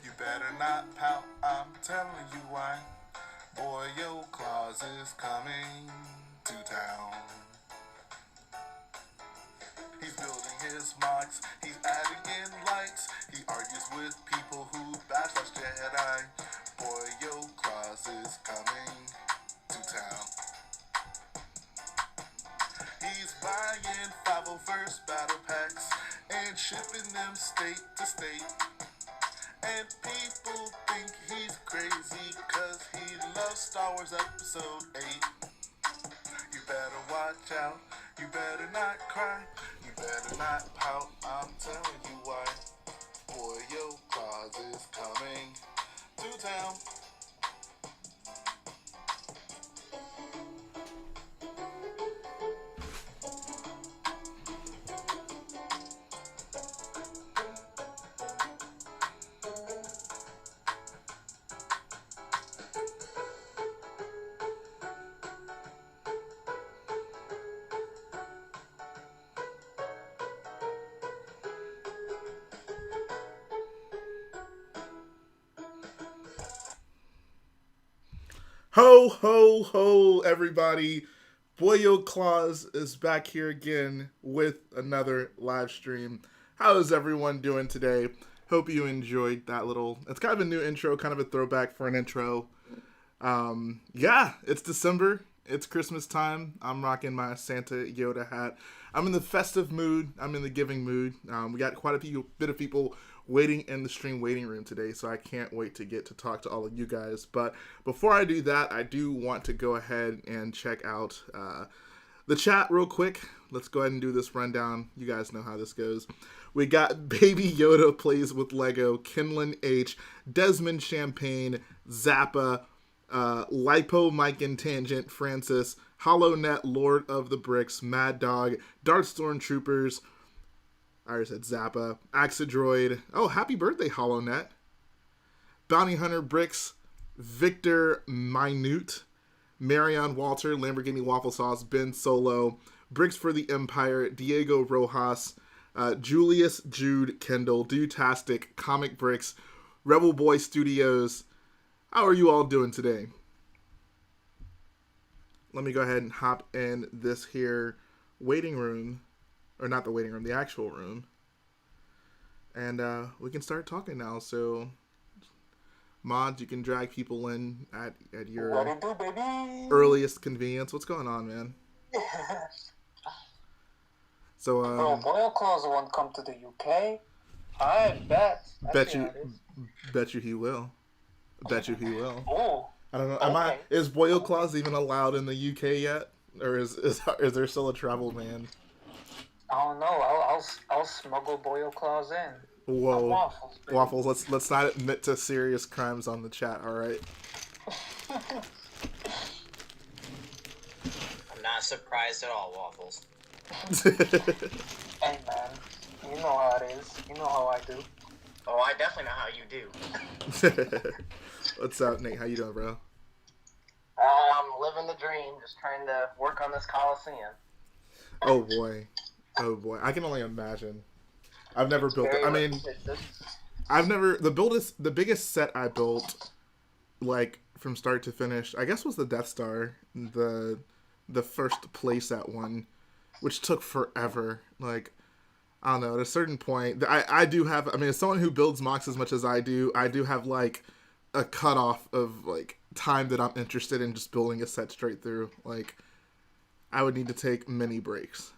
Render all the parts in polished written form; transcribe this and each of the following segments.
You better not pout, I'm telling you why. Boy, your claws is coming to town. He's building his mocks, he's adding in likes. He argues with people who bash us Jedi. Boy, your claws is coming to town. He's buying 501st battle packs and shipping them state to state. And people think he's crazy cause he loves Star Wars Episode 8. You better watch out, you better not cry, you better not pout, I'm telling you why. Boy, your claws is coming to town. Ho, ho, ho, everybody. Boyo Claus is back here again with another live stream. How is everyone doing today? Hope you enjoyed that little... It's kind of a new intro, kind of a throwback for an intro. Yeah, it's December. It's Christmas time. I'm rocking my Santa Yoda hat. I'm in the festive mood. I'm in the giving mood. We got quite a bit of people waiting in the stream waiting room today, so I can't wait to get to talk to all of you guys. But before I do that, I do want to go ahead and check out the chat real quick. Let's go ahead and do this rundown. You guys know how this goes. We got Baby Yoda Plays with Lego, Kinlan H, Desmond Champagne, Zappa, Lipo Mike and Tangent, Francis, HollowNet, Lord of the Bricks, Mad Dog, Dark Stormtroopers, I already said Zappa, Axidroid, oh, happy birthday, HollowNet, Bounty Hunter Bricks, Victor Minute, Marion Walter, Lamborghini Waffle Sauce, Ben Solo, Bricks for the Empire, Diego Rojas, Julius Jude Kendall, Dutastic, Comic Bricks, Rebel Boy Studios. How are you all doing today? Let me go ahead and hop in this here waiting room, or not the waiting room, the actual room. And we can start talking now. So, mods, you can drag people in at your earliest convenience. What's going on, man? So, Bro, Boyle Claus won't come to the UK. I bet. Bet you he will. Bet you he will. Oh. I don't know. Okay. Is Boyle Claus even allowed in the UK yet, or is there still a travel ban? I don't know. I'll smuggle Boyle Claus in. Whoa, Waffles. Baby. Waffles. Let's not admit to serious crimes on the chat. All right. I'm not surprised at all, Waffles. Hey man, you know how it is. You know how I do. Oh, I definitely know how you do. What's up, Nate? How you doing, bro? I'm living the dream, just trying to work on this Coliseum. Oh boy, I can only imagine. I've never built it. I mean, I've never the biggest set I built, like from start to finish, I guess was the Death Star, the first playset one, which took forever. Like, I don't know. At a certain point, I do have. I mean, as someone who builds mocks as much as I do have like a cutoff of like time that I'm interested in just building a set straight through. Like, I would need to take many breaks.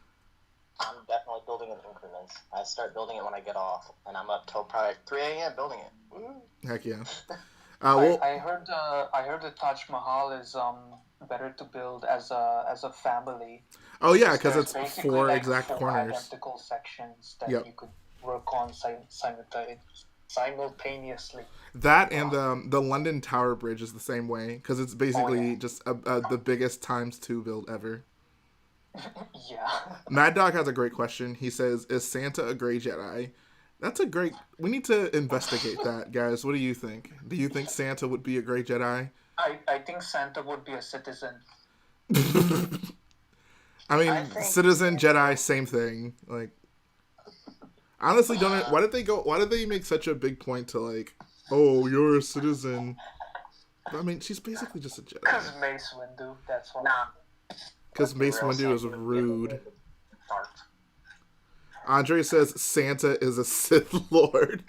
I'm definitely building in increments. I start building it when I get off, and I'm up till probably 3 a.m. building it. Woo. Heck yeah. I heard the Taj Mahal is better to build as a family. Oh yeah, because it's basically four like exact four corners. identical sections that Yep. you could work on simultaneously. That and the London Tower Bridge is the same way because it's basically just the biggest ×2 build ever. Yeah. Mad Dog has a great question. He says, "Is Santa a gray Jedi?" That's a great. We need to investigate that, guys. What do you think? Do you think Santa would be a gray Jedi? I think Santa would be a citizen. I mean, I think- Citizen Jedi, same thing. Like, honestly, don't. Why did they make such a big point to like Oh, you're a citizen. But, I mean, she's basically just a Jedi. Because Mace Windu, that's why. Nah. Because Mace Real Windu is Santa rude. Dark. Andre says Santa is a Sith Lord.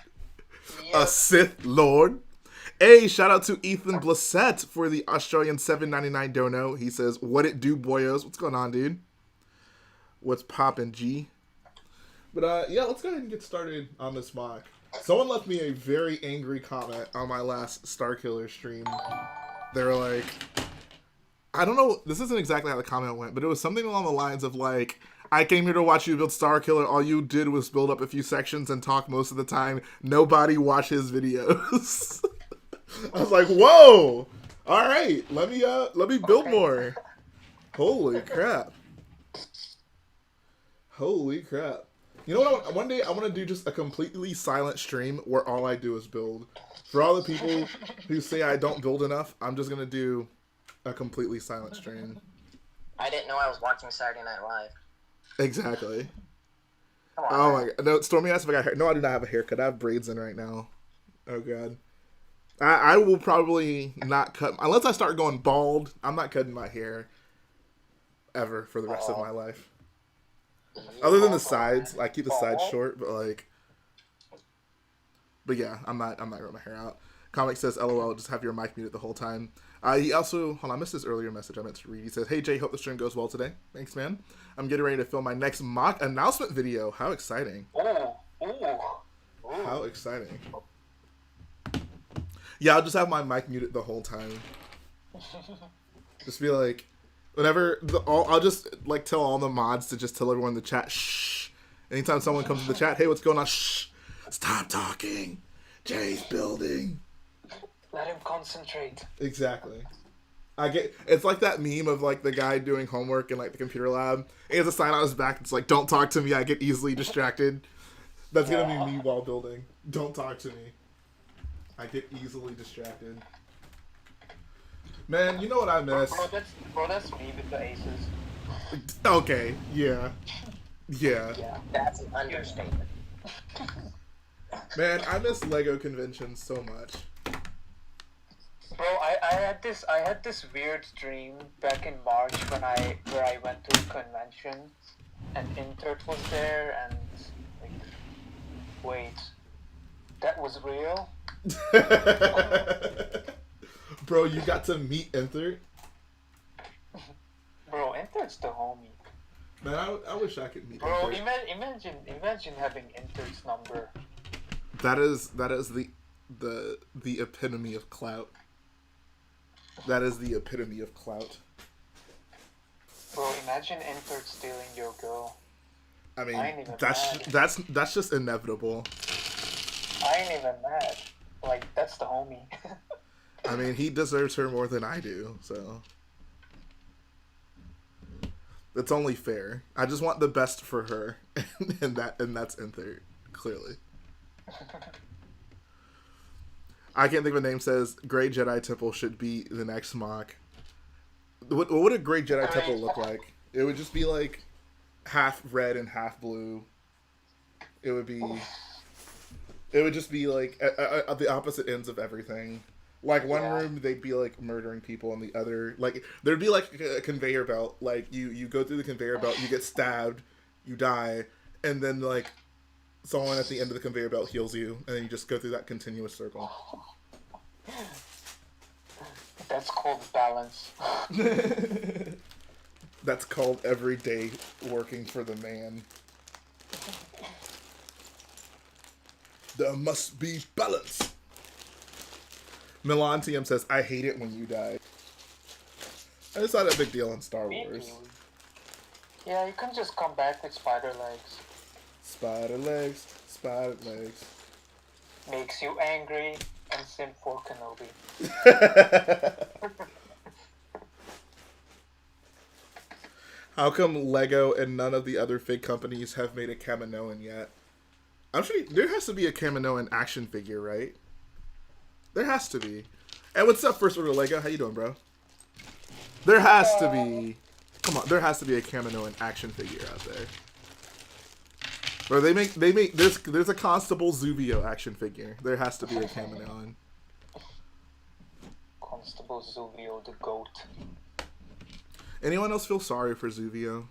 A Yep. Sith Lord. Hey, shout out to Ethan Blissett for the Australian $7.99 dono. He says, what it do, boyos? What's going on, dude? What's poppin', G? But, yeah, let's go ahead and get started on this mock. Someone left me a very angry comment on my last Starkiller stream. They were like, I don't know, this isn't exactly how the comment went, but it was something along the lines of like, I came here to watch you build Starkiller. All you did was build up a few sections and talk most of the time. Nobody watched his videos. I was like, whoa! All right, let me build more. Holy crap! Holy crap! You know what? One day I want to do just a completely silent stream where all I do is build. For all the people who say I don't build enough, I'm just gonna do a completely silent stream. I didn't know I was watching Saturday Night Live. Exactly. Come on. Oh man. my god! No, Stormy asked if I got hair. No, I do not have a haircut. I have braids in right now. Oh god. I will probably not cut unless I start going bald. I'm not cutting my hair ever for the rest of my life. Other than the sides, I keep the sides short, but like, but yeah, I'm not growing my hair out. Comic says, "LOL, just have your mic muted the whole time." He also, hold on, I missed this earlier message I meant to read. He says, "Hey Jay, hope the stream goes well today. Thanks, man. I'm getting ready to film my next mock announcement video. How exciting! How exciting!" Yeah, I'll just have my mic muted the whole time. Just be like, whenever I'll just like tell all the mods to just tell everyone in the chat, shh. Anytime someone comes to the chat, hey, what's going on? Shh. Stop talking. Jay's building. Let him concentrate. Exactly. It's like that meme of like the guy doing homework in like the computer lab. He has a sign on his back that's like, "Don't talk to me. I get easily distracted." That's gonna be me while building. Don't talk to me. I get easily distracted. Man, you know what I miss? Bro, that's me with the aces. Okay, yeah. Yeah. Yeah. That's an understatement. Man, I miss Lego conventions so much. Bro, I had this weird dream back in March where I went to a convention and Intert was there and like, wait, that was real? Bro, you got to meet Enter? Bro, Intert's the homie. Man, I wish I could meet Bro, Enter. imagine having Intert's number. That is the epitome of clout. That is the epitome of clout. Bro, imagine Intert stealing your girl. I mean, I ain't even that's just inevitable. I ain't even mad. Like, that's the homie. I mean, he deserves her more than I do, so it's only fair. I just want the best for her, and that's Enter, clearly. I can't think of a name. Says Grey Jedi Temple should be the next mock. What would a Grey Jedi Temple look like? It would just be like half red and half blue. It would just be like at the opposite ends of everything. Like one room they'd be like murdering people, and the other like there'd be like a conveyor belt. Like you go through the conveyor belt, you get stabbed, you die, and then like someone at the end of the conveyor belt heals you, and then you just go through that continuous circle. That's called balance. That's called every day working for the man. There must be balance. Milan TM says, I hate it when you die. It's not a big deal in Star Wars. Yeah, you can just come back with spider legs. Spider legs, spider legs. Makes you angry and simp for Kenobi. How come Lego and none of the other fig companies have made a Kaminoan yet? I'm sure there has to be a Kaminoan action figure, right? There has to be. And what's up, First Order Lego? How you doing, bro? There has to be. Come on, there has to be a Kaminoan action figure out there. Or they make there's a Constable Zuvio action figure. There has to be a chameleon. Constable Zuvio, the goat. Anyone else feel sorry for Zuvio?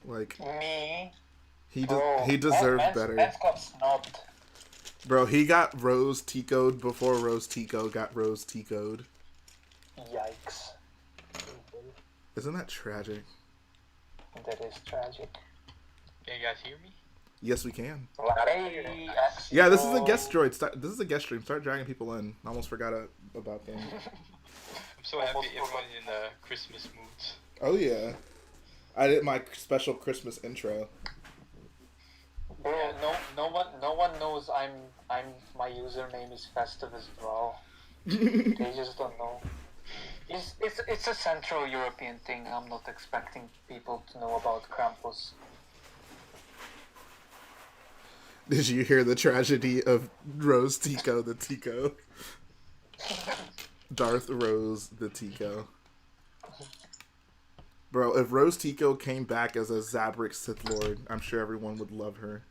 Like Me? he Bro, he deserved man's better. got snubbed. Bro, he got Rose Tico'd before Rose Tico got Rose Tico'd. Yikes. Isn't that tragic? That is tragic. Can you guys hear me? Yes, we can. Hey, Yeah, this is a guest droid. This is a guest stream. Start dragging people in. I almost forgot about them. I'm so happy everyone's in the Christmas mood. Oh yeah, I did my special Christmas intro. Bro, no one knows my username is festive as well. They just don't know. It's a Central European thing. I'm not expecting people to know about Krampus. Did you hear the tragedy of Rose Tico the Tico? Darth Rose the Tico. Bro, if Rose Tico came back as a Zabrak Sith Lord, I'm sure everyone would love her.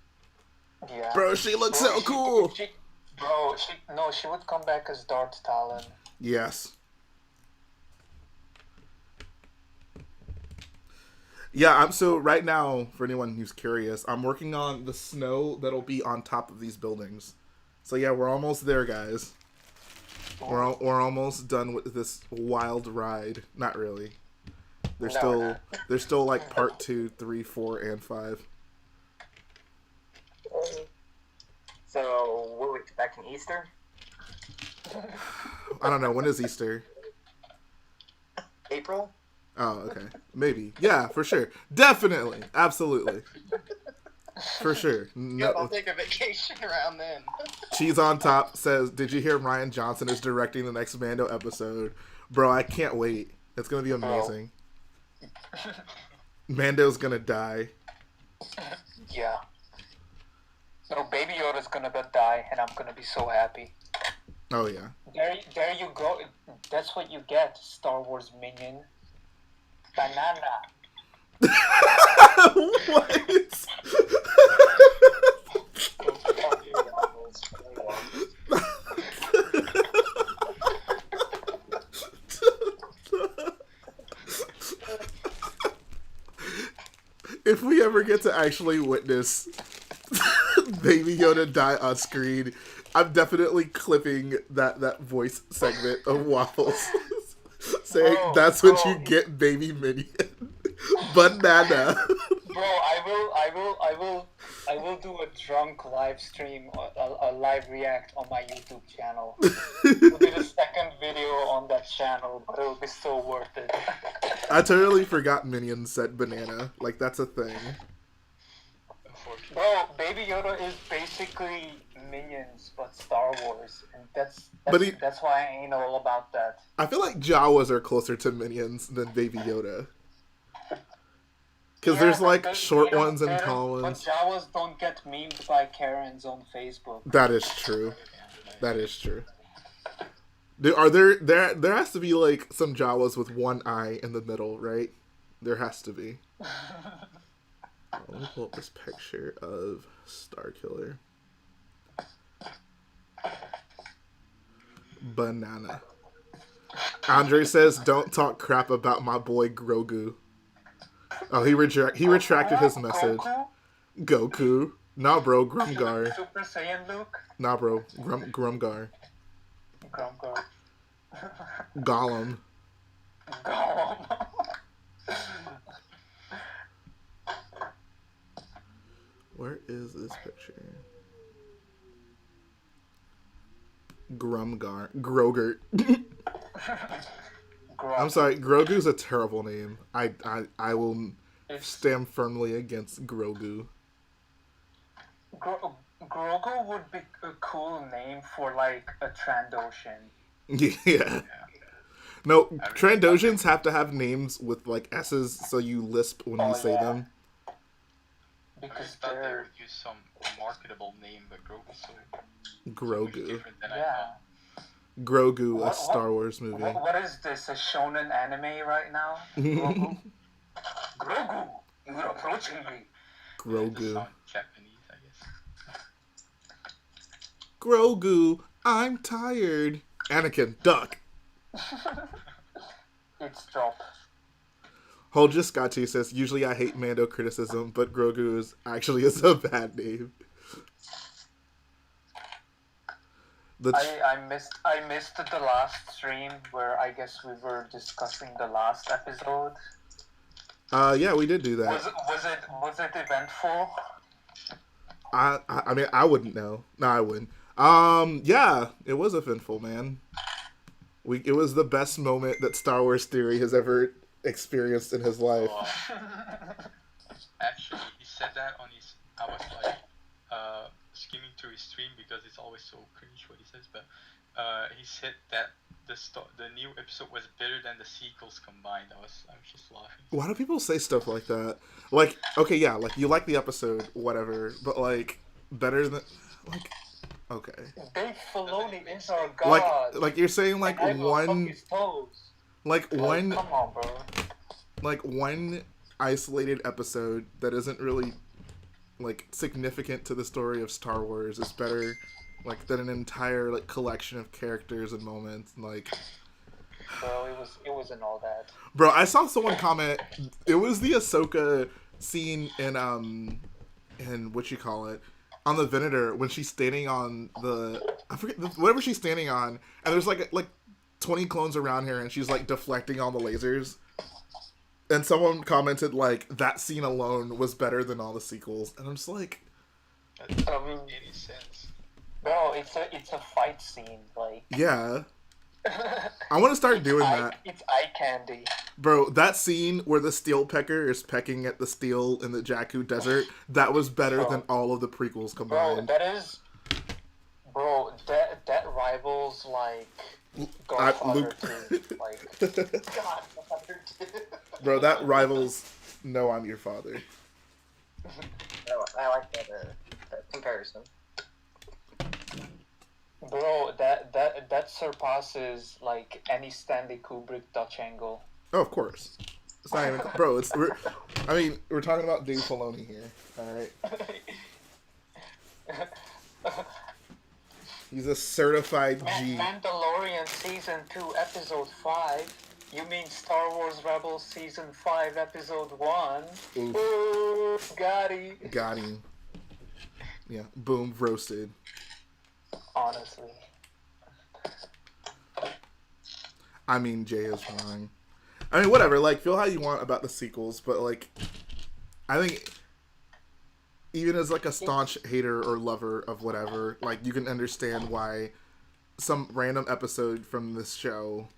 Yeah. Bro, she looks so cool! She would come back as Darth Talon. Yes. Yeah, so right now, for anyone who's curious, I'm working on the snow that'll be on top of these buildings. So yeah, we're almost there, guys. We're almost done with this wild ride. Not really. There's still like part 2, 3, 4, and 5. So, what are we expecting, Easter? I don't know, when is Easter? April? Oh, okay. Maybe. Yeah, for sure. Definitely. Absolutely. For sure. Yep, I'll take a vacation around then. Cheese on Top says, did you hear Ryan Johnson is directing the next Mando episode? Bro, I can't wait. It's going to be amazing. Mando's going to die. Yeah. No, Baby Yoda's gonna die, and I'm gonna be so happy. Oh, yeah. There you go. That's what you get, Star Wars minion. Banana. What? If we ever get to actually witness Baby Yoda die on screen, I'm definitely clipping that voice segment of Waffles saying, "That's what you get, baby minion." Banana. Bro, I will do a drunk live stream, a live react on my YouTube channel. It'll be the second video on that channel, but it'll be so worth it. I totally forgot Minions said banana. Like, that's a thing. Bro, Baby Yoda is basically Minions, but Star Wars, and that's why I ain't all about that. I feel like Jawas are closer to Minions than Baby Yoda. Because there's like short ones and tall ones. But Jawas don't get memed by Karens on Facebook. That is true. That is true. There has to be like some Jawas with one eye in the middle, right? There has to be. Let me pull up this picture of Starkiller. Banana. Andre says, "Don't talk crap about my boy Grogu." Oh, he retracted his message. Goku? Nah, bro, Grumgar. Super Saiyan Luke? Nah, bro, Grumgar. Grumgar. Gollum. Gollum. Where is this picture? Grumgar. Grogurt. I'm sorry, Grogu's a terrible name. I will stand firmly against Grogu. Grogu would be a cool name for like a Trandoshan. Yeah. No, Trandoshans have to have names with like S's so you lisp when you say them. Because I thought they would use some marketable name, but Grogu's so Grogu. different than I yeah. thought. Grogu, a Star Wars movie. What is this? A shonen anime right now? Grogu. Grogu, you're approaching me. Grogu. Sound Japanese, I guess. Grogu, I'm tired. Anakin, duck. It's drop. Hold just Scotty says, usually I hate Mando criticism, but Grogu is a bad name. I missed the last stream where I guess we were discussing the last episode. Yeah, we did do that. Was it eventful? I mean, I wouldn't know. No, I wouldn't. Yeah, it was eventful, man. It was the best moment that Star Wars Theory has ever experienced in his life. Actually, he said that on his. I was like, skimming through his stream because it's always so cringe what he says. But he said that the new episode was better than the sequels combined. I was just laughing. Why do people say stuff like that? Like, okay, yeah, like you like the episode, whatever, but like better than like. Okay. Dave Filoni is our god. Like you're saying like one. Like one. Come on, bro. Like one isolated episode that isn't really like significant to the story of Star Wars is better like than an entire like collection of characters and moments. Like, bro, it wasn't all that. Bro, I saw someone comment. It was the Ahsoka scene in what you call it. On the Venator when she's standing on I forget whatever she's standing on, and there's like 20 clones around her, and she's like deflecting all the lasers. And someone commented like that scene alone was better than all the sequels, and I'm just like, that doesn't make any sense. Bro, it's a fight scene, like. Yeah. I want to start doing that. It's eye candy. Bro, that scene where the steel pecker is pecking at the steel in the Jakku desert, that was better than all of the prequels combined. Bro, that rivals, like, Godfather 2. Like, Godfather 2. Bro, that rivals No, I'm Your Father. No, I like that comparison. Bro, that surpasses like any Stanley Kubrick Dutch angle. Oh, of course. It's not even, bro. We're talking about Dave Filoni here. All right. He's a certified G. Mandalorian season 2, episode 5. You mean Star Wars Rebels season 5, episode 1? Oof. Ooh, got him. Yeah, boom, roasted. Honestly. I mean, Jay is wrong. I mean, whatever. Like, feel how you want about the sequels, but like, I think even as like a staunch hater or lover of whatever, like you can understand why some random episode from this show,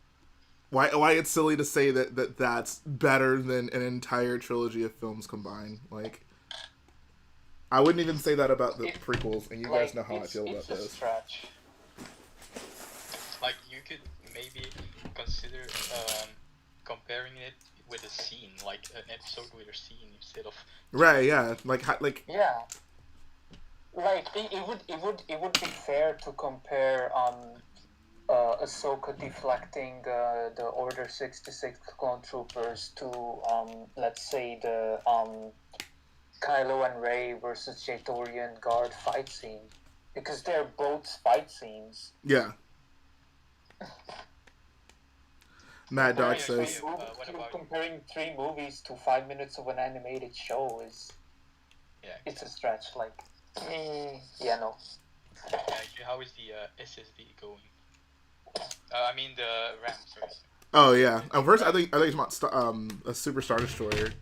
why it's silly to say that's better than an entire trilogy of films combined. Like, I wouldn't even say that about the prequels, and you guys know how I feel about this. Stretch. Like, you could maybe consider comparing it with a scene, like an episode with a scene instead of. Right? Yeah. Yeah. Like it would be fair to compare Ahsoka deflecting the Order 66 clone troopers to let's say the Kylo and Rey versus Jatorian Guard fight scene, because they're both fight scenes. Yeah. Mad Dog says, comparing 3 movies to 5 minutes of an animated show is, it's a stretch. Like, yeah, no. Actually, how is the SSD going? I mean the RAM. Sorry. Oh yeah. First, I think it's about a Super Star Destroyer.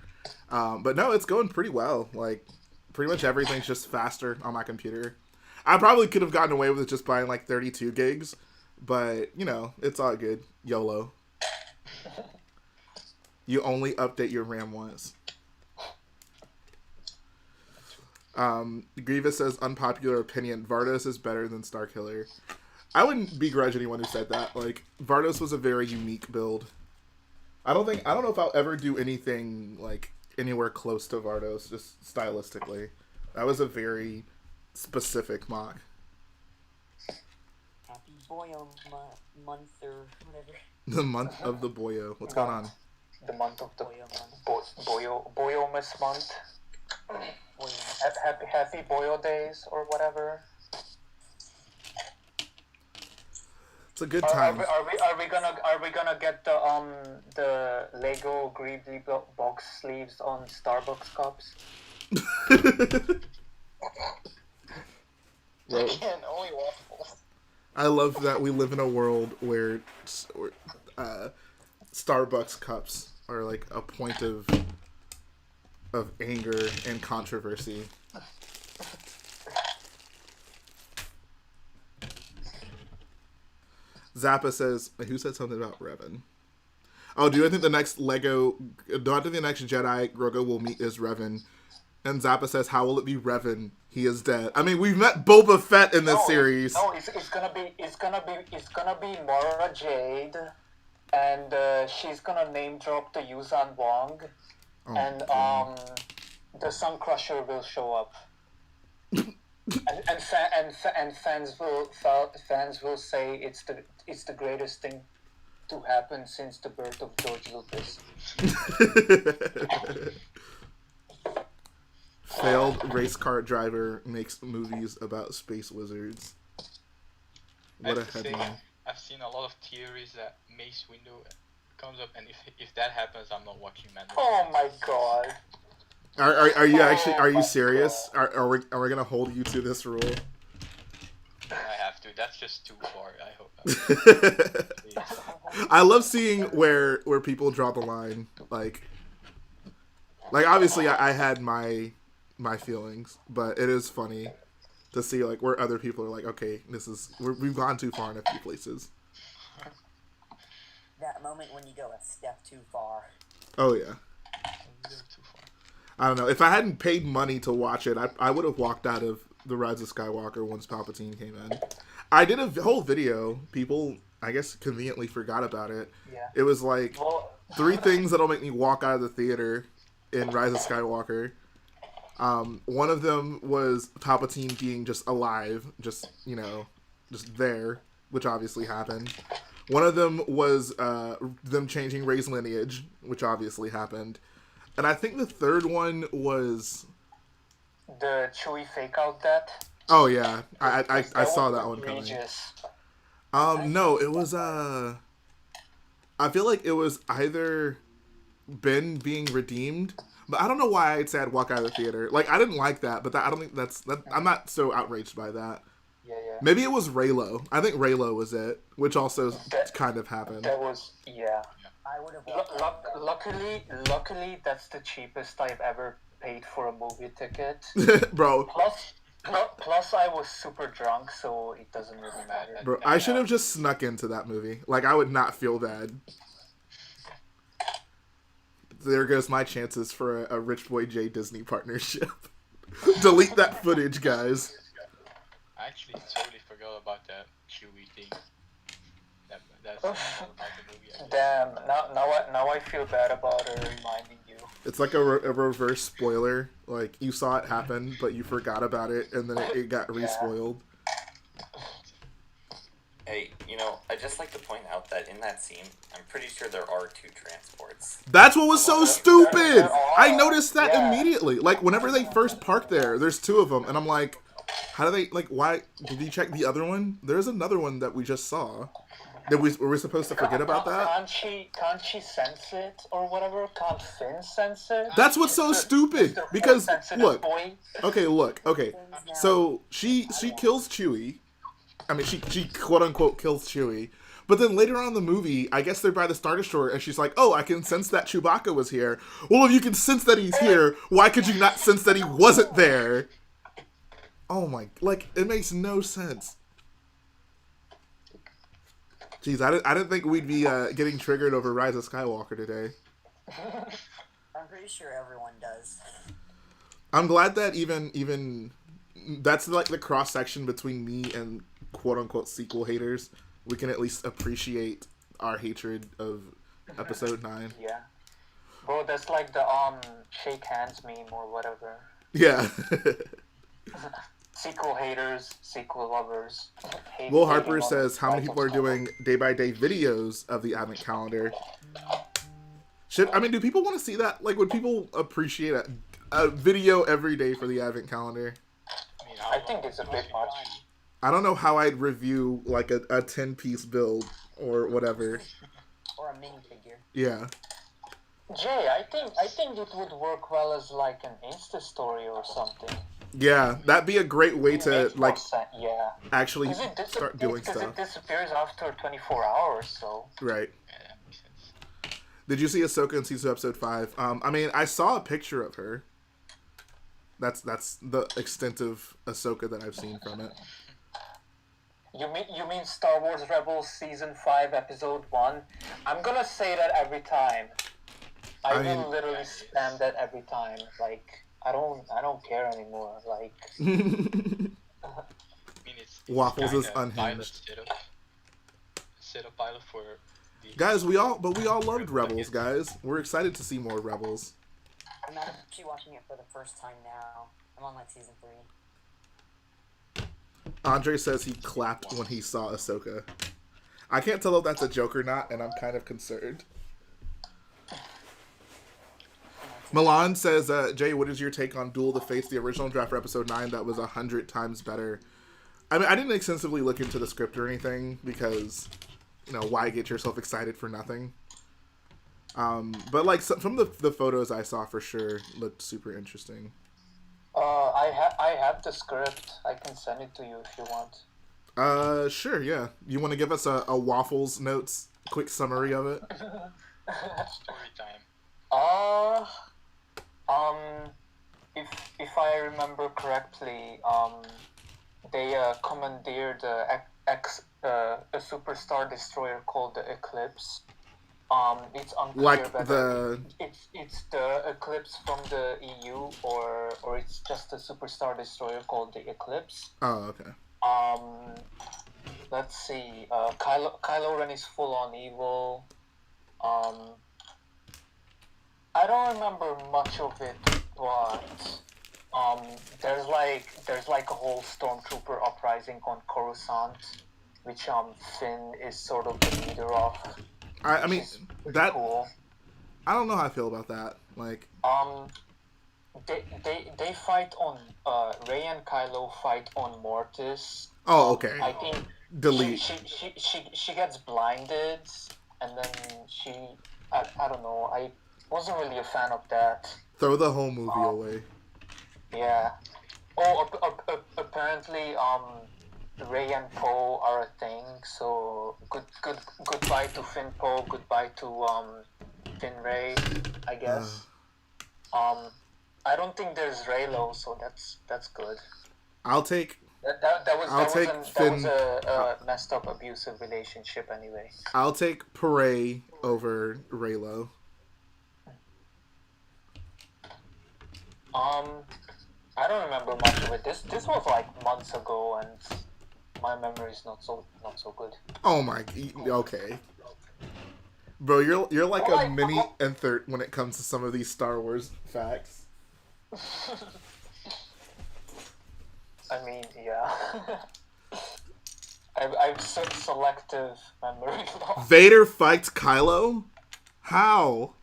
But no, it's going pretty well. Like, pretty much everything's just faster on my computer. I probably could have gotten away with it just buying like 32 gigs, but you know, it's all good. YOLO. You only update your RAM once. Grievous says, unpopular opinion, Vardos is better than Starkiller. I wouldn't begrudge anyone who said that. Like, Vardos was a very unique build. I don't know if I'll ever do anything like anywhere close to Vardos, just stylistically. That was a very specific mock. Happy Boyo month or whatever. The month of the Boyo. What's going on? The month of the Boyo month. Boyomas month. Happy Boyo days or whatever. It's a good Are time. we gonna get the Lego Greebly box sleeves on Starbucks cups? Well, Again, only waffles. I love that we live in a world where Starbucks cups are like a point of anger and controversy. Zappa says, who said something about Revan? Oh, do I think the next Jedi Grogu will meet is Revan? And Zappa says, how will it be Revan? He is dead. I mean, we've met Boba Fett in this series. It's gonna be Mara Jade, and she's gonna name drop the Yuuzhan Vong, and the Sun Crusher will show up. and fans will say it's the greatest thing to happen since the birth of George Lucas. Failed race car driver makes movies about space wizards. What a headline! I've seen a lot of theories that Mace Windu comes up, and if that happens, I'm not watching Mandalorian. Oh my god! Are you actually? Are you serious? Are we gonna hold you to this rule? I have to. That's just too far. I hope. I love seeing where people draw the line. Like obviously, I had my feelings, but it is funny to see like where other people are like, okay, we've gone too far in a few places. That moment when you go a step too far. Oh yeah. Too far. I don't know. If I hadn't paid money to watch it, I would have walked out of The Rise of Skywalker once Palpatine came in. I did a whole video. People, I guess, conveniently forgot about it. Yeah. It was like 3 things that'll make me walk out of the theater in Rise of Skywalker. One of them was Palpatine being just alive, just there, which obviously happened. One of them was them changing Rey's lineage, which obviously happened. And I think the third one was The Chewie fake out death. Oh yeah, I saw that one coming. Egregious. No, it was I feel like it was either Ben being redeemed, but I don't know why I'd say I'd walk out of the theater. Like I didn't like that, but I don't think that. I'm not so outraged by that. Yeah. Maybe it was Raylo. I think Raylo was it, which also kind of happened. That was I would have Luckily, that's the cheapest I've ever paid for a movie ticket. Bro. Plus, I was super drunk, so it doesn't really matter. Bro, I should have just snuck into that movie. Like, I would not feel bad. There goes my chances for a Rich Boy J Disney partnership. Delete that footage, guys. I actually totally forgot about that Chewie thing. That's about the movie. Damn, now I feel bad about her reminding you. It's like a reverse spoiler. Like, you saw it happen, but you forgot about it, and then it got re-spoiled. Hey, I'd just like to point out that in that scene, I'm pretty sure there are 2 transports. That's what was so stupid! I noticed that Yeah. immediately. Like, whenever they first parked there's 2 of them, and I'm like, how do they, like, why, did you check the other one? There's another one that we just saw. Were we supposed to forget about that? Can't she sense it or whatever? Can't Finn sense it? That's what's so stupid. Mr. Because Sensitive look, boy. okay. So she kills Chewie. I mean, she quote unquote kills Chewie. But then later on in the movie, I guess they're by the Star Destroyer, and she's like, "Oh, I can sense that Chewbacca was here." Well, if you can sense that he's here, why could you not sense that he wasn't there? Oh my! Like, it makes no sense. Jeez, I didn't think we'd be getting triggered over Rise of Skywalker today. I'm pretty sure everyone does. I'm glad that even that's like the cross section between me and quote unquote sequel haters. We can at least appreciate our hatred of Episode 9. Yeah. Bro, that's like the shake hands meme or whatever. Yeah. Sequel haters, sequel lovers. Will Harper says, how many people are doing day-by-day videos of the Advent Calendar? Do people want to see that? Like, would people appreciate a video every day for the Advent Calendar? I think it's a bit much. I don't know how I'd review like a 10-piece build or whatever. Or a minifigure. Yeah. Jay, I think it would work well as like an Insta story or something. Yeah, that'd be a great way It to makes more like sense, yeah. actually Because it, start doing because stuff. it disappears after 24 hours, so. Right. Yeah, that makes sense. Did you see Ahsoka in season episode 5? I mean, I saw a picture of her. That's the extent of Ahsoka that I've seen from it. You mean Star Wars Rebels season 5 episode 1? I'm gonna say that every time. I I will mean- literally spam that every time. Like I don't care anymore. Like I mean, it's Waffles is kinda unhinged. pilot setup pilot for the Guys, we all loved Rebels, guys. We're excited to see more Rebels. I'm actually watching it for the first time now. I'm on like season 3. Andre says he clapped when he saw Ahsoka. I can't tell if that's a joke or not, and I'm kind of concerned. Milan says, Jay, what is your take on Duel of the Fates, the original draft for episode 9 that was 100 times better? I mean, I didn't extensively look into the script or anything because, you know, why get yourself excited for nothing? But, like, from the photos I saw for sure looked super interesting. I have the script. I can send it to you if you want. Sure, yeah. You want to give us a Waffles Notes quick summary of it? story time. If I remember correctly, they commandeered a superstar destroyer called the Eclipse. It's unclear Like whether it's the Eclipse from the EU or it's just a superstar destroyer called the Eclipse. Oh, okay. Let's see. Kylo Ren is full on evil. I don't remember much of it, but there's like a whole stormtrooper uprising on Coruscant, which Finn is sort of the leader of. I mean, that Cool. I don't know how I feel about that. Like, They fight on Rey and Kylo fight on Mortis. oh, okay. I think Delete. she gets blinded, and then I don't know. I wasn't really a fan of that. Throw the whole movie away. Yeah. Oh, apparently, Rey and Poe are a thing. So goodbye to Finn Poe. Goodbye to Finn Rey. I guess. I don't think there's Reylo, so that's good. I'll take That was Finn- a messed up abusive relationship anyway. I'll take Pare over Raylo. I don't remember much of it. This was like months ago, and my memory is not so good. Oh my. Okay. Bro, you're like Well, a mini Enthert when it comes to some of these Star Wars facts. I mean, yeah. I've selective memory loss. Vader fights Kylo? How?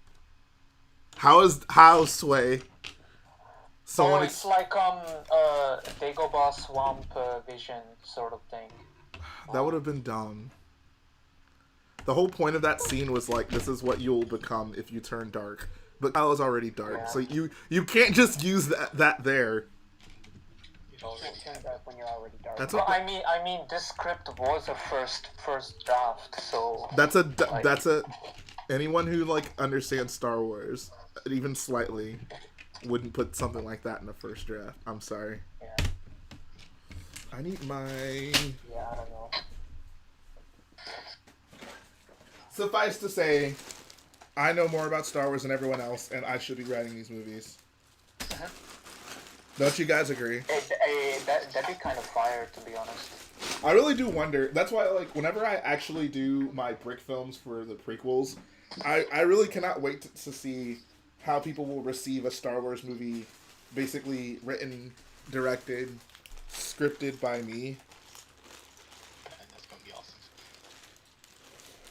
How Sway? Someone It's like Dagobah Swamp Vision sort of thing. that would have been dumb. The whole point of that scene was like, this is what you'll become if you turn dark. But Kylo's already dark, Yeah. so you can't just use that there. It You already can't turn dark when you're already dark. That's Well, what. I mean, this script was a first draft, so That's a. Anyone who like understands Star Wars, even slightly, wouldn't put something like that in the first draft. I'm sorry. yeah, I need my. yeah, I don't know. Suffice to say, I know more about Star Wars than everyone else, and I should be writing these movies. Don't you guys agree? That'd be kind of fire, to be honest. I really do wonder. That's why, like, whenever I actually do my brick films for the prequels, I really cannot wait to see how people will receive a Star Wars movie, basically written, directed, scripted by me. and that's gonna be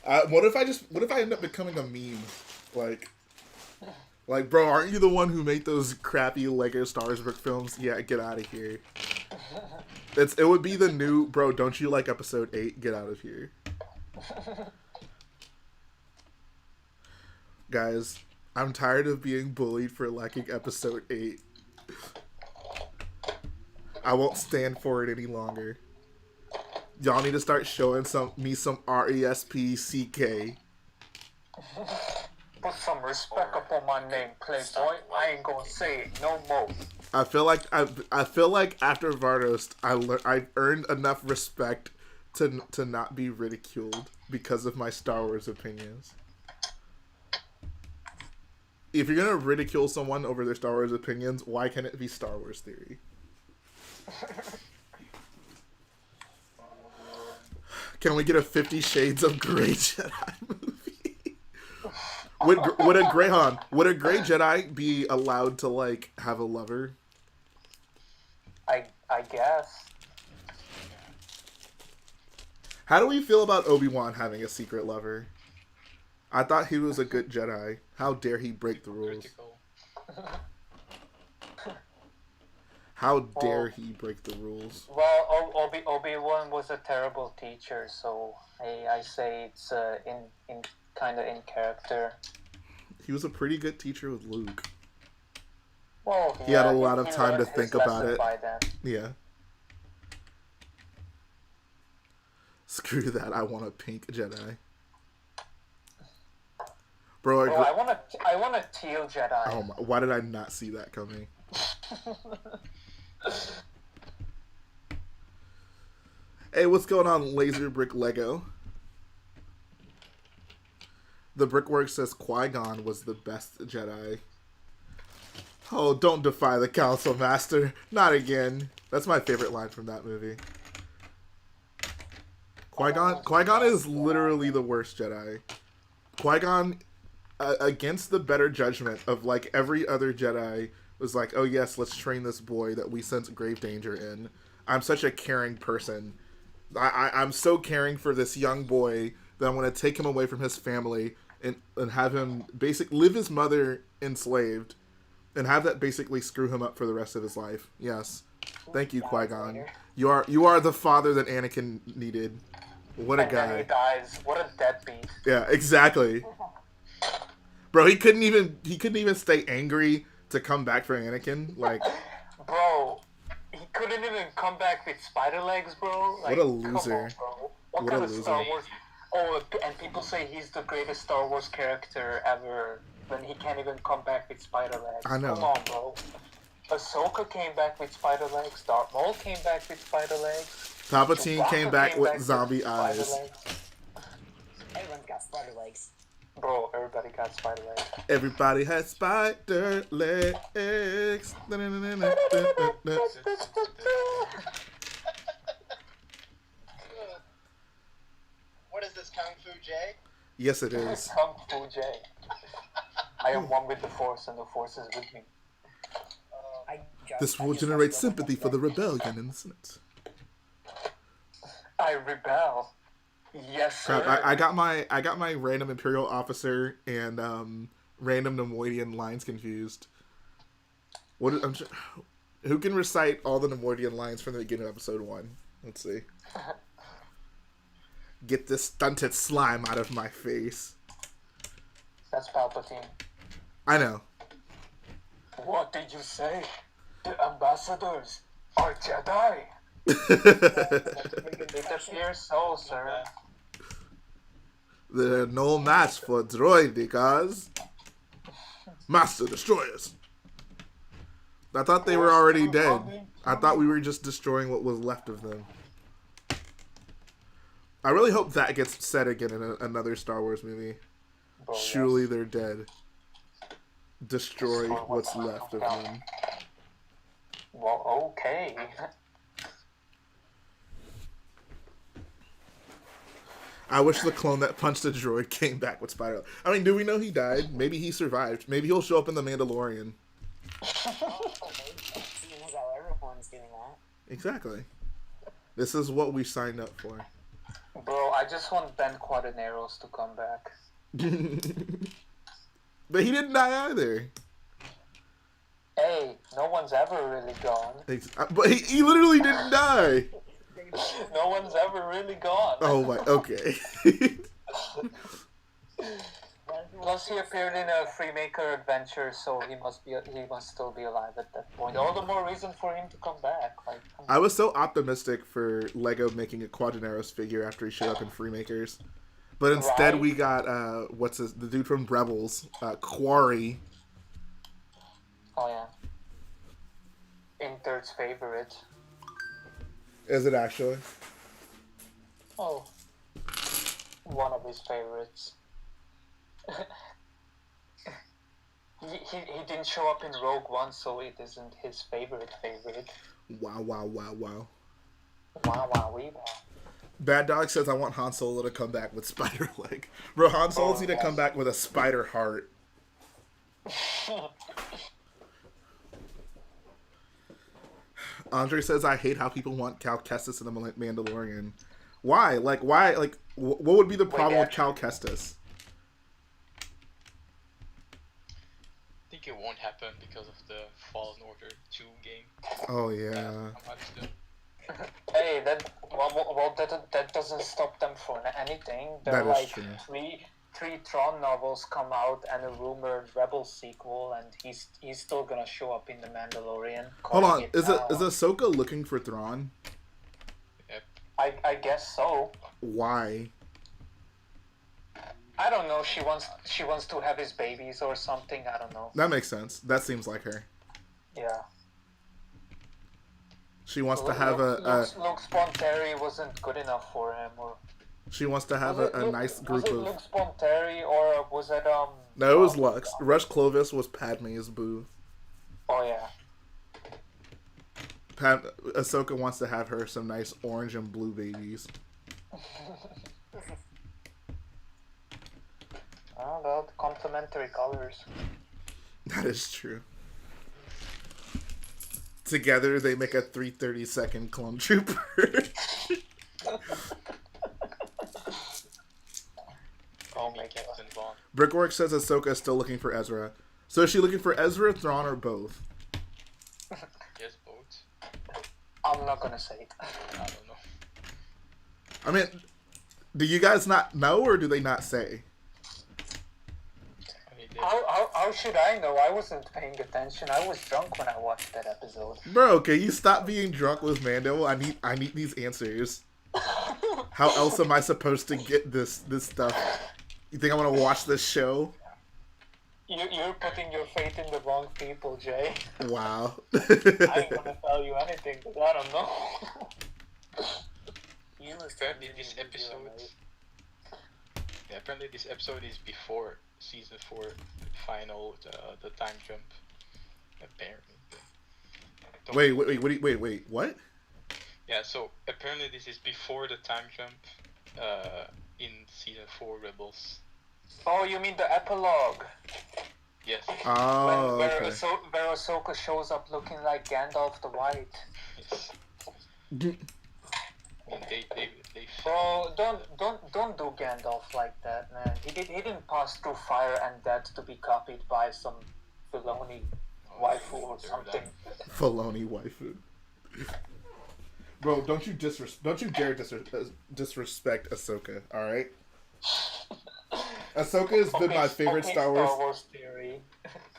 awesome. What if I end up becoming a meme? Like, bro, aren't you the one who made those crappy Lego Star Wars brick films? Yeah, get out of here. It would be the new bro. Don't you like episode 8? Get out of here, guys. I'm tired of being bullied for liking episode 8. I won't stand for it any longer. Y'all need to start showing me some RESPCK. Put some respect upon my name, Playboy. I ain't gonna say it no more. I feel like after Vardos, I earned enough respect to not be ridiculed because of my Star Wars opinions. If you're gonna ridicule someone over their Star Wars opinions, why can't it be Star Wars theory? Can we get a 50 Shades of Grey Jedi movie? Would a Grey Jedi be allowed to like have a lover? I guess. How do we feel about Obi-Wan having a secret lover? I thought he was a good Jedi. How dare he break the rules? Critical. How dare he break the rules? Well, Obi-Wan was a terrible teacher, so I say it's in kind of in character. He was a pretty good teacher with Luke. Well, He had a lot of he time to learned his think about lesson it. by then. Yeah. Screw that. I want a pink Jedi. Bro, Oh, I want a teal Jedi. oh my, why did I not see that coming? Hey, what's going on, Laser Brick Lego? The Brickwork says Qui-Gon was the best Jedi. Oh, don't defy the Council, Master. Not again. That's my favorite line from that movie. Qui-Gon is literally the worst Jedi. Qui-Gon, against the better judgment of like every other Jedi, was like, oh yes, let's train this boy that we sense grave danger in. I'm such a caring person. I'm so caring for this young boy that I'm going to take him away from his family and have him live his mother enslaved and have that basically screw him up for the rest of his life. Yes. Thank you, Qui-Gon. You are the father that Anakin needed. What a and guy. then he dies. What a deadbeat. Yeah, exactly. Bro, he couldn't even stay angry to come back for Anakin. Like, Bro, he couldn't even come back with spider legs, bro. Like, what a loser. Come on, bro. What What kind a of loser. Star Wars? Oh, and people say he's the greatest Star Wars character ever when he can't even come back with spider legs. I know. Come on, bro. Ahsoka came back with spider legs. Darth Maul came back with spider legs. Palpatine came Chewbacca back with with zombie spider eyes. legs. Everyone's got spider legs. Bro, everybody got spider legs. Everybody has spider legs. What is this, Kung Fu Jay? Yes, it is. Kung Fu J. I am one with the Force, and the Force is with me. This will generate sympathy for the rebellion in the Senate. I rebel. Yes, sir. Crap, I got my random Imperial officer and random Nemoidian lines confused. Who can recite all the Nemoidian lines from the beginning of episode 1? Let's see. Get this stunted slime out of my face. That's Palpatine. I know. What did you say? The ambassadors are Jedi. It appears so, sir. They're no match for droidekas. Master Destroyers. I thought they were already dead. I thought we were just destroying what was left of them. I really hope that gets said again in another Star Wars movie. Bro, Surely yes. they're dead. Destroy what's left of them. Well, okay. I wish the clone that punched the droid came back with spider. I mean, do we know he died? Maybe he survived. Maybe he'll show up in The Mandalorian. Seeing as how everyone's doing that. Exactly. This is what we signed up for. Bro, I just want Ben Quaterneros to come back. But he didn't die either. Hey, no one's ever really gone. But he literally didn't die. No one's ever really gone. Oh my. Okay. Plus, he appeared in a Freemaker adventure, so he must still be alive at that point. All the more reason for him to come back. Like, I was so optimistic for Lego making a Quadraneros figure after he showed up in Freemakers, but instead Right? we got the dude from Rebels, Quarry. Oh yeah. Inter's favorite. Is it actually? Oh. One of his favorites. he didn't show up in Rogue One, so it isn't his favorite. Wow! Wow, wow, wee, wow. Bad Dog says I want Han Solo to come back with spider leg. Bro, Han Solo's need to come back with a spider heart. Andre says I hate how people want Cal Kestis in the Mandalorian. Why? Like, why? Like, what would be the problem with Cal Kestis? I think it won't happen because of the Fallen Order 2 game. Oh yeah. Hey, that doesn't stop them from anything. There That are is like true. three Tron novels come out and a rumored Rebel sequel, and he's still gonna show up in the Mandalorian. Hold on, calling is now. Ahsoka looking for Thrawn? Yep. I guess so. Why? I don't know. She wants to have his babies or something. I don't know. That makes sense. That seems like her. Yeah. She wants to have Luke Sponterry wasn't good enough for him, or she wants to have a nice group was it of. Luke Sponterry, or was it No, it was Lux. Rush Clovis was Padme's boo. Oh yeah. Ahsoka wants to have her some nice orange and blue babies. Oh, well, complementary colors. That is true. Together, they make a 3/32 clone trooper. Call me Captain Vaughn. Brickwork says Ahsoka is still looking for Ezra. So is she looking for Ezra, Thrawn, or both? Yes, both. I'm not gonna say it. I don't know. I mean, do you guys not know, or do they not say? I mean, How should I know? I wasn't paying attention. I was drunk when I watched that episode. Bro, can you stop being drunk with Mando? I need these answers. How else am I supposed to get this stuff? You think I want to watch this show? You're putting your faith in the wrong people, Jay. Wow. I ain't gonna tell you anything, because I don't know. apparently this episode. Yeah, apparently this episode is before season 4 final the time jump. Apparently. Wait, what? Yeah, so apparently this is before the time jump in season 4 Rebels. Oh, you mean the epilogue? Yes. Oh, where okay. Ahsoka shows up looking like Gandalf the White. Yes. I mean, they Bro, don't do Gandalf like that, man. He didn't pass through fire and death to be copied by some Filoni waifu or something. Filoni waifu. Bro, don't you dare disrespect Ahsoka, alright? Ahsoka has been my favorite Star Wars theory.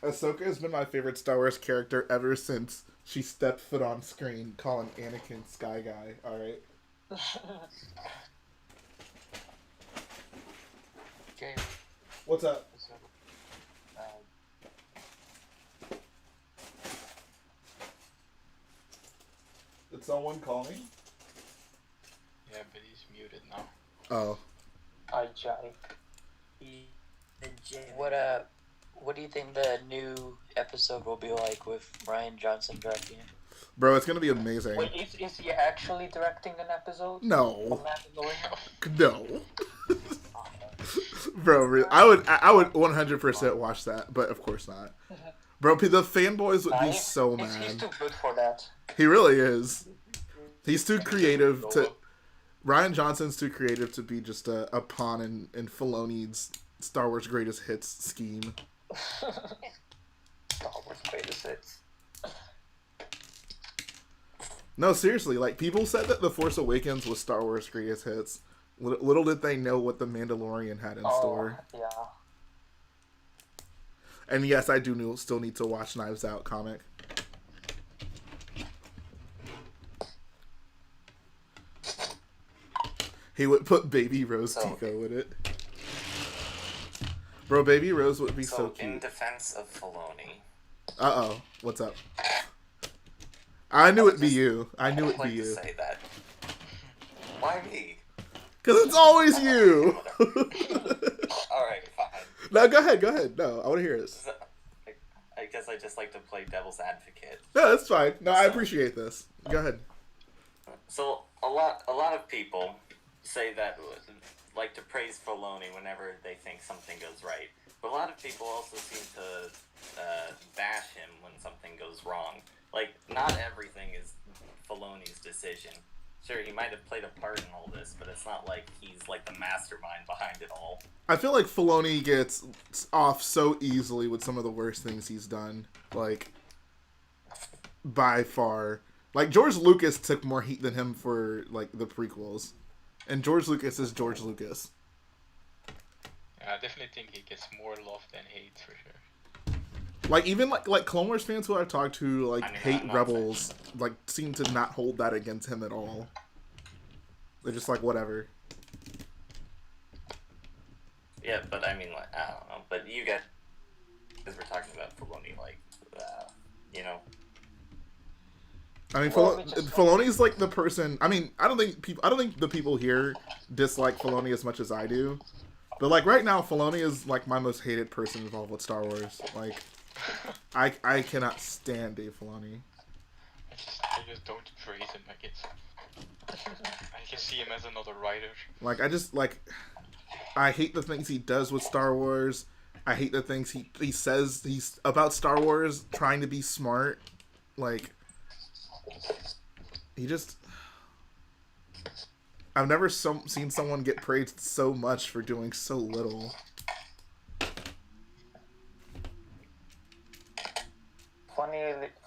Ahsoka has been my favorite Star Wars character ever since she stepped foot on screen calling Anakin Sky Guy, alright? Okay. What's up? Did someone call me? Yeah, but he's muted now. Oh. I Jai. What do you think the new episode will be like with Ryan Johnson directing it? Bro, it's gonna be amazing. Wait, is he actually directing an episode? No. of Mandalorian? No. Bro, I would 100% watch that, but of course not. Bro, the fanboys would be so He's mad. too good for that. He really is. He's too creative to... Ryan Johnson's too creative to be just a pawn in Filoni's Star Wars Greatest Hits scheme. Star Wars greatest hits. No, seriously, like, people said that The Force Awakens was Star Wars' greatest hits. Little did they know what The Mandalorian had in store. Yeah. And yes, I do still need to watch Knives Out comic. He would put Baby Rose Tico in it. Bro, Baby Rose would be so cute. In defense of Filoni. Uh-oh. What's up? I knew it'd be you. I knew it'd be you. Say that. Why me? Because it's always you. Alright, fine. No, go ahead. No, I want to hear this. I guess I just like to play devil's advocate. No, that's fine. No, I appreciate this. Go ahead. So, a lot of people say that, like to praise Filoni whenever they think something goes right. But a lot of people also seem to bash him when something goes wrong. Like, not everything is Filoni's decision. Sure, he might have played a part in all this, but it's not like he's like the mastermind behind it all. I feel like Filoni gets off so easily with some of the worst things he's done. Like, by far. Like, George Lucas took more heat than him for, like, the prequels. And George Lucas is George Lucas. Yeah, I definitely think he gets more love than hate, for sure. Like, even, like Clone Wars fans who I've talked to, like, hate I'm not Rebels, like, seem to not hold that against him at all. They're just like, whatever. Yeah, but I mean, like, I don't know. But you guys, because we're talking about Filoni, like, you know. I mean, Filoni's like the person. I mean, I don't think the people here dislike Filoni as much as I do. But like right now, Filoni is like my most hated person involved with Star Wars. Like, I cannot stand Dave Filoni. I just don't praise him. I can see him as another writer. Like, I hate the things he does with Star Wars. I hate the things he says he's about Star Wars, trying to be smart. Like, he just... I've never seen someone get praised so much for doing so little.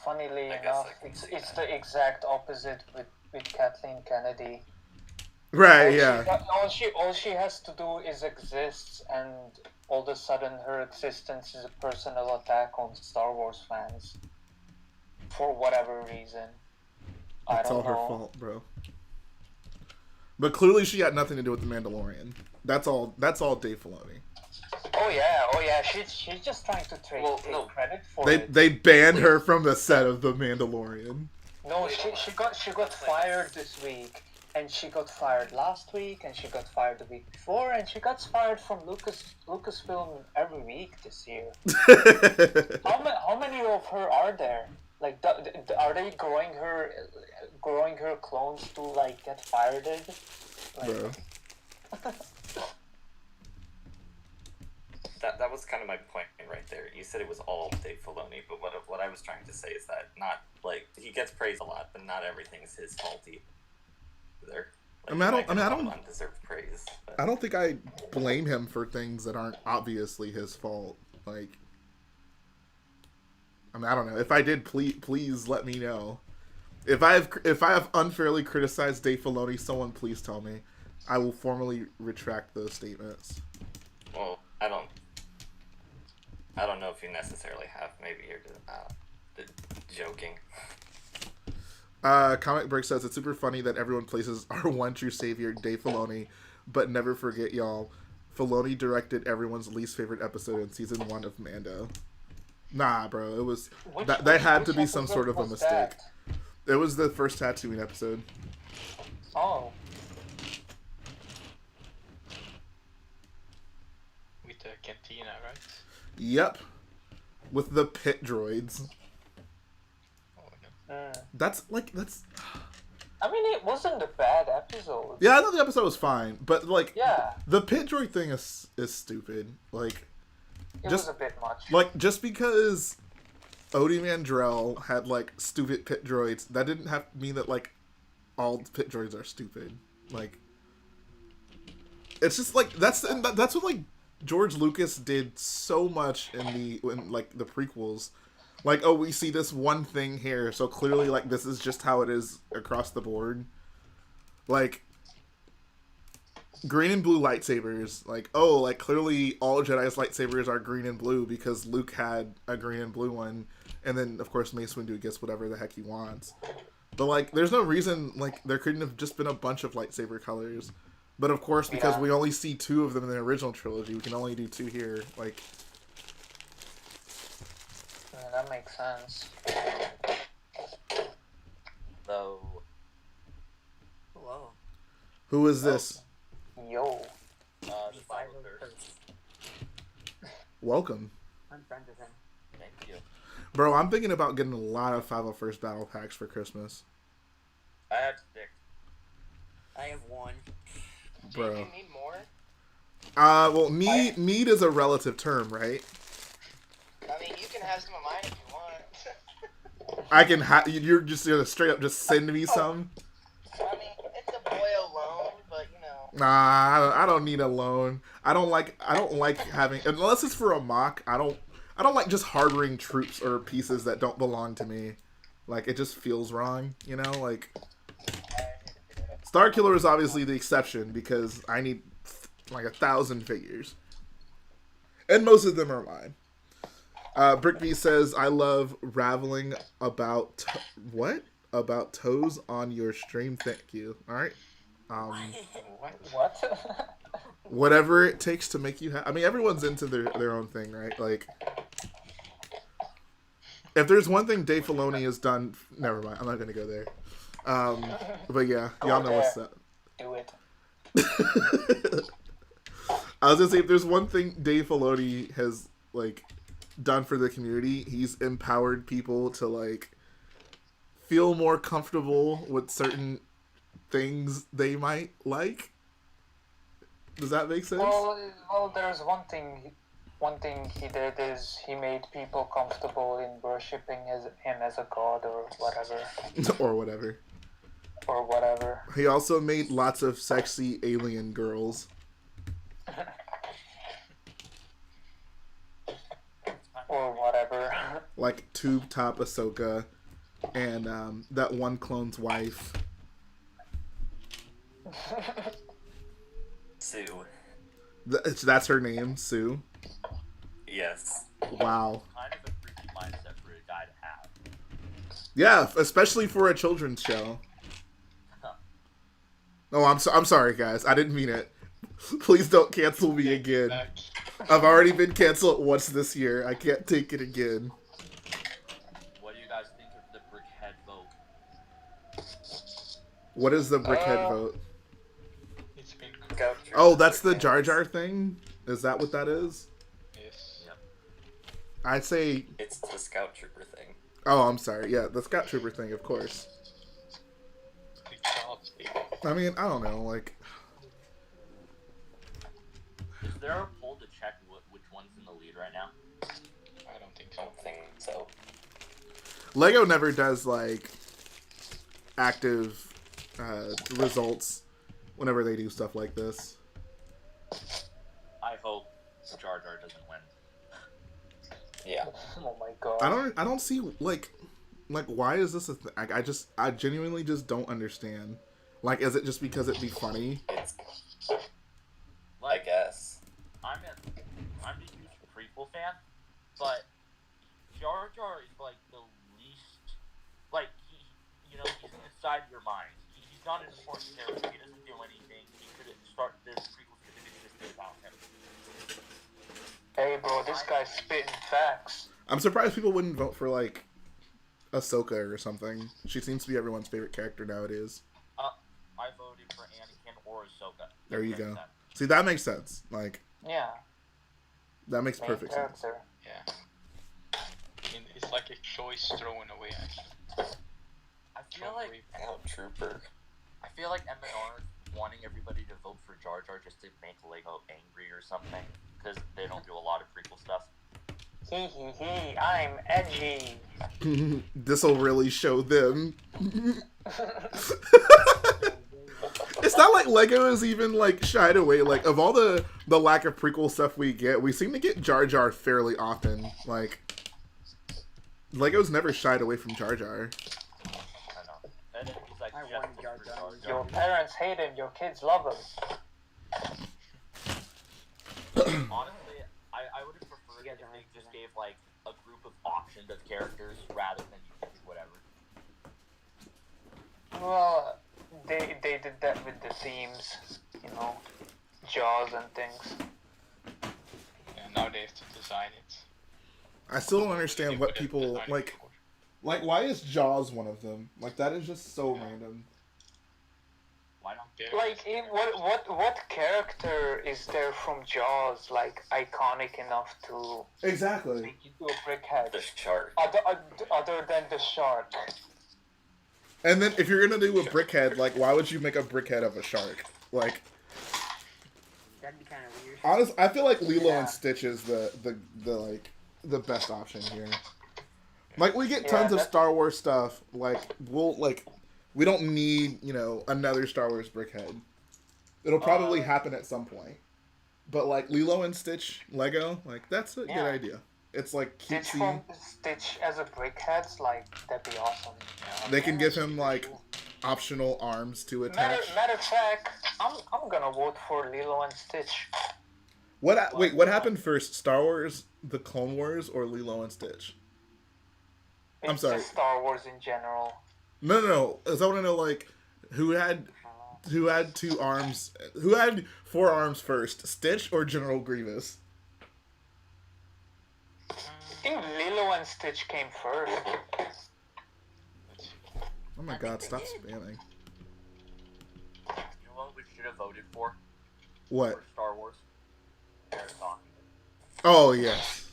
Funnily enough, it's the exact opposite with Kathleen Kennedy. Right, yeah. All she has to do is exist, and all of a sudden her existence is a personal attack on Star Wars fans. For whatever reason. It's all her fault, bro. But clearly she had nothing to do with The Mandalorian. That's all Dave Filoni. Oh yeah. She's just trying to take credit for it. They banned her from the set of The Mandalorian. No, she got fired this week, and she got fired last week, and she got fired the week before, and she got fired from Lucasfilm every week this year. How many of her are there? Like, are they growing her clones to like get fired? Like... Bro. That was kind of my point right there. You said it was all Dave Filoni, but what I was trying to say is that not like he gets praised a lot, but not everything's his fault either. Like, I don't undeserved praise. But... I don't think I blame him for things that aren't obviously his fault. Like, I mean, I don't know. If I did, please let me know. If I have unfairly criticized Dave Filoni, someone please tell me. I will formally retract those statements. Well, I don't know if you necessarily have. Maybe you're joking. Comic Break says it's super funny that everyone places our one true savior, Dave Filoni, but never forget, y'all, Filoni directed everyone's least favorite episode in season 1 of Mando. Nah, bro, it was that had to be some sort of a mistake. That? It was the first Tatooine episode. Oh. With the cantina, right? Yep. With the pit droids. Oh, no. That's... I mean, it wasn't a bad episode. Yeah, I thought the episode was fine, but like, yeah, the pit droid thing is stupid. Like, it was a bit much. Like, just because Odie Mandrell had like stupid pit droids, that didn't have to mean that like all pit droids are stupid. Like, it's just like that's what like George Lucas did so much in like the prequels, Like, oh, we see this one thing here, so clearly, like, this is just how it is across the board. Like, green and blue lightsabers, like, oh, like, clearly all Jedi's lightsabers are green and blue because Luke had a green and blue one, and then, of course, Mace Windu gets whatever the heck he wants. But, like, there's no reason, like, there couldn't have just been a bunch of lightsaber colors. But, of course, because we only see 2 of them in the original trilogy, we can only do 2 here, like... Yeah, that makes sense. Though. Whoa. Who is this? Yo. The The Bible 501st. verse. Welcome. I'm friends with him. Thank you. Bro, I'm thinking about getting a lot of 501st battle packs for Christmas. I have 6. I have 1. Bro. Do you need more? Well, need is a relative term, right? I mean, you can have some of mine if you want. I can you're just gonna straight up just send me some? I mean, it's a boy alone, but you know. Nah, I don't need a loan. I don't like having, unless it's for a mock, I don't like just harboring troops or pieces that don't belong to me. Like, it just feels wrong, you know? Like, Starkiller is obviously the exception because I need like 1,000 figures. And most of them are mine. Brickby says, I love raveling about... what? About toes on your stream. Thank you. Alright. What? Whatever it takes to make you happy. I mean, everyone's into their own thing, right? Like... if there's one thing Dave Filoni has done... never mind. I'm not going to go there. But yeah, y'all know what's up. Do it. I was gonna say, if there's one thing Dave Filoni has, like, done for the community, he's empowered people to, like, feel more comfortable with certain things they might like. Does that make sense? Well, there's one thing. One thing he did is he made people comfortable in worshiping him as a god or whatever. Or whatever. Or whatever. He also made lots of sexy alien girls. Or whatever. Like Tube Top Ahsoka and that one clone's wife. Sue. That's her name, Sue. Yes. Wow. Kind of a freaky mindset for a guy to have. Yeah, especially for a children's show. Oh, I'm sorry, guys. I didn't mean it. Please don't cancel me again. I've already been canceled once this year. I can't take it again. What do you guys think of the brickhead vote? What is the brickhead vote? It's been Oh, that's the Jar Jar thing? Is that what that is? Yes. Yep. I'd say... It's the Scout Trooper thing. Oh, I'm sorry. Yeah, the Scout Trooper thing, of course. The child thing. I mean, I don't know, like... Is there a poll to check which one's in the lead right now? I don't think I so. don't think so. Lego never does, like, active results whenever they do stuff like this. I hope Jar Jar doesn't win. Yeah. Oh my god. I don't see, like why is this a thing? I genuinely just don't understand. Like, is it just because it'd be funny? It's, I Like, guess. I'm a huge prequel fan, but Jar Jar is like the least, like he's inside your mind. He's not an important character. He doesn't do anything. He could start this prequel could have existed without him. Hey bro, this guy's spitting facts. I'm surprised people wouldn't vote for, like, Ahsoka or something. She seems to be everyone's favorite character nowadays. I voted for Anakin or Ahsoka. There you Makes go. sense. See, that makes sense. Like, Yeah. that makes Main perfect sense. character. Yeah. I mean, it's like a choice thrown away, actually. I feel like Scout Trooper. MNR wanting everybody to vote for Jar Jar just to make Lego angry or something, because they don't do a lot of prequel stuff. Hee hee hee, I'm edgy. This'll really show them. It's not like Lego is even, like, shied away. Like, of all the lack of prequel stuff we get, we seem to get Jar Jar fairly often. Like, Lego's never shied away from Jar Jar. I know. And then he's like, I "Justice want Jar for Jar." Jar Jar." Your parents hate him, your kids love him. Honestly, I would have preferred it if they just gave like a group of options of characters rather than you choose whatever. Well, they did that with the themes, you know, Jaws and things. And now they have to design it. I still don't understand They what wouldn't people design it like. before. Like, why is Jaws one of them? Like, that is just so random. Why not? There Like, is- what character is there from Jaws, like, iconic enough to Exactly. make you do a brickhead? The shark. Other than the shark. And then if you're gonna do a brickhead, like, why would you make a brickhead of a shark? Like, That'd be kind of weird. honest, I feel like Lilo Yeah. and Stitch is the like the best option here. Like, we get Yeah, tons of that's- Star Wars stuff. Like, we don't need, you know, another Star Wars brickhead. It'll probably happen at some point. But like Lilo and Stitch Lego, like, that's a good Yeah. idea. It's like Stitch cutesy. Stitch as a brickhead, like, that'd be awesome. They can give him like optional arms to attach. Matter of fact, I'm gonna vote for Lilo and Stitch. What happened first? Star Wars, The Clone Wars, or Lilo and Stitch? It's I'm sorry. just Star Wars in general. No. I want to know, like, who had 2 arms? Who had 4 arms first? Stitch or General Grievous? I think Lilo and Stitch came first. Oh my God! Stop spamming. You know what we should have voted for? What? For Star Wars? Marathon. Oh yes,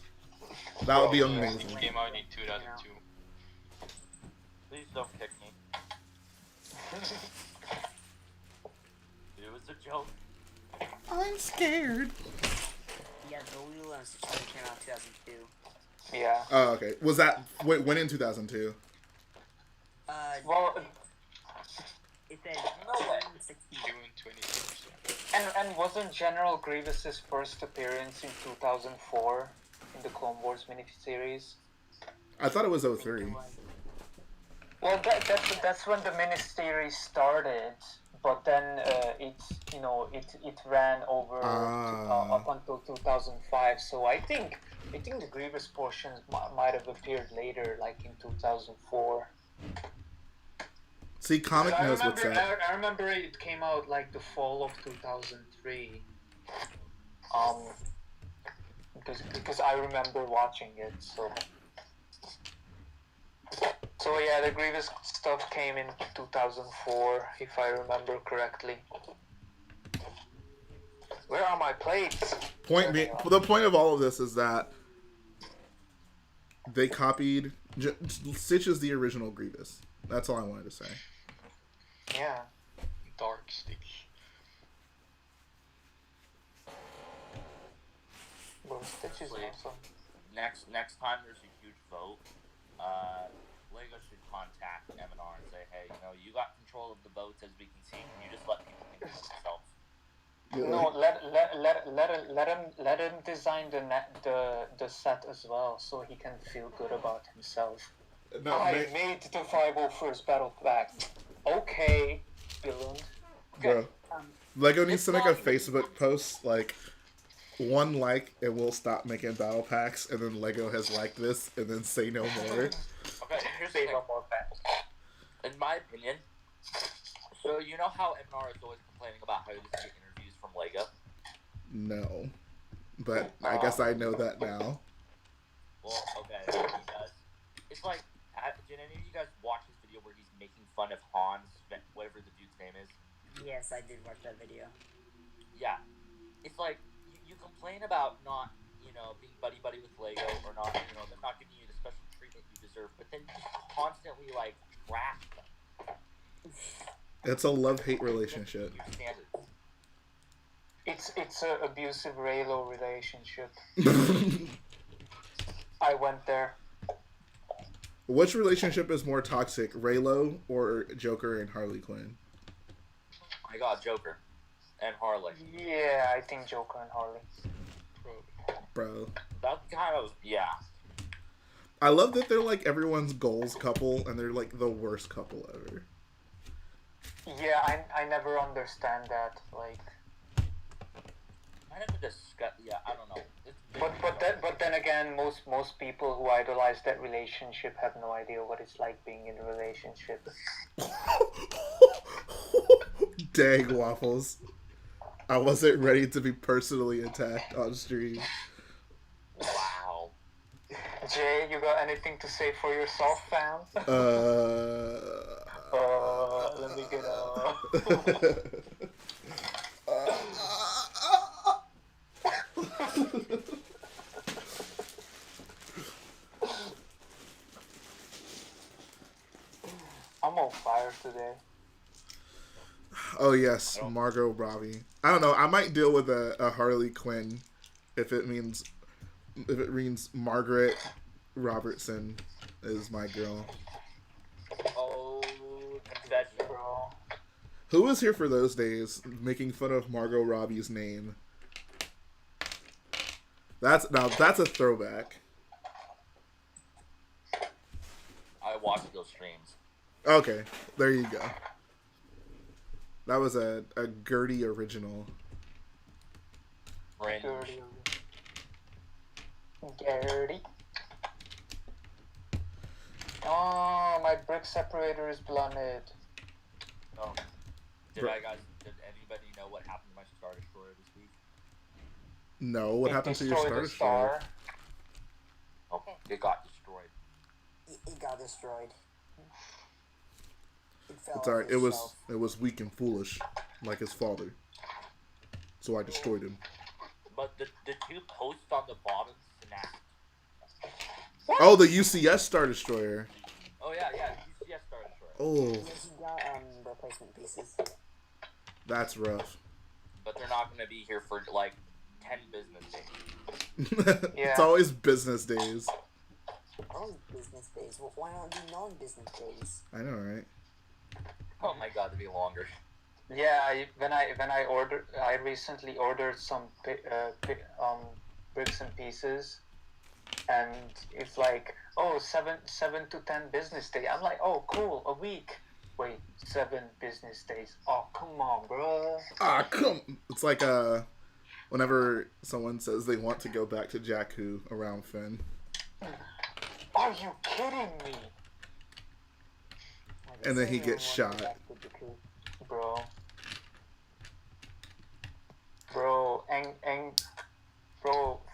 that would be amazing. It came out in 2002. Please don't kick me. It was a joke. I'm scared. Yeah, the Lilo and Stitch movie came out in 2002. Yeah. Oh, okay. Was that when in 2002? Well, It said No way. 2016. June 26th. and wasn't General Grievous's first appearance in 2004 in the Clone Wars miniseries? I thought it was 03. Well, that's when the miniseries started, but then it ran over up until 2005. So I think the Grievous portions might have appeared later, like in 2004. See, comic I knows what's remember, up. I remember it came out like the fall of 2003. Because I remember watching it, so yeah, the Grievous stuff came in 2004, if I remember correctly. Where are my plates? The point of all of this is that they copied. Stitch is the original Grievous. That's all I wanted to say. Yeah. Dark Stitch. Well, Stitch is awesome. Next time there's a huge vote, Lego should contact M&R and say, hey, you got control of the votes as we can see. Can you just let people think for themselves? No, let him design the set as well, so he can feel good about himself. No, I made the 501st Battle Pack. Okay, balloon. bro. Lego needs to make a Facebook post like 1 like and we'll stop making battle packs, and then Lego has liked this, and then say no more. Okay, here's the Say thing. no more packs. In my opinion, so you know how M&R is always complaining about how he doesn't get interviews from Lego? No, but I guess I know that now. Well, okay, he does. It's like, did any of you guys watch this video where he's making fun of Hans, whatever the dude's name is? Yes, I did watch that video. Yeah. It's like, you complain about not, being buddy-buddy with Lego, or not, them not giving you the special treatment you deserve, but then you constantly, trash them. It's a love-hate relationship. Your standards. It's a abusive Raylo relationship. I went there. Which relationship is more toxic, Raylo or Joker and Harley Quinn? Oh my god, Joker. And Harley. Yeah, I think Joker and Harley. Bro. That kind of, yeah. I love that they're like everyone's goals couple, and they're like the worst couple ever. Yeah, I never understand that. Like, I never discuss. Yeah, I don't know. It's but then again, most people who idolize that relationship have no idea what it's like being in a relationship. Dang, Waffles. I wasn't ready to be personally attacked on stream. wow. Jay, you got anything to say for yourself, fam? Let me get I'm on fire today. Oh yes, Margot Robbie. I don't know. I might deal with a Harley Quinn if it means Margaret Robertson is my girl. Oh, confession. Bro. Who was here for those days making fun of Margot Robbie's name? That's a throwback. I watched those streams. Okay, there you go. That was a Gertie original. Cringe. Gertie. Oh, my brick separator is blunted. Oh. Did anybody know what happened to my Star Destroyer this week? No, what happened to your Star Destroyed the Destroyer? Oh, it got destroyed. It got destroyed. It fell It's off alright. its It shelf. was weak and foolish, like his father. So I destroyed him. But the two posts on the bottom snapped. Oh, the UCS Star Destroyer. Oh yeah, UCS Star Destroyer. Oh, Yeah, he got replacement pieces. that's rough. But they're not going to be here for like 10 business days. It's always business days. Oh, business days. Well, why not do non-business days? I know, right? Oh my god, to be longer. Yeah, I recently ordered some bricks and pieces, and it's like, oh, 7 to 10 business days. I'm like, oh, cool, a week. Wait, 7 business days. Oh, come on, bro. Ah, come. It's like whenever someone says they want to go back to Jakku around Finn. Are you kidding me? And then he gets shot. Bro,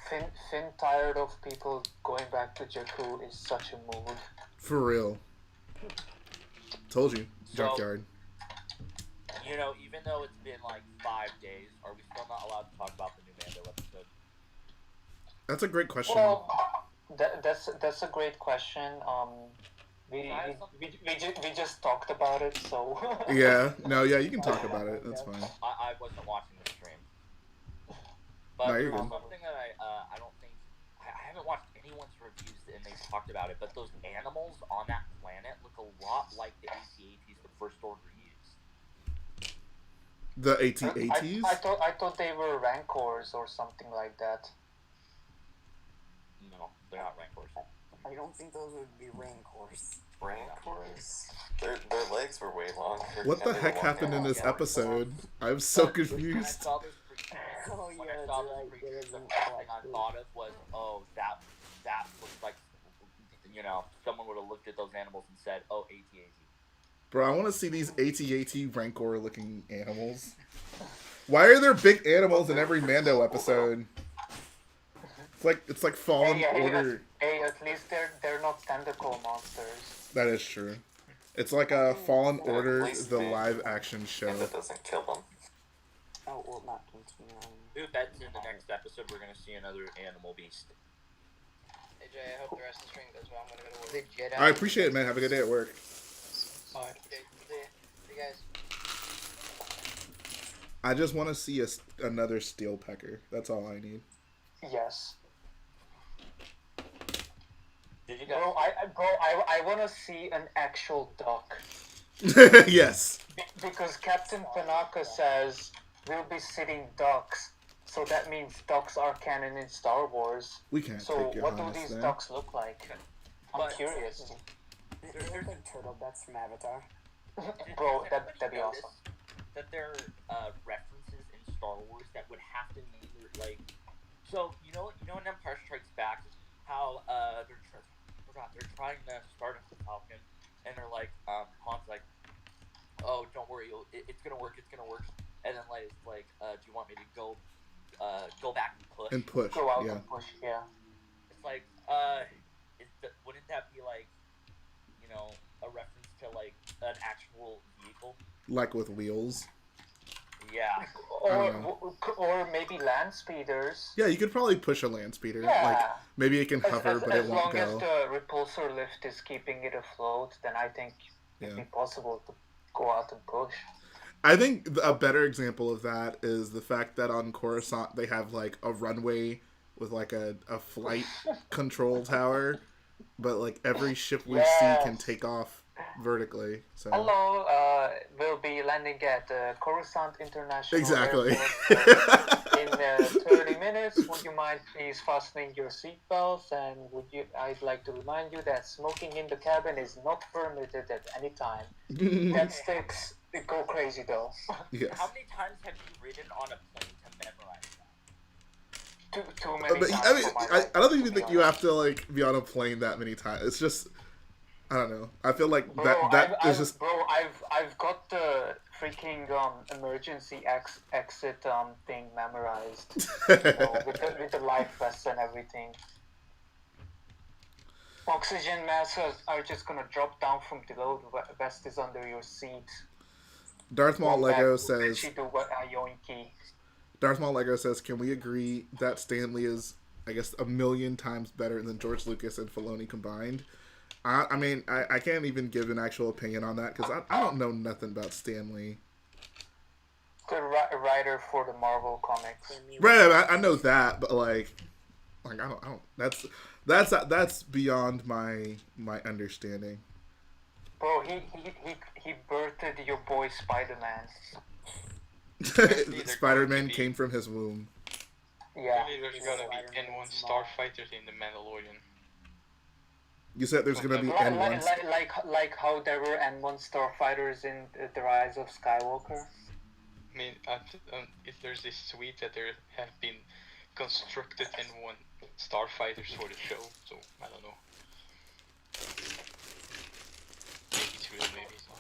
Finn tired of people going back to Jakku is such a mood. For real. Told you. So- Junkyard. You know, even though it's been like 5 days, are we still not allowed to talk about the new Mando episode? That's a great question. Well, that's a great question. We just talked about it, so. Yeah. No, yeah, you can talk about it. That's fine. I wasn't watching the stream. But No, you're good. something that I don't think I haven't watched anyone's reviews and they've talked about it, but those animals on that planet look a lot like the AT-ATs the First Order used. The AT-ATs? I thought they were rancors or something like that. No, they're not Rancors. I don't think those would be rancors. Rancors? Their legs were way longer. What the and they heck were happened in walking this around. episode? I'm so When I confused. saw this Oh, when yeah, I saw that's this right. creature, There the isn't first thing I black thought of was, oh, that looks like, you know, someone would have looked at those animals and said, oh, AT-AT. Bro, I want to see these AT-AT Rancor looking animals. Why are there big animals in every Mando episode? It's like Fallen Order. Hey, at least they're not tentacle monsters. That is true. It's like a Fallen Yeah, Order, at least the they- live action show. And that doesn't kill them. Oh, well, not continue on. Who bets in the next episode we're going to see another animal beast? Hey Jay, I hope the rest of the stream goes well. I'm gonna go to work. The Jedi. I appreciate it, man. Have a good day at work. Okay, see you guys. I just want to see another Steel Pecker. That's all I need. Yes. Did you guys? I want to see an actual duck. Yes. Because Captain Panaka says we'll be sitting ducks, so that means ducks are canon in Star Wars. We can't So take your what do honest these there. ducks look like? I'm But- curious. They look like turtle ducks from Avatar. Bro, Does that'd anybody be notice awesome. that there are references in Star Wars that would have to mean like, so you know in Empire Strikes Back how they're trying to start up the Falcon and they're like Han's like, oh don't worry it's gonna work, and then like it's like do you want me to go back and push? And push. Go out Yeah. and push, yeah. It's like wouldn't that be like, you know, a reference to like an actual vehicle? Like with wheels. Yeah. Or maybe land speeders. Yeah, you could probably push a land speeder. Yeah. Like maybe it can hover, but it won't as long as go. the repulsor lift is keeping it afloat, then I think it'd be possible to go out and push. I think a better example of that is the fact that on Coruscant they have like a runway with like a flight control tower, but like every ship we see can take off vertically. So Hello, we'll be landing at Coruscant International exactly. Airport in 30 minutes. Would you mind please fastening your seatbelts? And I'd like to remind you that smoking in the cabin is not permitted at any time. That sticks. Go crazy though. Yes. How many times have you ridden on a plane to memorize that? Too many But times. I mean, for my I life, don't to even be think you honest. have to like be on a plane that many times. It's just, I don't know. I feel like Bro, that is I've, just. Bro, I've got the freaking emergency exit thing memorized. With the life vests and everything. Oxygen masks are just gonna drop down from below. The vest is under your seat. Darth Maul Lego says. She do what yoinky. Darth Maul Lego says, "Can we agree that Stanley is, I guess, 1,000,000 times better than George Lucas and Filoni combined?" I mean, I can't even give an actual opinion on that because I don't know nothing about Stanley. The writer for the Marvel comics. Right, I know that, but like I don't. That's beyond my understanding. Bro, he birthed your boy Spider-Man. Spider-Man came from his womb. Yeah. Maybe there's gonna be N1 starfighters in the Mandalorian. You said there's gonna be N1s. Like how there were N1 starfighters in The Rise of Skywalker. I mean, if there's this tweet that there have been constructed N1 starfighters for the show, so I don't know. Maybe it's real, maybe it's not.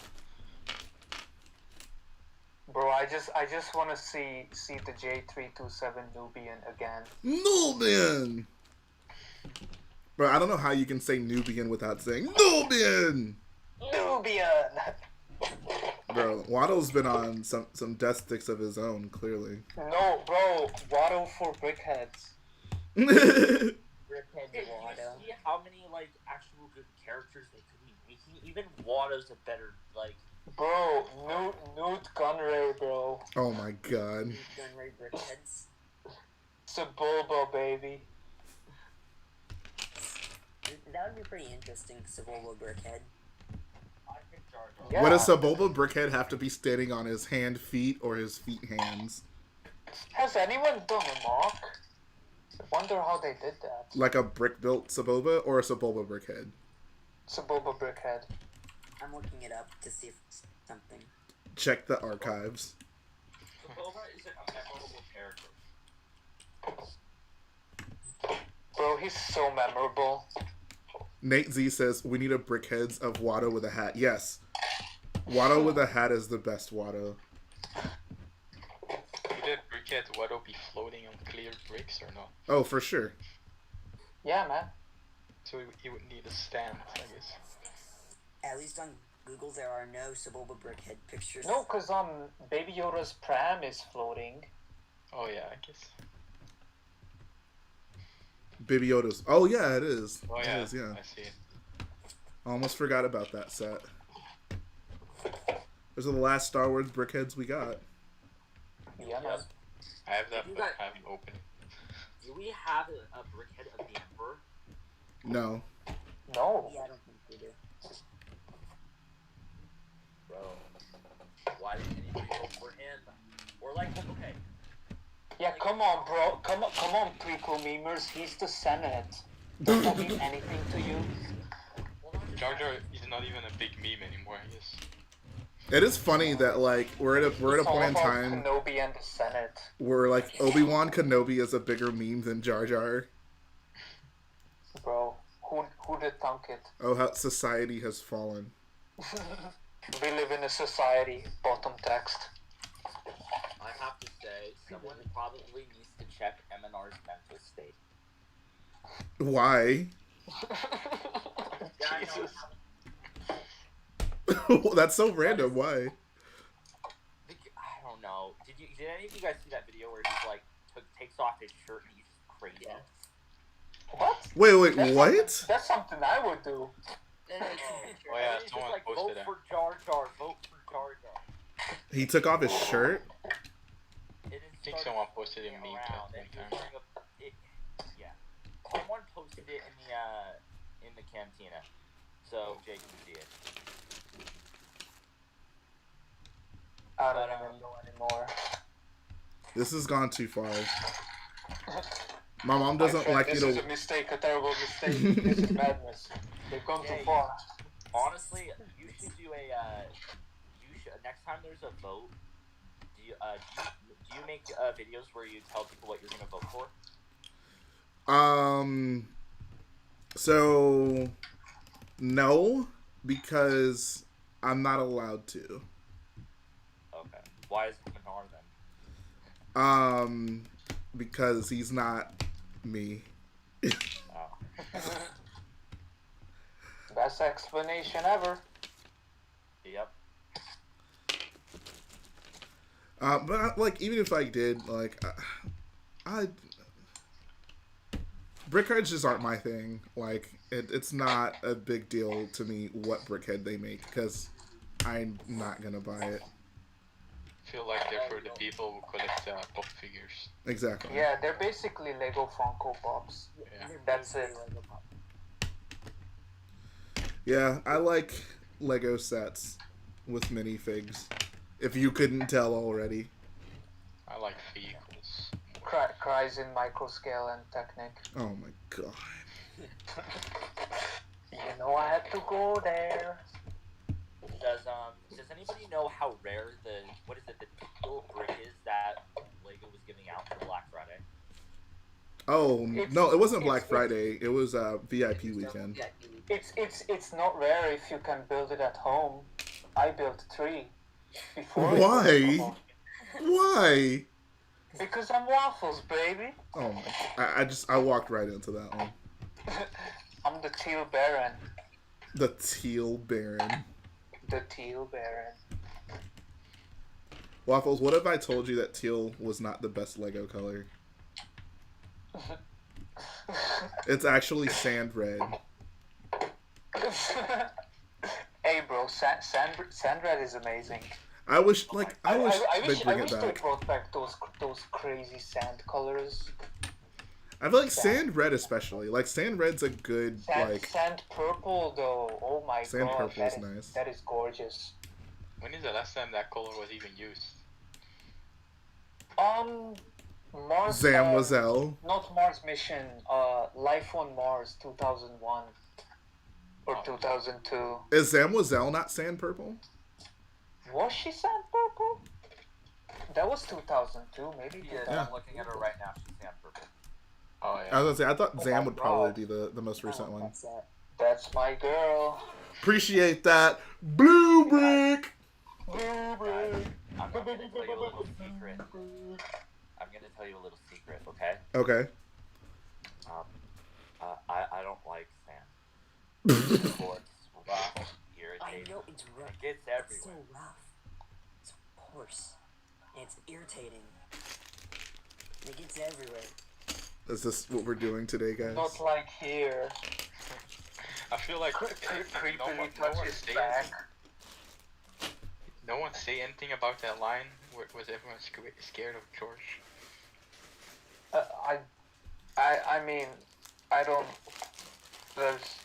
Bro, I just want to see the J327 Nubian again. Nubian! Bro, I don't know how you can say Nubian without saying Nubian! Nubian! Bro, Waddle's been on some death sticks of his own, clearly. No, bro, Waddle for brickheads. Did you see how many like actual good characters they could be making? Even Watto's a better like. Bro, Newt Gunray, bro. Oh my god. Newt Gunray brickheads. Sebulba, baby. That would be pretty interesting, Sebulba brickhead. I think Jar Jar. Yeah. What does Sebulba Brickhead have to be standing on his feet, or his feet hands? Has anyone done a mock? I wonder how they did that. Like a brick-built Sebulba, or a Sebulba Brickhead? Sebulba brickhead. I'm looking it up to see if it's something. Check the archives. Boba is a memorable character. Bro, he's so memorable. Nate Z says, we need a Brickheads of Watto with a hat. Yes. Watto with a hat is the best Watto. Would that brickhead Watto be floating on clear bricks or not? Oh, for sure. Yeah, man. So he would need a stand, I guess. At least on Google, there are no Sebulba brickhead pictures. No, cause Baby Yoda's pram is floating. Oh yeah, I guess. Baby Yoda's. Oh, yeah, it is. Oh It yeah, is, yeah. I see it. Almost forgot about that set. Those are the last Star Wars Brickheads we got. Yeah, man. I have that, You but got- I haven't opened it. Do we have a brickhead of the Emperor? No. No. Yeah, I don't think we do. Bro, why didn't anybody go for him? Or like, okay, Yeah, come on, bro. Come on, prequel memers. He's the Senate. Does that mean anything to you? Jar Jar is not even a big meme anymore, I guess. It is funny that like we're at a It's point all in about time Kenobi and the Senate. where like Obi-Wan Kenobi is a bigger meme than Jar Jar. Bro, who did thunk it? Oh, how society has fallen. We live in a society, bottom text. I have to say, someone probably needs to check MNR's mental state. Why? Yeah, Jesus. That's so random. Why? I don't know. Did any of you guys see that video where he's like takes off his shirt and he's just crazy? Yeah. What? Wait, That's what? That's something I would do. Oh yeah, He's just someone like, posted vote that. for Jar Jar, vote for Jar Jar. He took off his shirt? It I think someone posted a meme around, that and he one was time. wearing yeah. Someone posted it in the cantina, so Jake can see it. I don't even know anymore. This has gone too far. My mom doesn't like me This to. is a mistake, a terrible mistake. This is madness. They've gone too far. Honestly, you should do next time there's a vote. Do you make videos where you tell people what you're gonna vote for? So no, because I'm not allowed to. Okay. Why is it Minar then? Because he's not me. Oh. Best explanation ever. Yep. But like, even if I did, like, brickheads just aren't my thing. Like, it's not a big deal to me what brickhead they make because I'm not gonna buy it. I feel like they're for the people who collect pop figures. Exactly. Yeah, they're basically Lego Funko Pops. Yeah. That's it. Yeah, I like Lego sets with minifigs. If you couldn't tell already. I like vehicles. Cries in microscale and Technic. Oh my god. You know I had to go there. Does anybody know how rare the teal brick is that Lego was giving out for Black Friday? Oh no, it wasn't Black Friday. It was VIP weekend. It's not rare if you can build it at home. I built 3 before. Why? Why? Because I'm waffles, baby. Oh my! I walked right into that one. I'm the Teal Baron. The Teal Baron. The Teal Baron. Waffles, what if I told you that teal was not the best Lego color? It's actually sand red. Hey, bro, sand red is amazing. I wish I they'd wish bring it they back. brought back those crazy sand colors. I feel like sand red especially. Like sand red's a good Sand purple though. Oh my Sand god, purple is nice. That is gorgeous. When is the last time that color was even used? Mars. Zamwazel. Not Mars Mission. Life on Mars, 2001 or 2002. Is Zamwazel not sand purple? Was she sand purple? That was 2002, maybe. Yeah, I'm looking at her right now. She's sand purple. Oh I yeah. was gonna say I thought Oh Zam my would probably God. be the most recent one. That's that. That's my girl. Appreciate that. Blue brick. I'm gonna tell you a little secret. I'm gonna tell you a little secret, okay? Okay. I don't like sand. It's rough, I irritating. know it's rough. It gets It's so everywhere. rough. It's coarse. And it's irritating. It gets everywhere. Is this what we're doing today, guys? Not like here. I feel like Creepily no one touches say back. anything. No one say anything about that line. Was everyone scared of George? I mean, I don't. There's.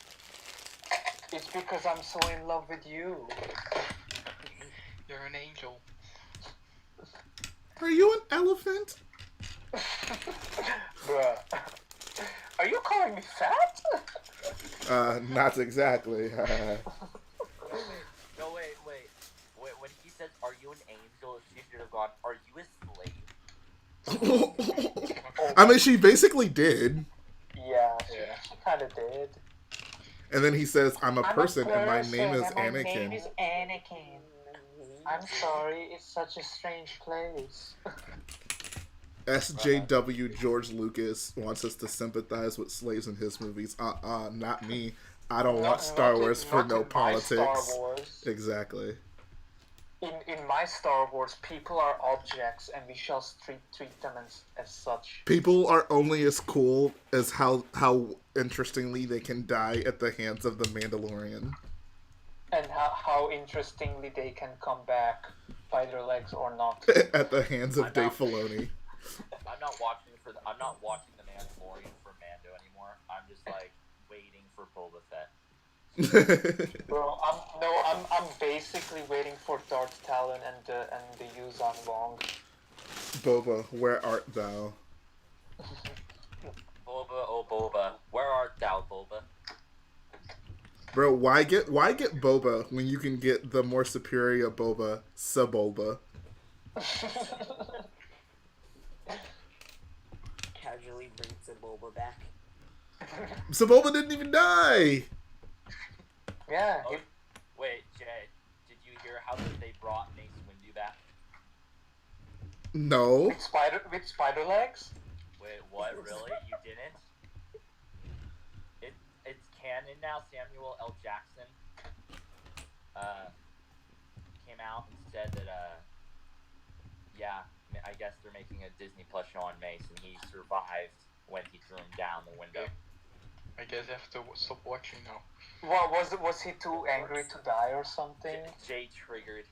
It's because I'm so in love with you. You're an angel. Are you an elephant? Bruh. Are you calling me fat? Not exactly. No, wait. When he says, "Are you an angel?" she should have gone, "Are you a slave?" I mean, she basically did. Yeah, she kind of did. And then he says, I'm a I'm person and my person, name is and my Anakin. name is Anakin. I'm sorry, it's such a strange place. SJW George Lucas wants us to sympathize with slaves in his movies. Not me. I don't want Star Wars for no politics. Star Wars. Exactly. In my Star Wars, people are objects, and we shall treat them as such. People are only as cool as how interestingly they can die at the hands of the Mandalorian. And how interestingly they can come back by their legs or not. At the hands of Dave Filoni. I'm not watching the Mandalorian for Mando anymore. I'm just like waiting for Boba Fett. Bro, I'm basically waiting for Darth Talon and the Yuzhan Wong. Boba, where art thou? Boba, oh Boba, where art thou, Boba? Bro, why get Boba when you can get the more superior Boba, Saboba? Casually brings Boba back. Saboba didn't even die. Yeah. Oh, wait, Jay, did you hear how they brought Mace Windu back? No. With spider legs? Wait, what? Really? You didn't? It's canon now. Samuel L. Jackson came out and said that yeah, I guess they're making a Disney Plus show on Mace, and he survived when he threw him down the window. I guess I have to stop watching now. Well, was he too angry to die or something? Jay triggered.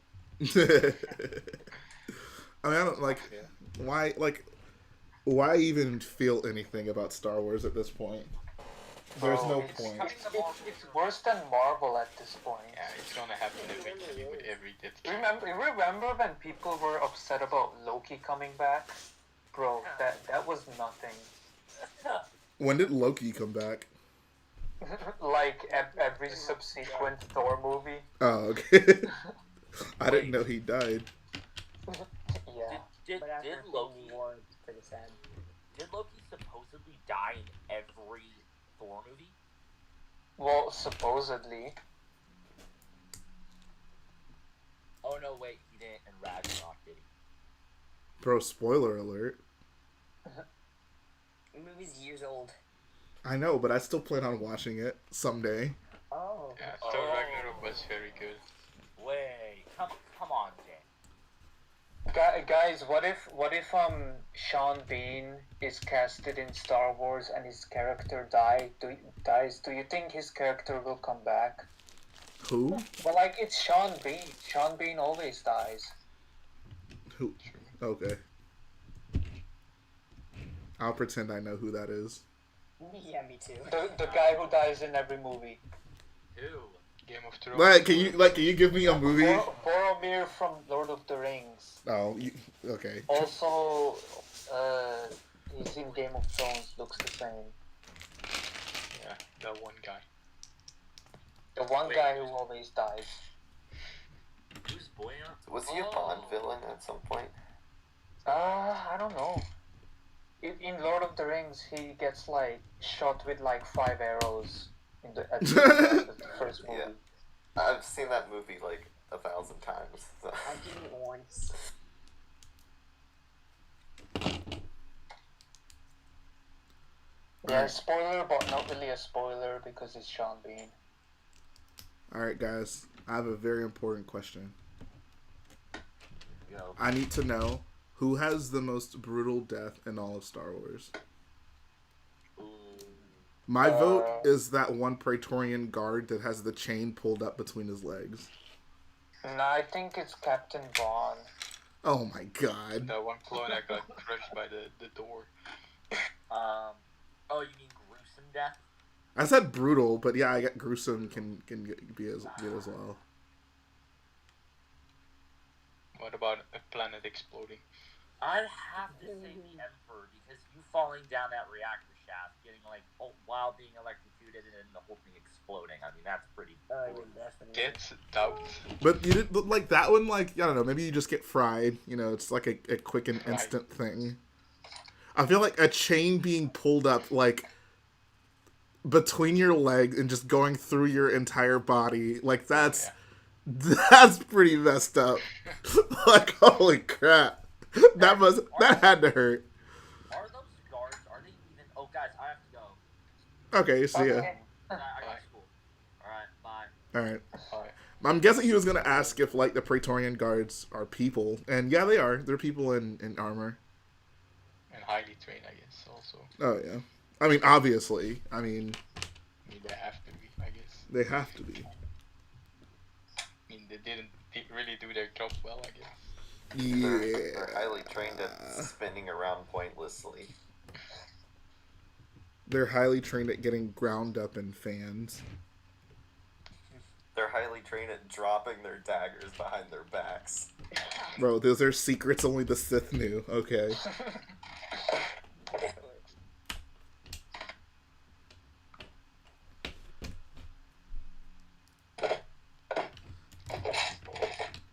I mean, I don't why even feel anything about Star Wars at this point? There's no point. It's worse than Marvel at this point. Yeah, it's gonna happen eventually with every decade. Remember when people were upset about Loki coming back? Bro, that was nothing. When did Loki come back? Like every subsequent Thor movie. Oh, okay. I didn't know he died. Yeah. Did Loki War, pretty sad. Did Loki supposedly die in every Thor movie? Well, supposedly. Oh no, wait, he didn't in Ragnarok, did he? Bro, spoiler alert. The movie's years old. I know, but I still plan on watching it someday. Oh. Yeah, Thor Ragnarok was very good. Wait, come on, Jay. Guys, what if Sean Bean is casted in Star Wars and his character dies? Do you think his character will come back? Who? Well, like, it's Sean Bean. Sean Bean always dies. Who? Okay. I'll pretend I know who that is. Yeah, me too. The guy who dies in every movie. Who? Game of Thrones. Can you give me a movie? Boromir from Lord of the Rings. Oh, okay. Also, he's in Game of Thrones. Looks the same. Yeah, that one guy. The one guy who always dies. Who's Boyer? Was he a Bond villain at some point? I don't know. In Lord of the Rings, he gets like shot with like 5 arrows at the end of the first movie. Yeah. I've seen that movie like 1,000 times. So. I did it once. Yeah, spoiler, but not really a spoiler because it's Sean Bean. Alright, guys. I have a very important question. Go. I need to know who has the most brutal death in all of Star Wars. My vote is that one Praetorian guard that has the chain pulled up between his legs. No, I think it's Captain Vaughn. Oh my god. That one clone that got crushed by the door. Oh, you mean gruesome death? I said brutal, but yeah, I get gruesome can be as good as well. What about a planet exploding? I'd have to say the Emperor, because you falling down that reactor shaft, getting like while being electrocuted, and then the whole thing exploding. I mean, that's pretty. Oh, yeah, definitely. It's doubt. But you did, but like that one, like I don't know, maybe you just get fried. You know, it's like a quick and Right. instant thing. I feel like a chain being pulled up like between your legs and just going through your entire body, like that's pretty messed up. Like holy crap, that had to hurt. Are those guards? Are they even? Oh, guys, I have to go. Okay, see ya. Okay. I got school. All right, bye. All right. Alright. I'm guessing he was gonna ask if like the Praetorian guards are people, and yeah, they are. They're people in armor. And highly trained, I guess, also. Oh yeah. I mean, obviously. I mean, I mean, they have to be, I guess. they have to be. I mean, they didn't really do their job well, I guess. They're highly trained at spinning around pointlessly. They're highly trained at getting ground up in fans. They're highly trained at dropping their daggers behind their backs. Bro, those are secrets only the Sith knew. Okay.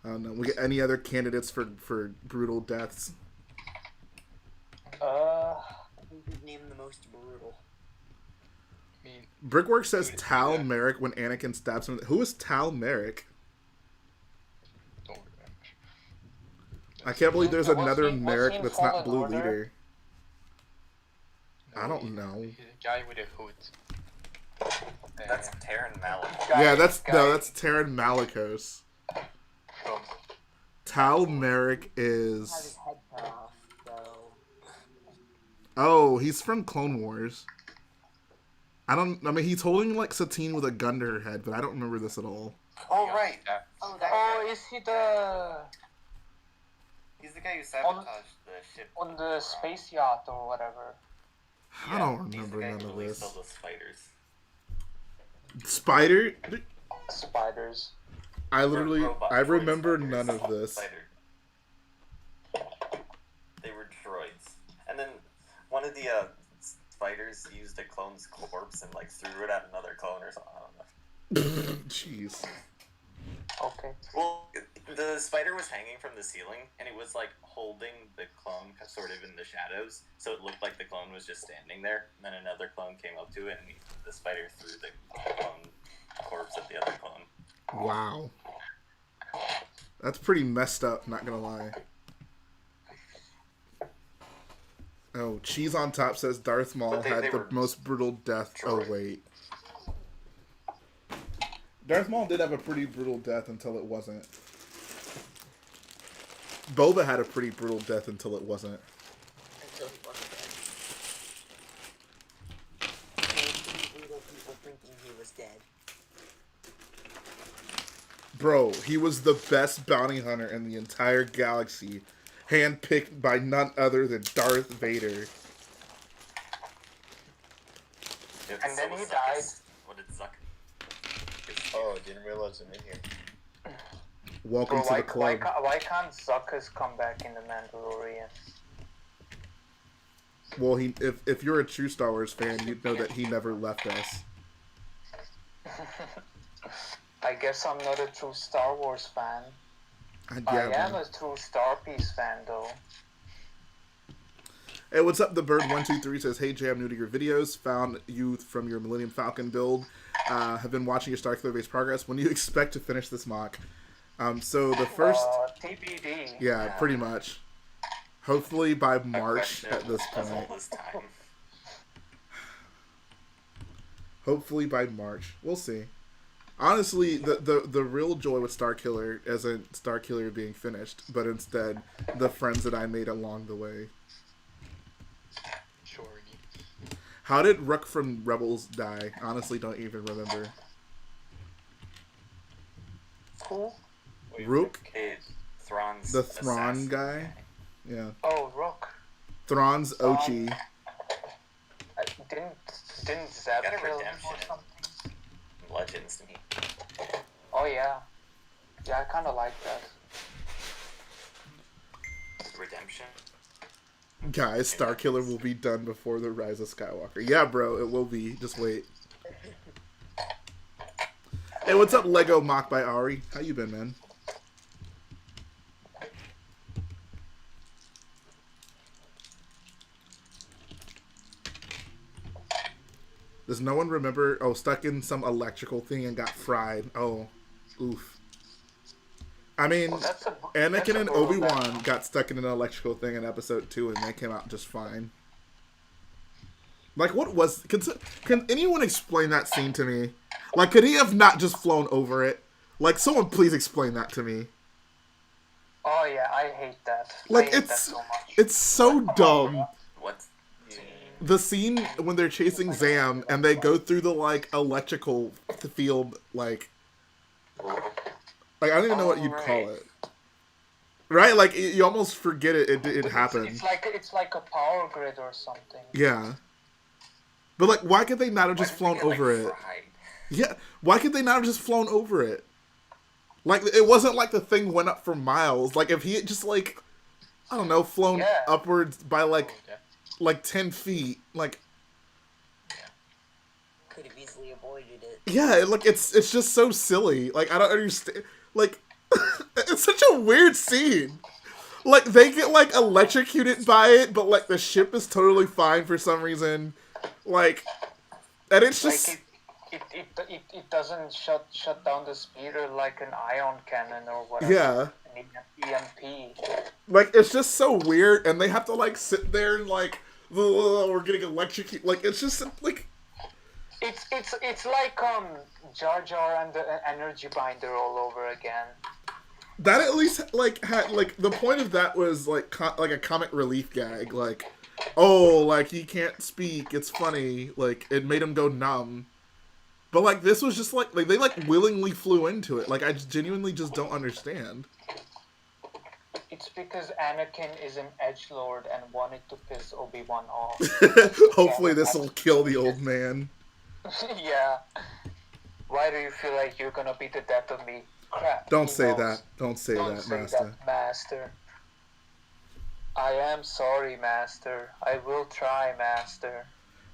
I don't know. We get any other candidates for brutal deaths? Name the most brutal. I mean, Brickwork says Tal Merrick when Anakin stabs him. Who is Tal Merrick? don't remember. I can't believe there's Was another he Merrick in that's Fallen not Blue Order? Leader. I don't know. He's a guy with a hood. That's Terran Malik. Yeah, that's Terran Malicos. From Tal Merrick Have his is head cut off, so. oh, he's from Clone Wars. I mean, he's holding like Satine with a gun to her head, but I don't remember this at all. Oh, right. that. Oh, that Oh, guy. is he the He's the guy who sabotaged the ship. on the space yacht or whatever? I don't He's the remember guy none who of released this. all the spiders. Spider? Spiders. I literally, Robot I droid remember spiders. none of this. Spider. They were droids. And then one of the spiders used a clone's corpse and like threw it at another clone or something. I don't know. Jeez. Okay. Well, the spider was hanging from the ceiling, and it was like holding the clone sort of in the shadows, so it looked like the clone was just standing there. And then another clone came up to it, and the spider threw the clone corpse at the other clone. Wow. That's pretty messed up, not gonna lie. Oh, Cheese on Top says Darth Maul But they had the were most brutal death. Oh, droids. wait. Darth Maul did have a pretty brutal death until it wasn't. Boba had a pretty brutal death until it wasn't. Until he wasn't dead. Making brutal people thinking he was dead. Bro, he was the best bounty hunter in the entire galaxy, handpicked by none other than Darth Vader. And then he Zuckus. died. What did Zuck? Oh, I didn't realize I'm in here. Welcome Bro, to the club. why can't Zuckus come back in the Mandalorian? Well, if you're a true Star Wars fan, you'd know that he never left us. I guess I'm not a true Star Wars fan. I Yeah, am man. a true Star Piece fan though. Hey, what's up? The Bird123 says, "Hey Jay, I'm new to your videos. Found you from your Millennium Falcon build. Have been watching your Starkiller based progress. When do you expect to finish this mock?" So the first, TBD. yeah, pretty much. Hopefully by A March question at this as point. old as time. Hopefully by March. We'll see. Honestly, the real joy with Starkiller isn't Starkiller being finished, but instead the friends that I made along the way. Sure. How did Rook from Rebels die? Honestly, don't even remember. Who? Rook? It's Thrawn's The Thrawn assassin guy? Yeah. Oh, Rook. Thrawn's Ochi. Didn't Zeb Got a kill him redemption or in something? Legends to me. Oh yeah. Yeah, I kind of like that. Redemption. Guys, Starkiller will be done before the Rise of Skywalker. Yeah, bro, it will be. Just wait. Hey, what's up, Lego Mock by Ari? How you been, man? Does no one remember? Oh, stuck in some electrical thing and got fried. Oh, oof. I mean, Anakin and Obi-Wan got stuck in an electrical thing in episode 2 and they came out just fine. Like, what was... Can anyone explain that scene to me? Like, could he have not just flown over it? Like, someone please explain that to me. Oh yeah, I hate that. Like, I hate that so much. it's so dumb. What? The scene when they're chasing Zam and they go through the, like, electrical field, like I don't even know what you'd call it. Right? Like, you almost forget it happened. It's like a power grid or something. Yeah. But, like, why could they not have just flown over it? Yeah, why could they not have just flown over it? Like, it wasn't like the thing went up for miles. Like, if he had just, like, I don't know, flown upwards by, like 10 feet, like... Could have easily avoided it. Yeah, like, it's just so silly. Like, I don't understand. Like, it's such a weird scene. Like, they get, like, electrocuted by it, but, like, the ship is totally fine for some reason. Like, and it's just... Like it doesn't shut down the speeder like an ion cannon or whatever. Yeah. An EMP. Like, it's just so weird, and they have to, like, sit there and, like, we're getting electrocuted. Like, it's just, like... It's like Jar Jar and the energy binder all over again. That at least like had like the point of that was like like a comic relief gag, like, oh, like he can't speak, it's funny, like it made him go numb. But like this was just like they like willingly flew into it. Like I genuinely just don't understand. It's because Anakin is an edgelord and wanted to piss Obi-Wan off. Hopefully this will kill the old man. Yeah. Why do you feel like you're gonna be the death of me? Crap. Don't say that. Don't say that, Master. Master. I am sorry, Master. I will try, Master.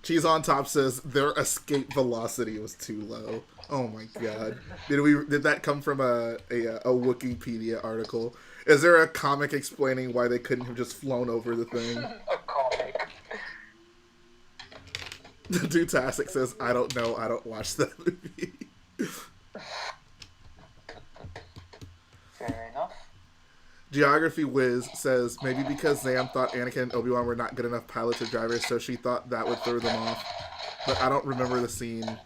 Cheese on Top says their escape velocity was too low. Oh my god. Did that come from a Wikipedia article? Is there a comic explaining why they couldn't have just flown over the thing? A comic. Dutastic says, I don't know, I don't watch that movie. Fair enough. Geography Wiz says, maybe because Zam thought Anakin and Obi-Wan were not good enough pilots or drivers, so she thought that would throw them off. But I don't remember the scene.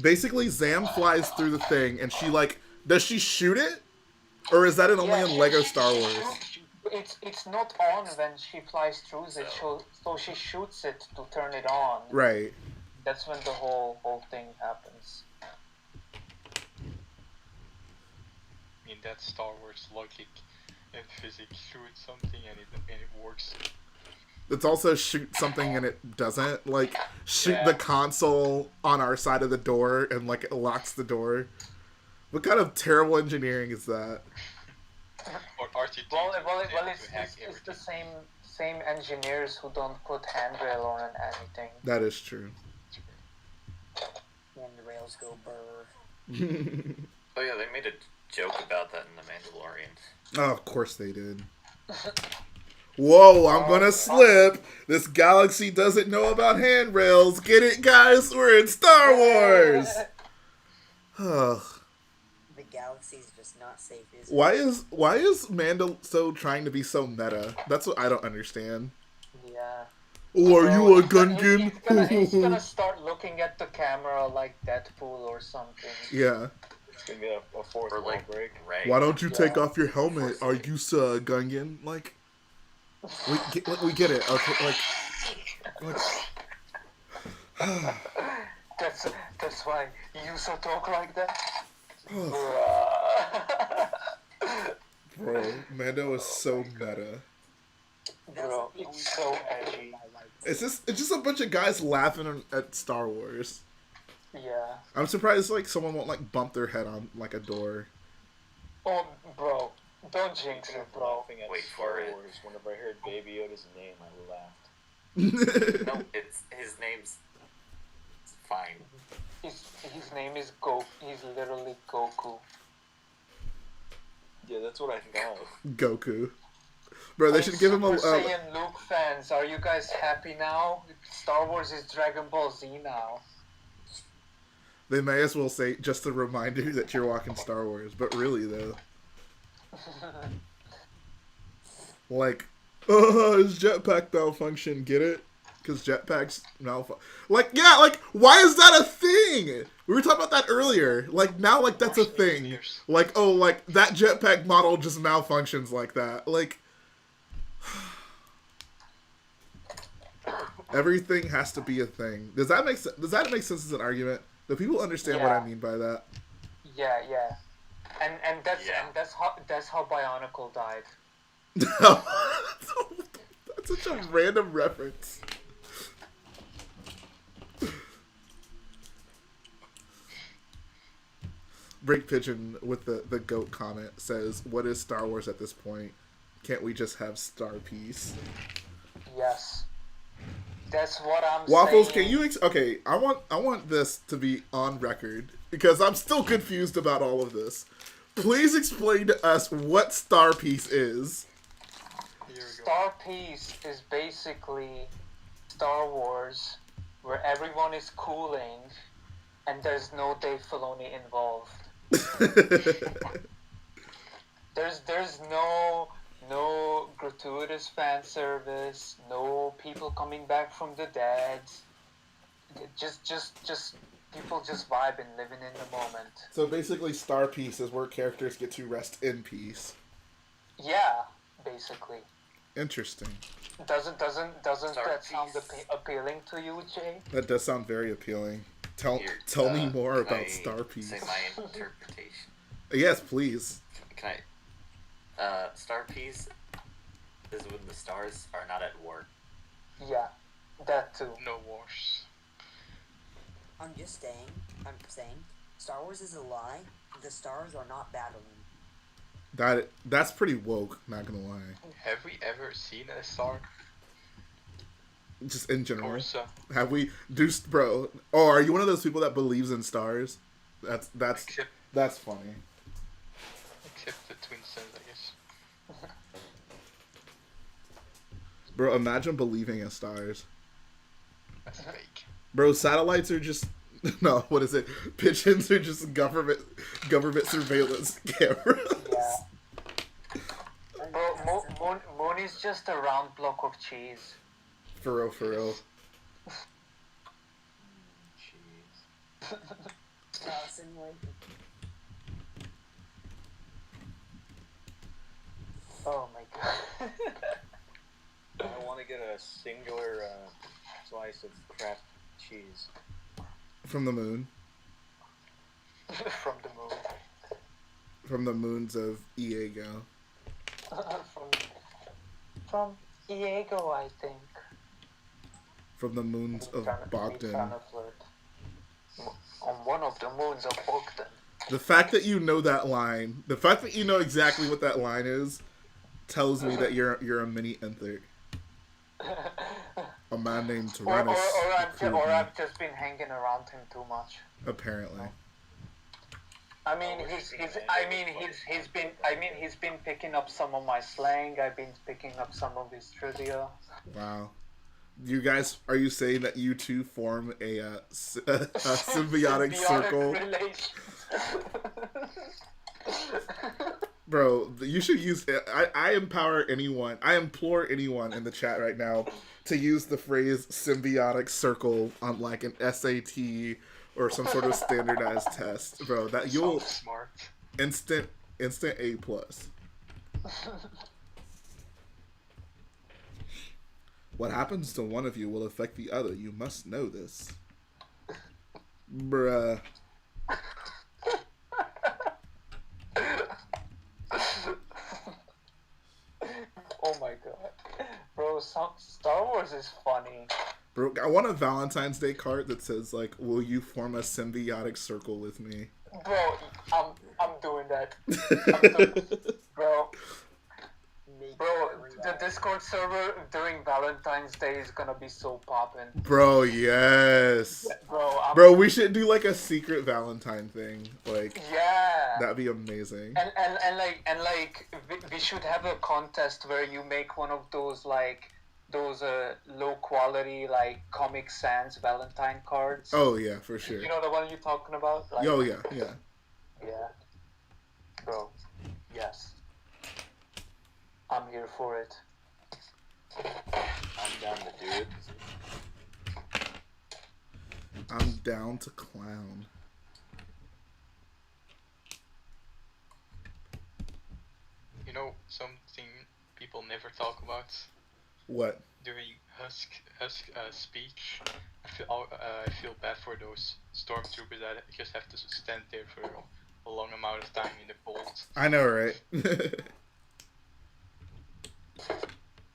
Basically, Zam flies through the thing, and she, like, does she shoot it? Or is that only in Lego Star Wars? It's not on when she flies through it, so she shoots it to turn it on. Right. That's when the whole thing happens. I mean, that's Star Wars logic and physics. Shoot something and it works. It's also shoot something and it doesn't. Like, shoot the console on our side of the door and, like, it locks the door. What kind of terrible engineering is that? Or R2D2 it's the same engineers who don't put handrail on anything. That is true. When the rails go burr. Oh yeah, they made a joke about that in The Mandalorian. Oh, of course they did. Whoa, I'm gonna slip. This galaxy doesn't know about handrails. Get it, guys? We're in Star Wars. Ugh. The galaxy's just not safe, is it? Why is Mando so trying to be so meta? That's what I don't understand. Yeah. Oh, are you a Gungan? He's gonna start looking at the camera like Deadpool or something. Yeah. It's gonna be a fourth wall break. Right. Why don't you take off your helmet? Are you a Gungan? Like, we get it. Okay, like that's why you so talk like that. Bro, Mando is so meta. Bro, it's so edgy. It's just a bunch of guys laughing at Star Wars. Yeah. I'm surprised like someone won't like bump their head on like a door. Oh, bro, Don't jinx Speaking it, of bro. laughing at Wait Star for it. Wars, whenever I heard Baby Yoda's name, I laughed. No, it's his name's fine. His name is He's literally Goku. Yeah, that's what I thought. Goku. Bro, they should give him a. Super Saiyan Luke fans, are you guys happy now? Star Wars is Dragon Ball Z now. They may as well say just a reminder that you're watching Star Wars, but really though, like, his jetpack malfunction. Get it? Because jetpacks malfunction. Like, yeah, like, why is that a thing? We were talking about that earlier. Like, now, like, that's a thing. Like, oh, like, that jetpack model just malfunctions like that. Like, everything has to be a thing. Does that make sense? Does that make sense as an argument? Do people understand what I mean by that? Yeah, and that's how Bionicle died. That's such a random reference. Break Pigeon with the goat comment says, "What is Star Wars at this point? Can't we just have Star Peace?" Yes, that's what I'm Waffles, saying. can you okay? I want this to be on record because I'm still confused about all of this. Please explain to us what Star Peace is. Star Peace is basically Star Wars, where everyone is cooling, and there's no Dave Filoni involved. There's no gratuitous fan service, no people coming back from the dead. Just people just vibing, living in the moment. So basically, Star Peace is where characters get to rest in peace. Yeah, basically. Interesting. Doesn't that sound appealing to you, Jay? That does sound very appealing. Tell me more about Star Peace. Say my interpretation. Yes, please. Can I? Star Peace is when the stars are not at war. Yeah, that too. No wars. I'm saying, Star Wars is a lie. The stars are not battling. That's pretty woke, not gonna lie. Have we ever seen a star? Just in general. Corsa. Have we bro? Oh, are you one of those people that believes in stars? That's funny. Except the twin suns, I guess. Bro, imagine believing in stars. That's fake. Bro, satellites are just no. What is it? Pigeons are just government surveillance cameras. Yeah. Bro, moon is just a round block of cheese. For real. Jeez. Oh my god. I want to get a singular slice of Kraft cheese. From the moon. From the moon. From the moons of Iego. From Diego, I think. From the moons of Bogdan. On one of the moons of Bogdan. The fact that you know that line, the fact that you know exactly what that line is, tells me that you're a mini Enther. A man named Tyrannus. Or I've just been hanging around him too much. Apparently. He's been picking up some of my slang. I've been picking up some of his trivia. Wow. You guys, are you saying that you two form a symbiotic circle? Bro, you should use it. I implore anyone in the chat right now to use the phrase symbiotic circle on like an SAT or some sort of standardized test. Bro, that you'll smart. Instant A+. What happens to one of you will affect the other. You must know this. Bruh. Oh my god. Bro, Star Wars is funny. Bro, I want a Valentine's Day card that says, like, will you form a symbiotic circle with me? Bro, I'm doing that. I'm doing, bro. Make Bro, it the real. Discord server during Valentine's Day is gonna be so poppin'. Bro, yes. Bro, Bro, we should do like a secret Valentine thing. Like, yeah. that'd be amazing. And we should have a contest where you make one of those those low quality like Comic Sans Valentine cards. Oh yeah, for sure. You know the one you're talking about? Like, Oh yeah. yeah. Bro, yes. I'm here for it. I'm down to do it. I'm down to clown. You know something people never talk about What? during Husk speech. I feel bad for those stormtroopers that just have to stand there for a long amount of time in the cold. I know, right?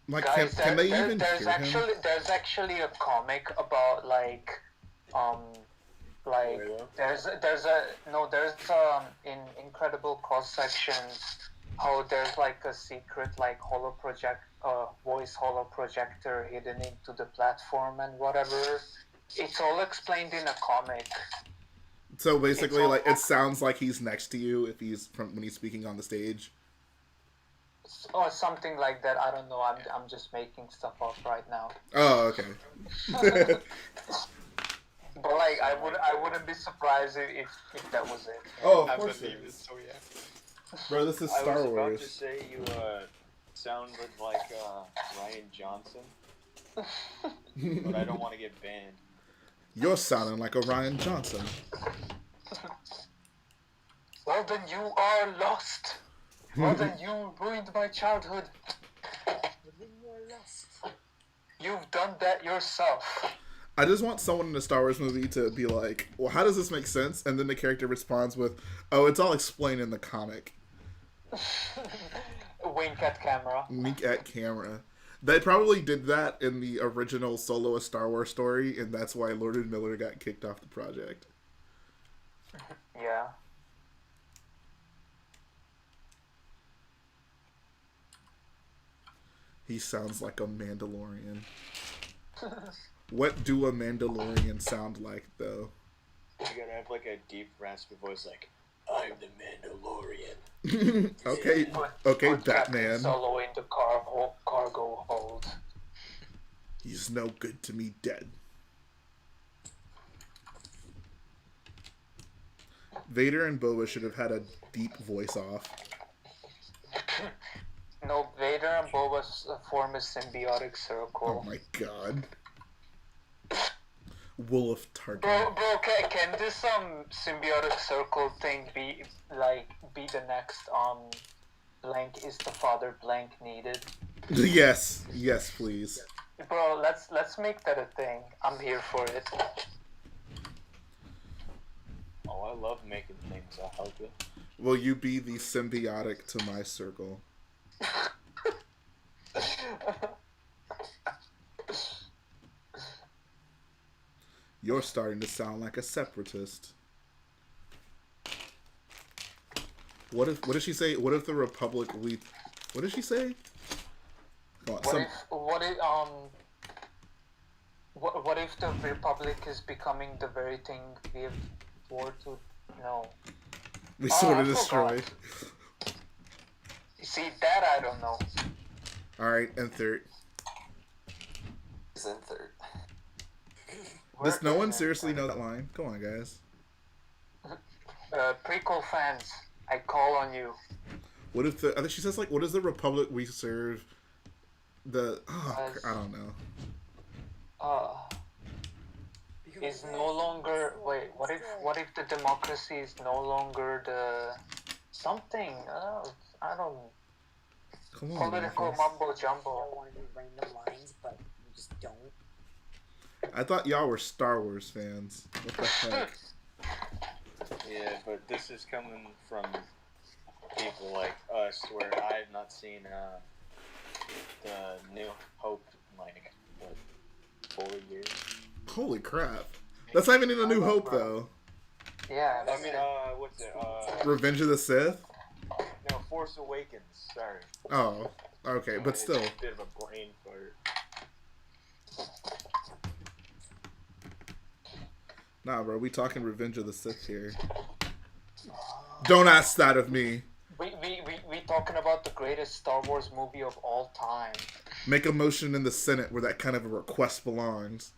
Like, Guys, can they even there's hear him? actually a comic about there's in Incredible Cross Sections how there's like a secret like voice holo projector hidden into the platform and whatever. It's all explained in a comic. So basically, like, it sounds like he's next to you if he's when he's speaking on the stage. Or something like that. I don't know. I'm just making stuff up right now. Oh, okay. But like, I wouldn't be surprised if that was it. Oh, of I course believe it it. is. So yeah. Bro, this is I Star was about Wars. to say you sounded like Ryan Johnson, but I don't want to get banned. You're sounding like a Ryan Johnson. Well, then you are lost. Well, then you ruined my childhood. You've done that yourself. I just want someone in a Star Wars movie to be like, well, how does this make sense? And then the character responds with, oh, it's all explained in the comic. Wink at camera. Wink at camera. They probably did that in the original Solo a Star Wars story, and that's why Lord and Miller got kicked off the project. Yeah. He sounds like a Mandalorian. What do a Mandalorian sound like, though? You gotta have like a deep, raspy voice, like I'm the Mandalorian. Okay, Put Batman. Solo in the cargo hold. He's no good to me dead. Vader and Boba should have had a deep voice off. No, Vader and Boba form a symbiotic circle. Oh my god. Wolf Tarkin. Bro, can this symbiotic circle thing be the next blank is the father blank needed? Yes, please. Bro, let's make that a thing. I'm here for it. Oh, I love making things. I'll help you. Will you be the symbiotic to my circle? You're starting to sound like a separatist. What did she say? What if the Republic what did she say? What if the Republic is becoming the very thing we have swore to know? We swore to destroy. See, that I don't know. Alright, and third. He's in third. Does no one seriously know that line? Come on, guys. Prequel fans, I call on you. What if I think she says, like, what is the Republic we serve? I don't know. Is no longer what if the democracy is no longer the something? I don't. Come on, Political Marcus. mumbo jumbo. I don't want to do random lines, but we just don't. I thought y'all were Star Wars fans. What the heck? Yeah, but this is coming from people like us, where I have not seen the New Hope in like what, 4 years. Holy crap! That's not even in A New Hope, though. Yeah. I mean, what's it? Revenge of the Sith? No, Force Awakens. Sorry. Oh, okay, but It's still. a bit of a brain fart. Nah, bro, we talking Revenge of the Sith here. Don't ask that of me. We talking about the greatest Star Wars movie of all time. Make a motion in the Senate where that kind of a request belongs.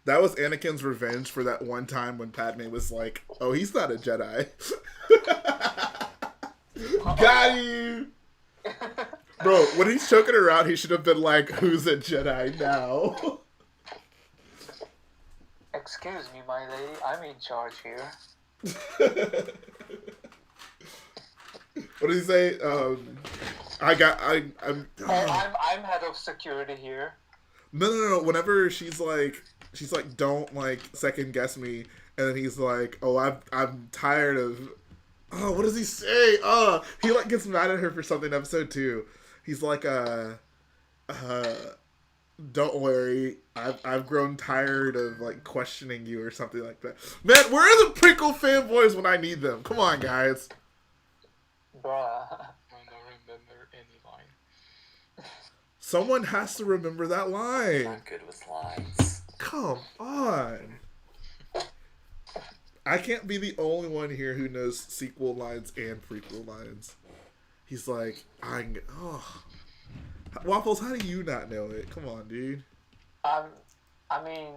That was Anakin's revenge for that one time when Padme was like, "Oh, he's not a Jedi." Got you, bro. When he's choking her out, he should have been like, "Who's a Jedi now?" Excuse me, my lady. I'm in charge here. What did he say? I'm I'm head of security here. No. Whenever she's like, don't like second guess me, and then he's like, oh, I'm tired of. Oh, what does he say? Oh, he like gets mad at her for something in episode 2. He's like, don't worry, I've grown tired of like questioning you or something like that. Man, where are the Prequel fanboys when I need them? Come on, guys. Bruh. I don't remember any line. Someone has to remember that line. Not good with lines. Come on. I can't be the only one here who knows sequel lines and prequel lines. He's like, Waffles, how do you not know it? Come on, dude. I mean...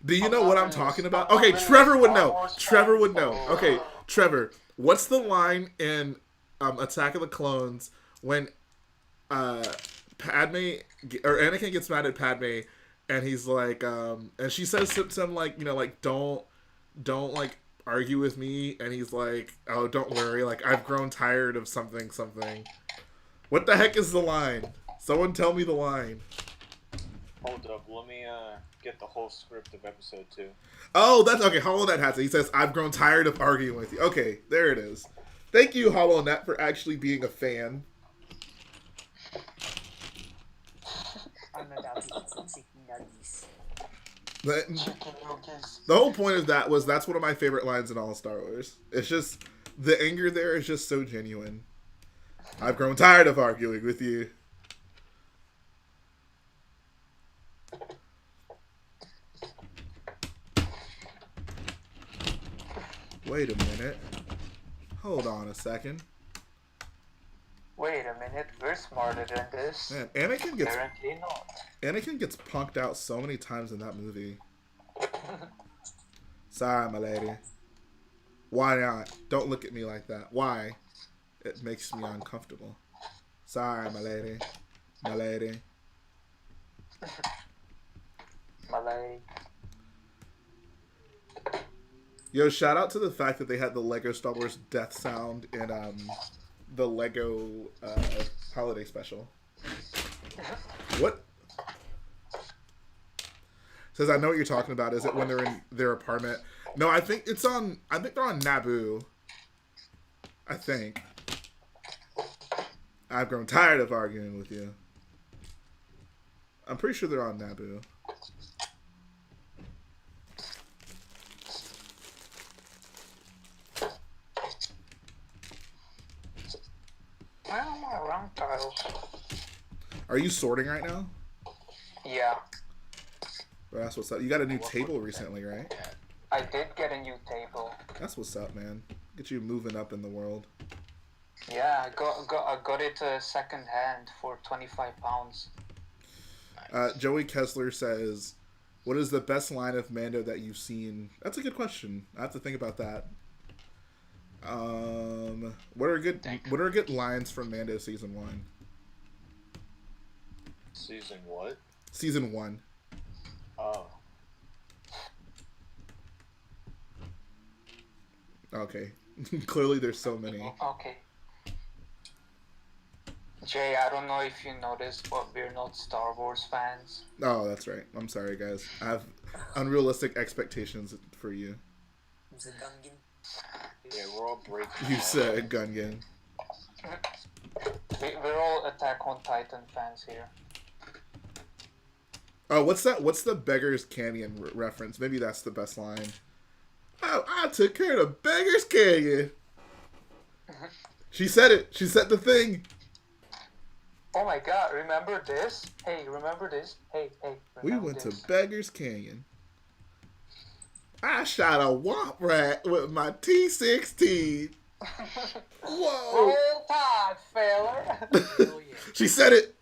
Do you know what I'm talking about? Okay, Trevor would know. Trevor would know. Okay, Trevor, what's the line in Attack of the Clones when Padme or Anakin gets mad at Padme and he's like and she says something like, like don't like argue with me, and he's like, oh, don't worry, like I've grown tired of something. What the heck is the line? Someone tell me the line. Hold up, let me get the whole script of episode 2. Oh, that's okay. HollowNet has it. He says, I've grown tired of arguing with you. Okay, there it is. Thank you, HollowNet, for actually being a fan. I'm about to eat some chicken nuggets. The whole point of that was that's one of my favorite lines in all of Star Wars. It's just, the anger there is just so genuine. I've grown tired of arguing with you. Wait a minute. Hold on a second. Wait a minute, we're smarter than this. Man, Apparently not. Anakin gets punked out so many times in that movie. Sorry, my lady. Why not? Don't look at me like that. Why? It makes me uncomfortable. Sorry, my lady. My lady. My lady. Yo, shout out to the fact that they had the Lego Star Wars death sound in the Lego holiday special. What? Says, I know what you're talking about. Is it when they're in their apartment? No, I think they're on Naboo. I think. I've grown tired of arguing with you. I'm pretty sure they're on Naboo. Well, my wrong tiles. Are you sorting right now? Yeah, Well, that's what's up. You got a new table recently, right? I did get a new table. That's what's up, man. Get you moving up in the world. Yeah, I got it second hand for £25. Joey Kessler says, what is the best line of Mando that you've seen? That's a good question. I have to think about that. What are good lines from Mando season 1? Season what? Season 1. Oh. Okay. Clearly there's so many. Okay. Jay, I don't know if you noticed, but we're not Star Wars fans. Oh, that's right. I'm sorry, guys. I have unrealistic expectations for you. It's a Gungan. Yeah, we're all breaking. You said Gungan. We're all Attack on Titan fans here. Oh, what's that? What's the Beggar's Canyon reference? Maybe that's the best line. I took care of Beggars Canyon. She said it. She said the thing. Oh my god, remember this? Hey, remember this? Hey, We went to Beggars Canyon. I shot a womp rat with my T16. Whoa. Roll Tide, feller. Oh, yeah. She said it.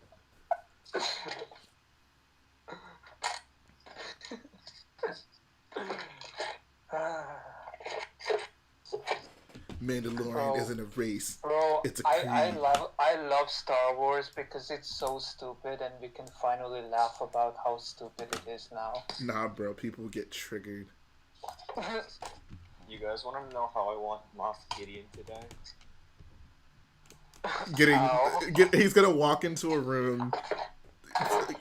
Mandalorian isn't a race. Bro, It's a creed. I love Star Wars because it's so stupid and we can finally laugh about how stupid it is now. Nah, bro, people get triggered. You guys want to know how I want Moff Gideon to die? He's gonna walk into a room.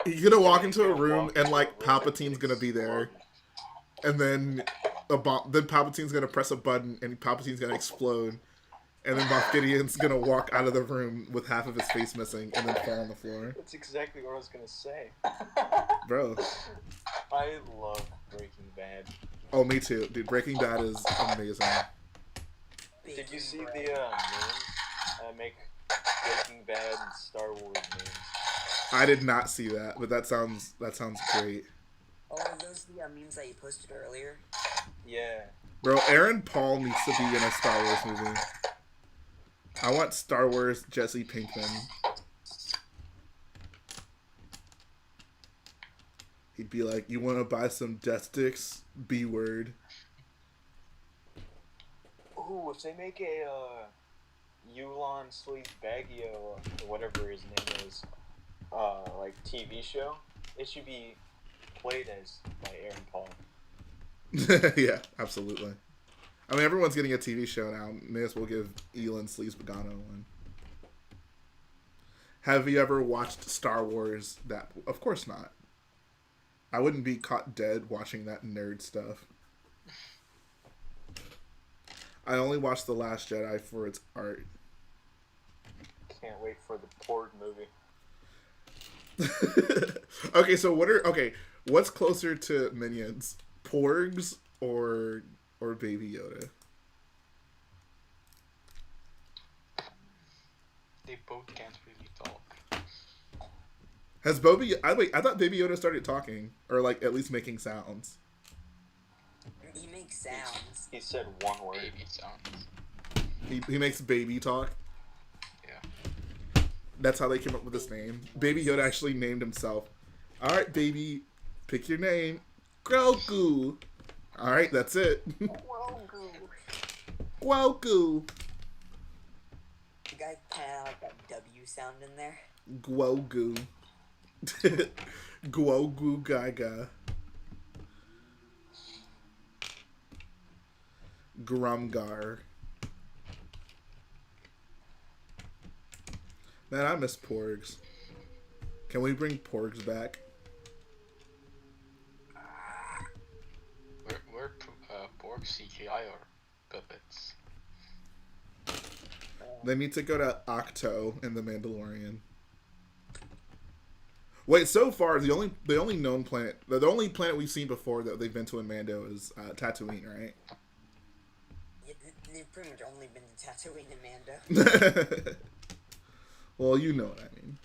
He's gonna walk into a room and like Palpatine's gonna be there, and then then Palpatine's gonna press a button and Palpatine's gonna explode, and then Moff Gideon's gonna walk out of the room with half of his face missing and then fall on the floor. That's exactly what I was gonna say. Bro, I love Breaking Bad. oh me too, dude. Breaking Bad is amazing. Did you see the memes make Breaking Bad and Star Wars memes? I did not see that, but that sounds great. Oh, are those the memes that you posted earlier? Yeah. Bro, Aaron Paul needs to be in a Star Wars movie. I want Star Wars Jesse Pinkman. He'd be like, "You want to buy some death sticks? B word." Ooh, if they make a Yulon Sleep Baggio, or whatever his name is, like TV show, it should be played as by Aaron Paul. Yeah, absolutely. I mean, everyone's getting a TV show now. May as well give Elon Sleaze Pagano one. Have you ever watched Star Wars? That, of course not. I wouldn't be caught dead watching that nerd stuff. I only watched The Last Jedi for its art. Can't wait for the Porg movie. Okay, so what's closer to Minions? Porgs or Baby Yoda? They both can't really talk. Has I thought Baby Yoda started talking, or like at least making sounds. He makes sounds. He said one word. Baby sounds. He makes baby talk. Yeah. That's how they came up with this name. Baby Yoda actually named himself. All right, baby, pick your name. Grogu. All right, that's it. Grogu. You guys kind of like that W sound in there. Grogu. Grogu Gaga. Grumgar. Man, I miss Porgs. Can we bring Porgs back? We're Porg CGI or puppets? They need to go to Octo in The Mandalorian. Wait, so far the only known planet, the only planet we've seen before that they've been to in Mando is Tatooine, right? Yeah, they've pretty much only been to Tatooine and Mando. Well, you know what I mean.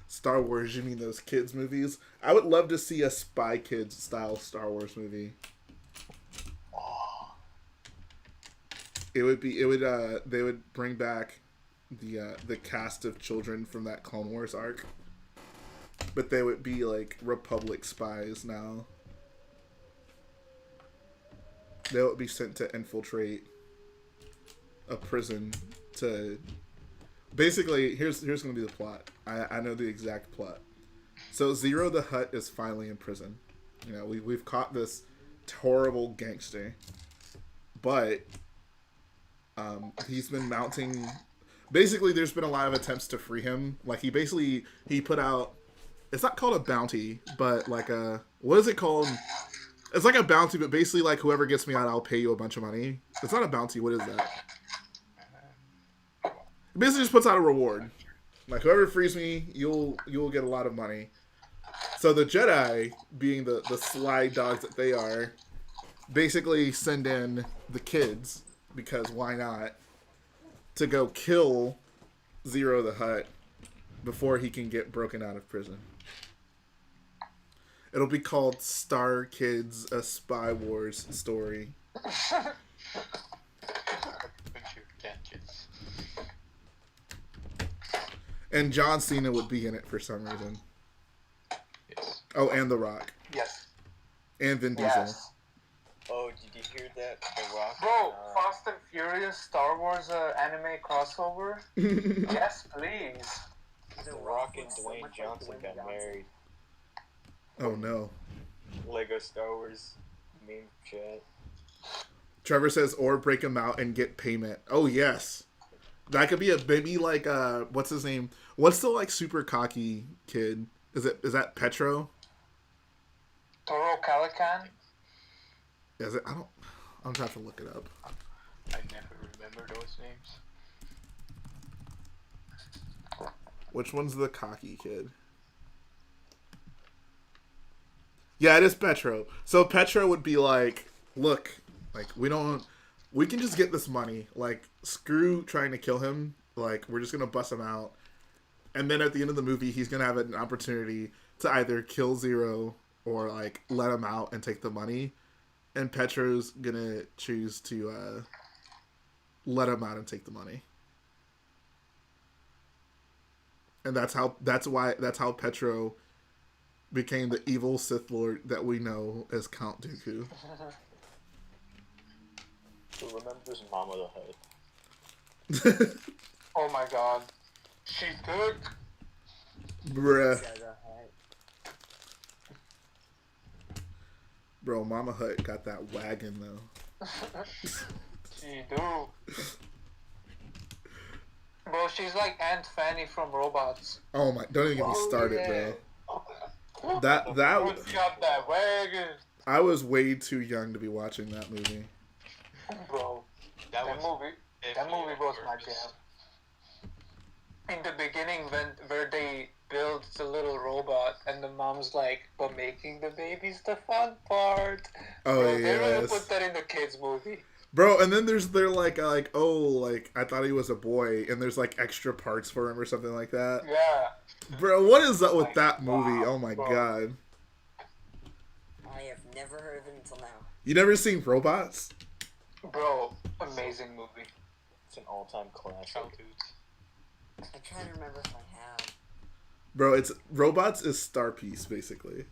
Star Wars, you mean those kids movies? I would love to see a Spy Kids style Star Wars movie. They would bring back the cast of children from that Clone Wars arc, but they would be like Republic spies now. They would be sent to infiltrate a prison to basically here's gonna be the plot. I know the exact plot. So Zero the Hutt is finally in prison. You know, we've caught this horrible gangster, but he's been mounting. Basically, there's been a lot of attempts to free him. Like he put out. It's not called a bounty, but like what is it called? It's like a bounty, but basically like whoever gets me out, I'll pay you a bunch of money. It's not a bounty. What is that? It basically just puts out a reward. Like whoever frees me, you'll get a lot of money. So the Jedi, being the sly dogs that they are, basically send in the kids, because why not, to go kill Zero the Hutt before he can get broken out of prison. It'll be called Star Kids: A Spy Wars Story. Bunch of gadgets. And John Cena would be in it for some reason. Yes. Oh, and The Rock. Yes. And Vin Diesel. Yes. Oh, did you hear that? The Rock. Bro, Fast and Furious Star Wars anime crossover? Yes, please. The Rock and looks so Dwayne much like Johnson Dwayne got Johnson. married. Oh no. Lego Star Wars meme chat. Trevor says, or break him out and get payment. Oh yes. That could be a maybe like what's his name? What's the like super cocky kid? Is that Petro? Toro Calican? Is it? I'm gonna have to look it up. I never remember those names. Which one's the cocky kid? Yeah, it is Petro. So Petro would be like, look, like we can just get this money. Like, screw trying to kill him. Like, we're just gonna bust him out. And then at the end of the movie, he's gonna have an opportunity to either kill Zero or like let him out and take the money. And Petro's gonna choose to let him out and take the money. And that's how Petro became the evil Sith Lord that we know as Count Dooku. Who remembers Mama the Hutt? Oh my god. She took. Bruh. Jedi Hutt. Bro, Mama Hutt got that wagon though. She do. Bro, she's like Aunt Fanny from Robots. Oh my! Don't even get me started, yeah. bro. That Who's got that wagon? I was way too young to be watching that movie. Bro, That that was movie definitely was on my purpose. jam. In the beginning, where they build the little robot, and the mom's like, "But making the baby's the fun part." Oh Bro, they really yes, put that in the kids movie. bro. And then they're like oh like I thought he was a boy, and there's like extra parts for him or something like that. Yeah. Bro, what is up with that movie? Wow, Oh my bro. god! I have never heard of it until now. You never seen Robots? Bro, amazing movie. It's an all-time classic. Childhood. I'm trying to remember if I have. Bro, it's Robots is Star Piece basically.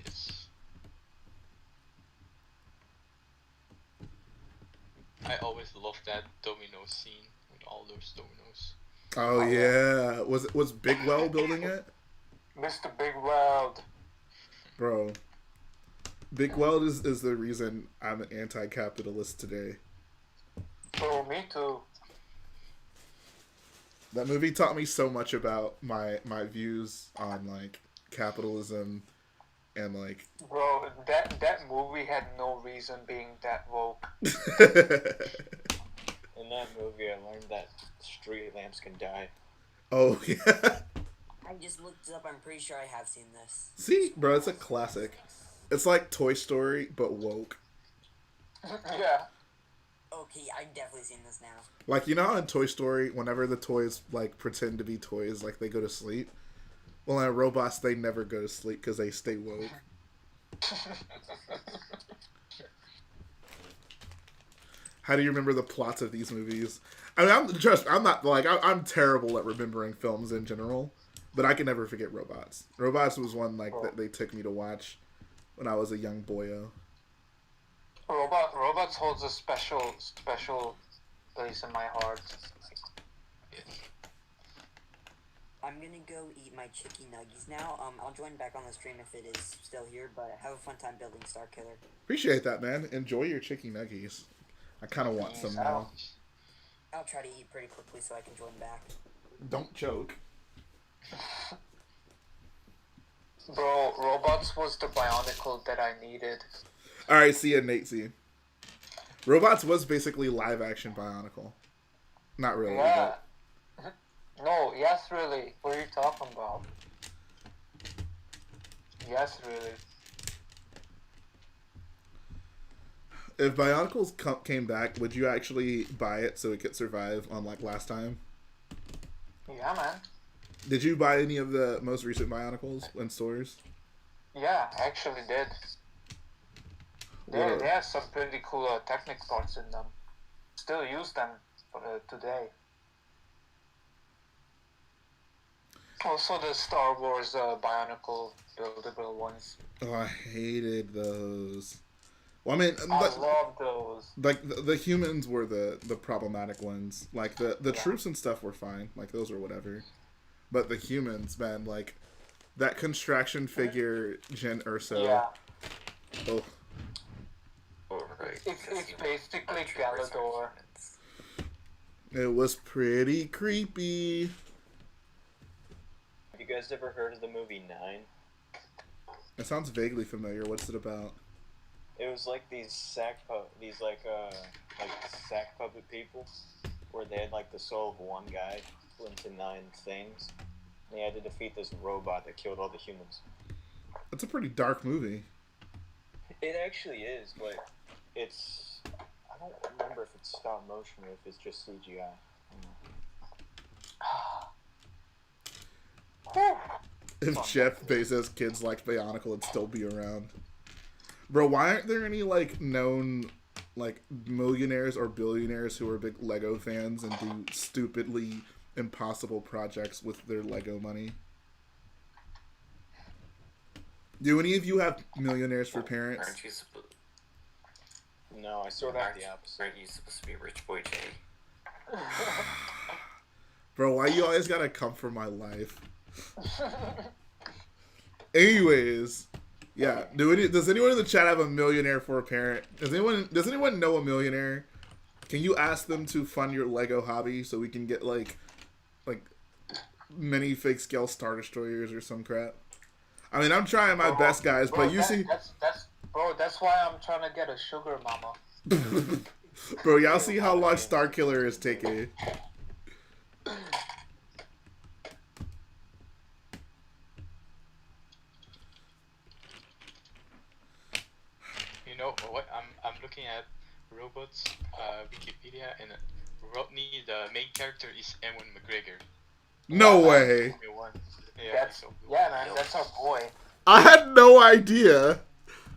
Yes. I always loved that domino scene with all those dominoes. Oh yeah, was Bigwell building it? Mr. Big World. Bro, Big Weld is the reason I'm an anti-capitalist today. Bro, me too. That movie taught me so much about my views on like capitalism and like. Bro, that movie had no reason being that woke. In that movie, I learned that street lamps can die. Oh yeah. I just looked it up. I'm pretty sure I have seen this. See, bro, it's a classic. It's like Toy Story but woke. Yeah. Okay, I've definitely seen this now. Like, you know how in Toy Story, whenever the toys like pretend to be toys, like they go to sleep. Well, in Robots, they never go to sleep because they stay woke. How do you remember the plots of these movies? I mean, I'm terrible at remembering films in general, but I can never forget Robots. Robots was one like that they took me to watch when I was a young boyo. Robots holds a special place in my heart. I'm gonna go eat my chicky nuggies now. I'll join back on the stream if it is still here, but have a fun time building Starkiller. Appreciate that, man. Enjoy your chicken nuggies. I kind of want some now. I'll try to eat pretty quickly so I can join back. Don't choke. Bro, Robots was the Bionicle that I needed. All right, see ya, Nate. See. Robots was basically live action Bionicle. Not really. Yeah. No, yes, really. What are you talking about? Yes, really. If Bionicles came back, would you actually buy it so it could survive on like last time? Yeah, man. Did you buy any of the most recent Bionicles in stores? Yeah, I actually did. Whoa. They have some pretty cool Technic parts in them. Still use them today. Also the Star Wars Bionicle buildable ones. Oh, I hated those. Well, I mean, I love those. like the humans were the problematic ones. Like the troops and stuff were fine. Like those were whatever. But the humans, man, like that construction figure Jyn Erso. Yeah. Oh. Right. It's basically Galador. It was pretty creepy. Have you guys ever heard of the movie 9? It sounds vaguely familiar. What's it about? It was like these sack puppet people, where they had like the soul of one guy put into 9 things. And they had to defeat this robot that killed all the humans. It's a pretty dark movie. It actually is, but it's... I don't remember if it's stop motion or if it's just CGI. If Jeff Bezos' kids liked Bionicle, it'd still be around. Bro, why aren't there any like known like millionaires or billionaires who are big Lego fans and do stupidly impossible projects with their Lego money? Do any of you have millionaires for parents? Aren't you supposed? No, I sort of the opposite. Aren't you supposed to be Rich Boy Jay? Bro, why you always gotta come for my life? Anyways, yeah. Does anyone in the chat have a millionaire for a parent? Does anyone know a millionaire? Can you ask them to fund your Lego hobby so we can get like mini fake scale Star Destroyers or some crap? I mean, I'm trying my best, guys, but you see, that's why I'm trying to get a sugar mama. bro, y'all see how long Starkiller is taking. You know what? I'm looking at robots Wikipedia, and Rodney, the main character, is Ewan McGregor. No way. Yeah, Man, that's our boy. I had no idea.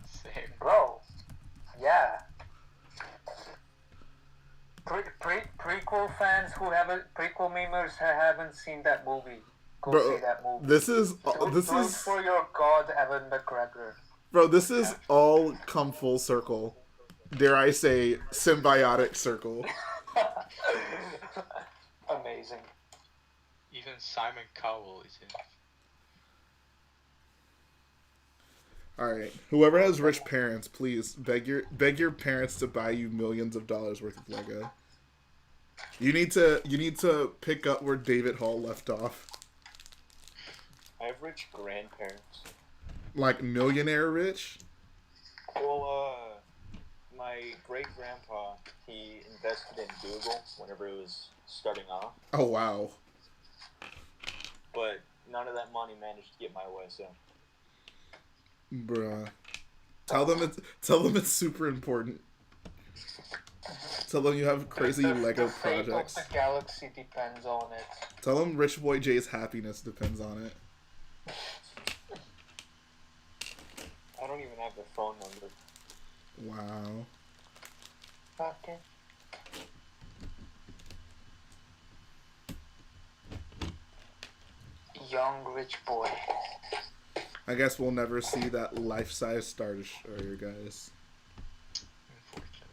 Same. Bro, yeah. Prequel fans who haven't, prequel memers who haven't seen that movie, go see that movie. This is for your god, Ewan McGregor. Bro, this is all come full circle. Dare I say, symbiotic circle. Amazing. Even Simon Cowell is in. Alright. Whoever has rich parents, please beg your parents to buy you millions of dollars worth of Lego. You need to pick up where David Hall left off. I have rich grandparents. Like millionaire rich? Well, my great grandpa, he invested in Google whenever it was starting off. Oh wow. But none of that money managed to get my way, so. Bruh. Tell them it's super important. Tell them you have crazy Lego projects. The galaxy depends on it. Tell them Rich Boy Jay's happiness depends on it. I don't even have their phone number. Wow. Okay. Young rich boy. I guess we'll never see that life-size Star Destroyer, guys. Unfortunately.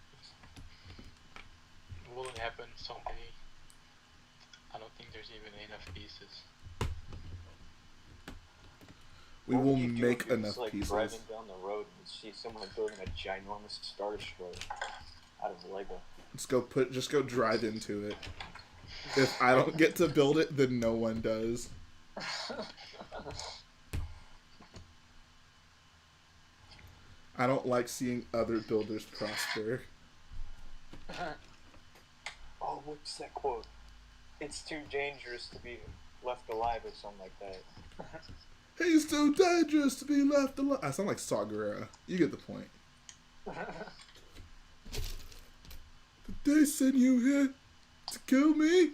Will it happen someday? I don't think there's even enough pieces. We will make enough pieces. Driving down the road and see someone building a ginormous Star Destroyer out of Lego. Just go drive into it. If I don't get to build it, then no one does. I don't like seeing other builders prosper. Oh, what's that quote? It's too dangerous to be left alive or something like that. He's too dangerous to be left alone. I sound like Saw Gerrera. You get the point. Did they send you here to kill me?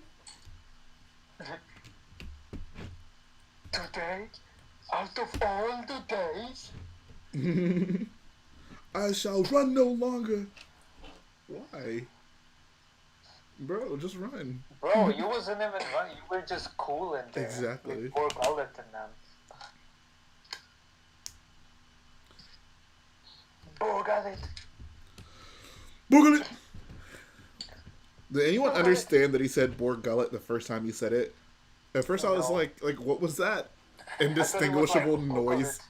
Today, out of all the days. I shall run no longer. Why? Bro, just run. Bro, you wasn't even running. You were just cool in there. Exactly. With poor Gullet and them. Borgullet. Borgullet! Did anyone understand that he said Borgullet the first time he said it? At first I was like, what was that indistinguishable noise?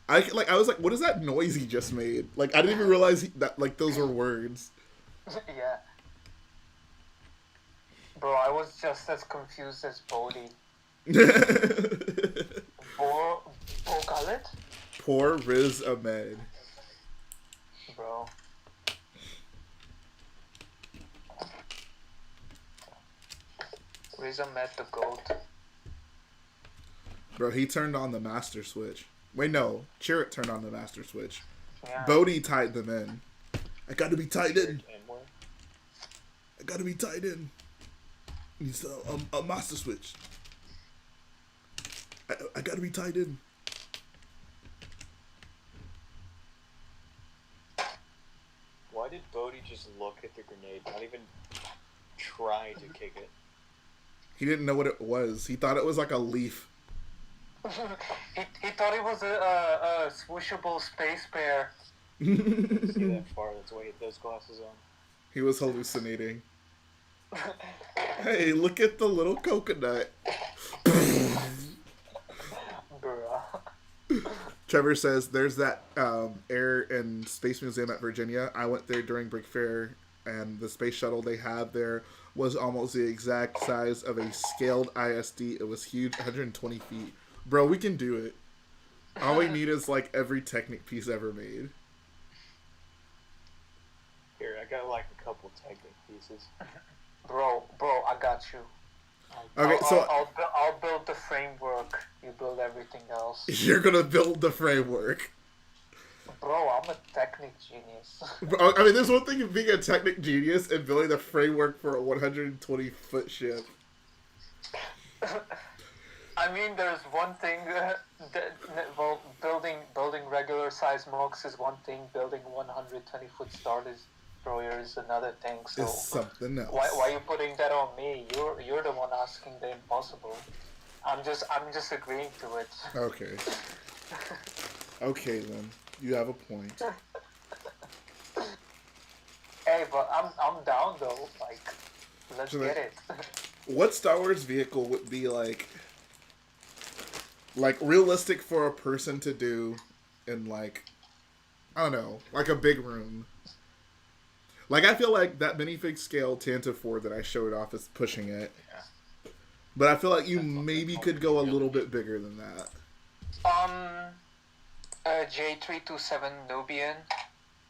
I was like, what is that noise he just made? Like, I didn't even realize that, like, those were words. Yeah. Bro, I was just as confused as Bodhi. Borgullet? Poor Riz Ahmed. Bro. Riz Ahmed the GOAT. Bro, he turned on the master switch. Wait, no. Chirrut turned on the master switch. Yeah. Bodhi tied them in. I gotta be tied in. I gotta be tied in. He's a master switch. I gotta be tied in. Why did Bodhi just look at the grenade, not even try to kick it? He didn't know what it was. He thought it was like a leaf. he thought it was a swooshable space bear. See that far? That's why he had those glasses on. He was hallucinating. Hey, look at the little coconut. Trevor says there's that Air and Space Museum at Virginia. I went there during Brick Fair, and the space shuttle they had there was almost the exact size of a scaled ISD. It was huge, 120 feet. Bro, we can do it. All we need is like every Technic piece ever made. Here, I got like a couple Technic pieces. Bro, I got you. Okay, I'll build the framework. You build everything else. You're gonna build the framework. Bro, I'm a Technic genius. I mean, there's one thing of being a Technic genius and building the framework for a 120-foot ship. I mean, there's one thing. Well, building regular size MOOCs is one thing. Building 120-foot Star Destroyer is another thing. So It's something else. Why are you putting that on me? You're the one asking the impossible. I'm just agreeing to it. Okay. Okay then. You have a point. Hey, but I'm down though. Like, let's get it. What Star Wars vehicle would be like realistic for a person to do in like, I don't know, like a big room? Like, I feel like that minifig scale Tantive 4 that I showed off is pushing it. Yeah. But I feel like you maybe could go a little bit bigger than that. J327 Nubian,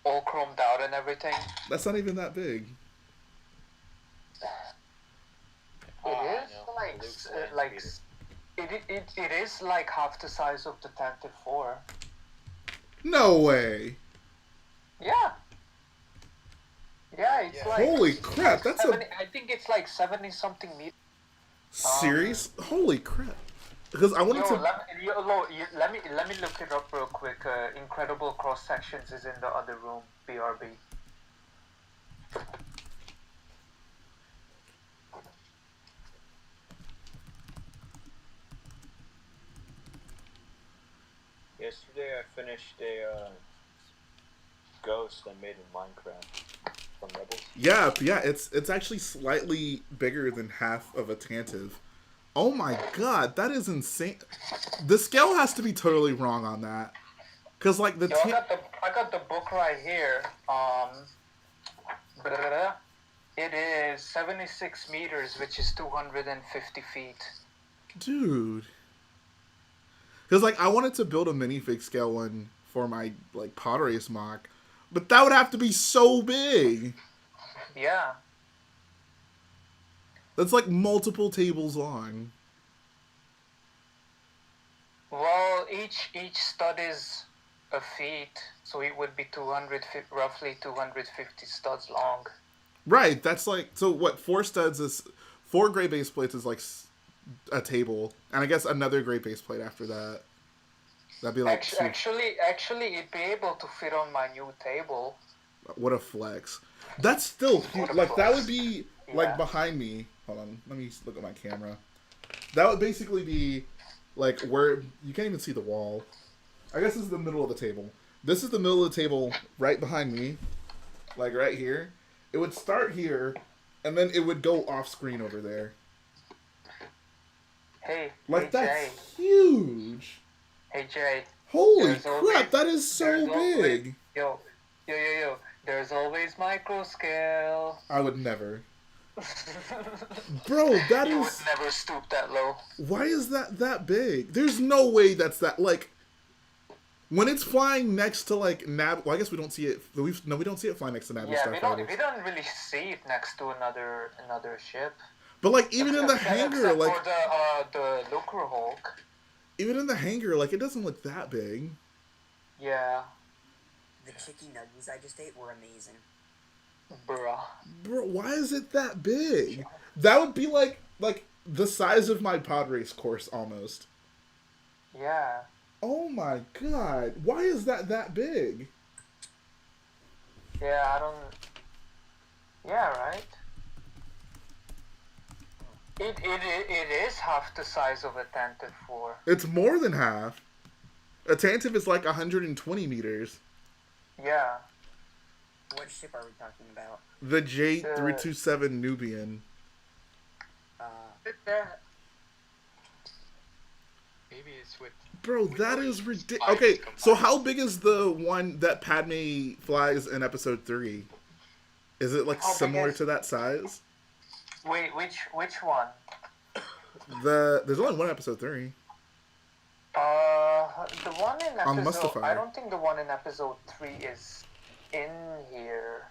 all chromed out and everything. That's not even that big. It is like half the size of the Tantive 4. No way. Yeah. Yeah, it's like... Holy crap, that's 70, I think it's like 70-something meters. Serious? Holy crap. Because I wanted to... Let me look it up real quick. Incredible cross-sections is in the other room, BRB. Yesterday I finished a ghost I made in Minecraft from Rebels. Yeah, it's actually slightly bigger than half of a Tantive. Oh my god, that is insane. The scale has to be totally wrong on that. Cause like the I got the book right here. It is 76 meters, which is 250 feet. Dude. Cause like I wanted to build a minifig scale one for my like pod race mock, but that would have to be so big. Yeah. That's like multiple tables long. Well, well, each stud is a feet, so it would be roughly 250 studs long. Right. That's like, so what? 4 studs is 4 gray base plates is like a table, and I guess another gray base plate after that. That'd be like Actually, it'd be able to fit on my new table. What a flex. That's still huge. Like, that would be, like, behind me. Hold on. Let me look at my camera. That would basically be, like, where... You can't even see the wall. I guess this is the middle of the table. This is the middle of the table right behind me. Like, right here. It would start here, and then it would go off-screen over there. Hey, like, that's Jay. Huge. Hey, Jay. Holy crap, that is so big. Yo. There's always micro scale. I would never. Bro, that you is... would never stoop that low. Why is that big? There's no way that's that... Like, when it's flying next to, like, Well, I guess we don't see it... We don't see it flying next to Naboo starfighters. We don't really see it next to another ship. But, like, even in the hangar, like... Except for the Looker Hulk. Even in the hangar, like, it doesn't look that big. Yeah. The chicken nuggets I just ate were amazing. Bruh. Bro, why is it that big? That would be like the size of my pod race course almost. Yeah. Oh my god. Why is that big? Yeah, I don't... Yeah, right? It is half the size of a Tantive 4. It's more than half. A Tantive is like 120 meters. Yeah. What ship are we talking about? The J327 Nubian. Maybe it's with... Bro, that is ridiculous. Okay, so how big is the one that Padme flies in Episode 3? Is it like similar to that size? Wait, which one? There's only one Episode 3. The one in On episode... Mustafar. I don't think the one in Episode 3 is in here.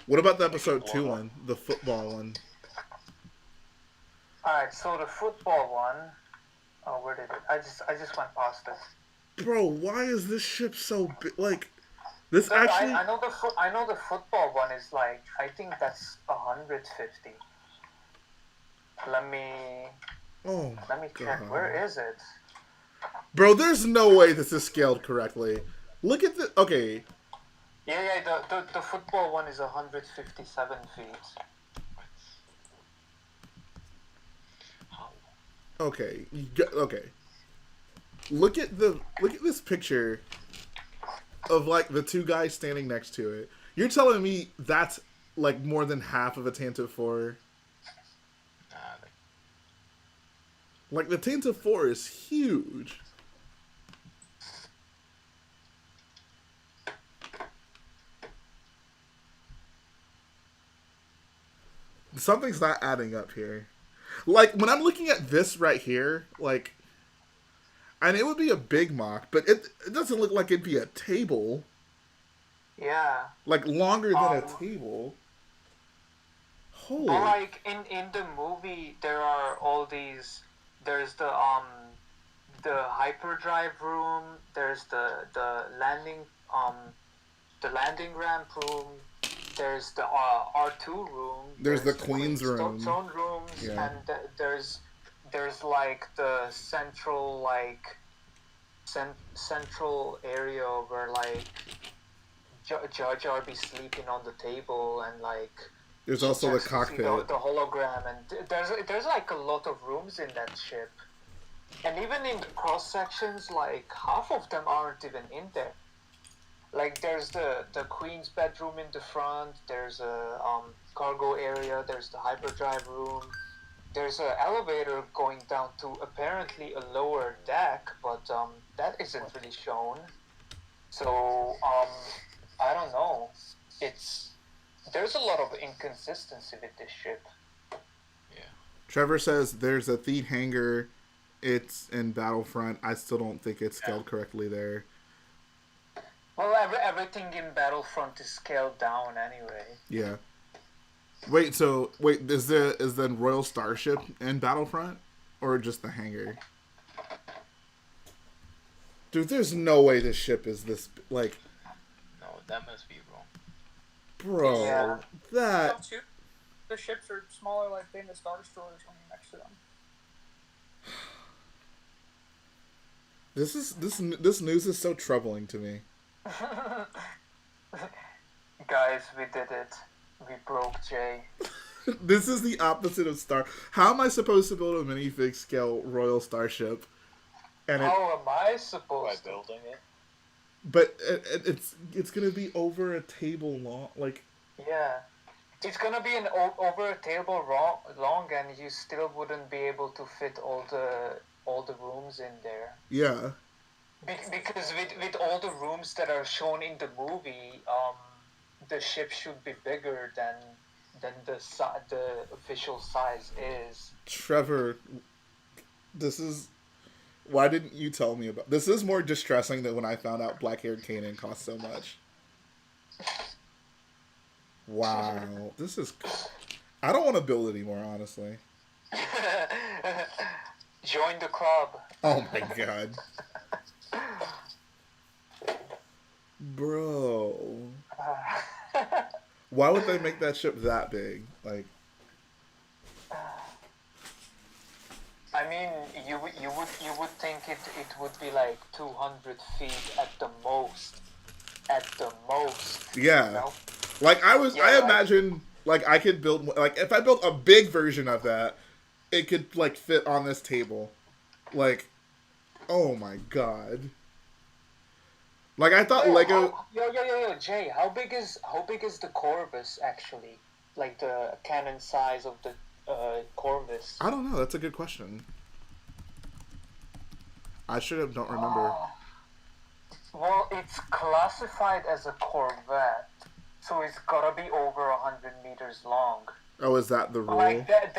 What about the Episode 2 one? The football one? Alright, so the football one... Oh, where did it... I just went past it. Bro, why is this ship so big? Like, this So actually... I know the football one is like... I think that's 150. Let me check. God. Where is it? Bro, there's no way this is scaled correctly. Look at the... Okay. Yeah, the football one is 157 feet. Okay. Okay. Look at this picture of, like, the two guys standing next to it. You're telling me that's, like, more than half of a Tantive 4? Like, the Tantive 4 is huge. Something's not adding up here. Like, when I'm looking at this right here, like... And it would be a big mock, but it doesn't look like it'd be a table. Yeah. Like, longer than a table. Holy... But, like, in the movie, there are all these... There's the hyperdrive room. There's the landing ramp room. There's the R2 room. There's the Queen's room. Zone rooms, Yeah. and there's like the central central area where like Jar Jar be sleeping on the table, and like There's also the just see cockpit. the hologram, and there's like a lot of rooms in that ship, and even in the cross sections, like half of them aren't even in there. Like there's the Queen's bedroom in the front. There's a cargo area. There's the hyperdrive room. There's an elevator going down to apparently a lower deck, but that isn't really shown. So I don't know. There's a lot of inconsistency with this ship. Yeah. Trevor says there's a Theed hangar. It's in Battlefront. I still don't think it's scaled correctly there. Well, everything in Battlefront is scaled down anyway. Yeah. Wait, is the Royal Starship in Battlefront, or just the hangar? Dude, there's no way this ship is this like, No, that must be wrong. bro. Yeah. That The ships are smaller, like than the Star Destroyers when you're next to them. this news is so troubling to me. Guys, we did it. We broke Jay. This is the opposite of Star. How am I supposed to build a minifig scale Royal Starship? And How am I By supposed to? building it. but it's gonna be over a table long. Like, Yeah. It's gonna be an over a table long, and you still wouldn't be able to fit all the rooms in there. yeah, Because with all the rooms that are shown in the movie, the ship should be bigger than the official size is. Trevor, this is. Why didn't you tell me about this? Is more distressing than when I found out black-haired Kanan cost so much. Wow, this is. I don't want to build anymore, honestly. Join the club. Oh my god, bro. Why would they make that ship that big? Like, I mean, you would think it would be like 200 feet at the most. At the most. yeah. You know? Like I Yeah, imagine like I could build like if I built a big version of that, it could like fit on this table. Like, oh my god. Like I thought Lego. Yo, Jay, how big is the Corvus actually? Like the cannon size of the Corvus. I don't know. That's a good question. I should have don't remember. Well, it's classified as a Corvette, so it's gotta be over 100 meters long. Oh, is that the rule? Like that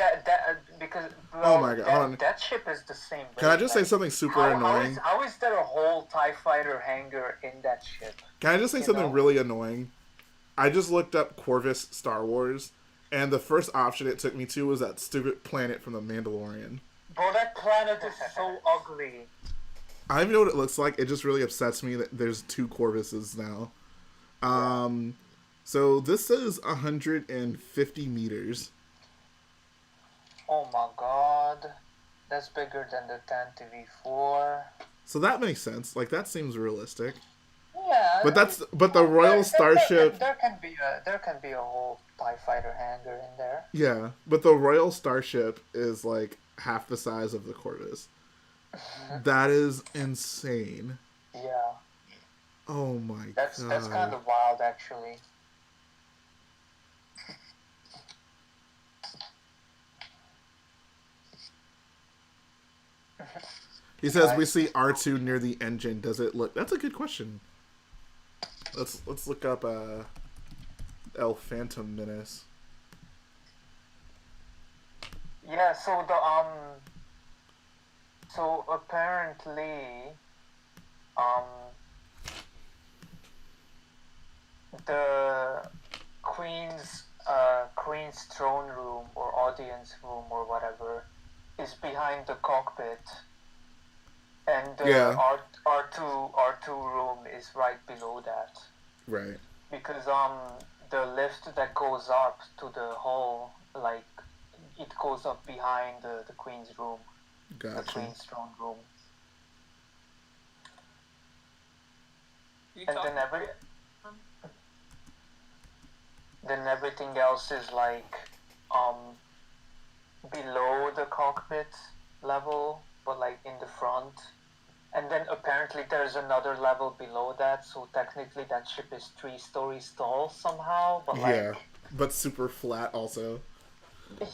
because Oh my god, hold on. that ship is the same. Can I weight. just say something super annoying? How is there a whole TIE fighter hangar in that ship? Can I just say You something know? really annoying? I just looked up Corvus Star Wars, and the first option it took me to was that stupid planet from The Mandalorian. Bro, that planet is so ugly. I don't even know what it looks like. It just really upsets me that there's two Corvuses now. So this says 150 meters. Oh my god. That's bigger than the 10TV4. So that makes sense. Like that seems realistic. Yeah. But the Royal Starship. There can be a whole TIE fighter hangar in there. Yeah, but the Royal Starship is like half the size of the Corvus. That is insane. Yeah. Oh my god. That's kind of wild actually. He says we see R2 near the engine. Does it look? That's a good question. Let's look up El Phantom Menace. Yeah, so apparently the Queen's throne room or audience room or whatever is behind the cockpit, and the R2 room is right below that. Right. Because the lift that goes up to the hall, like it goes up behind the Queen's room, the Gotcha. Queen's throne room, You and talk- then everything else is like below the cockpit level, but like in the front. And then apparently there's another level below that, so technically that ship is 3 stories tall somehow. But like, Yeah, but super flat also.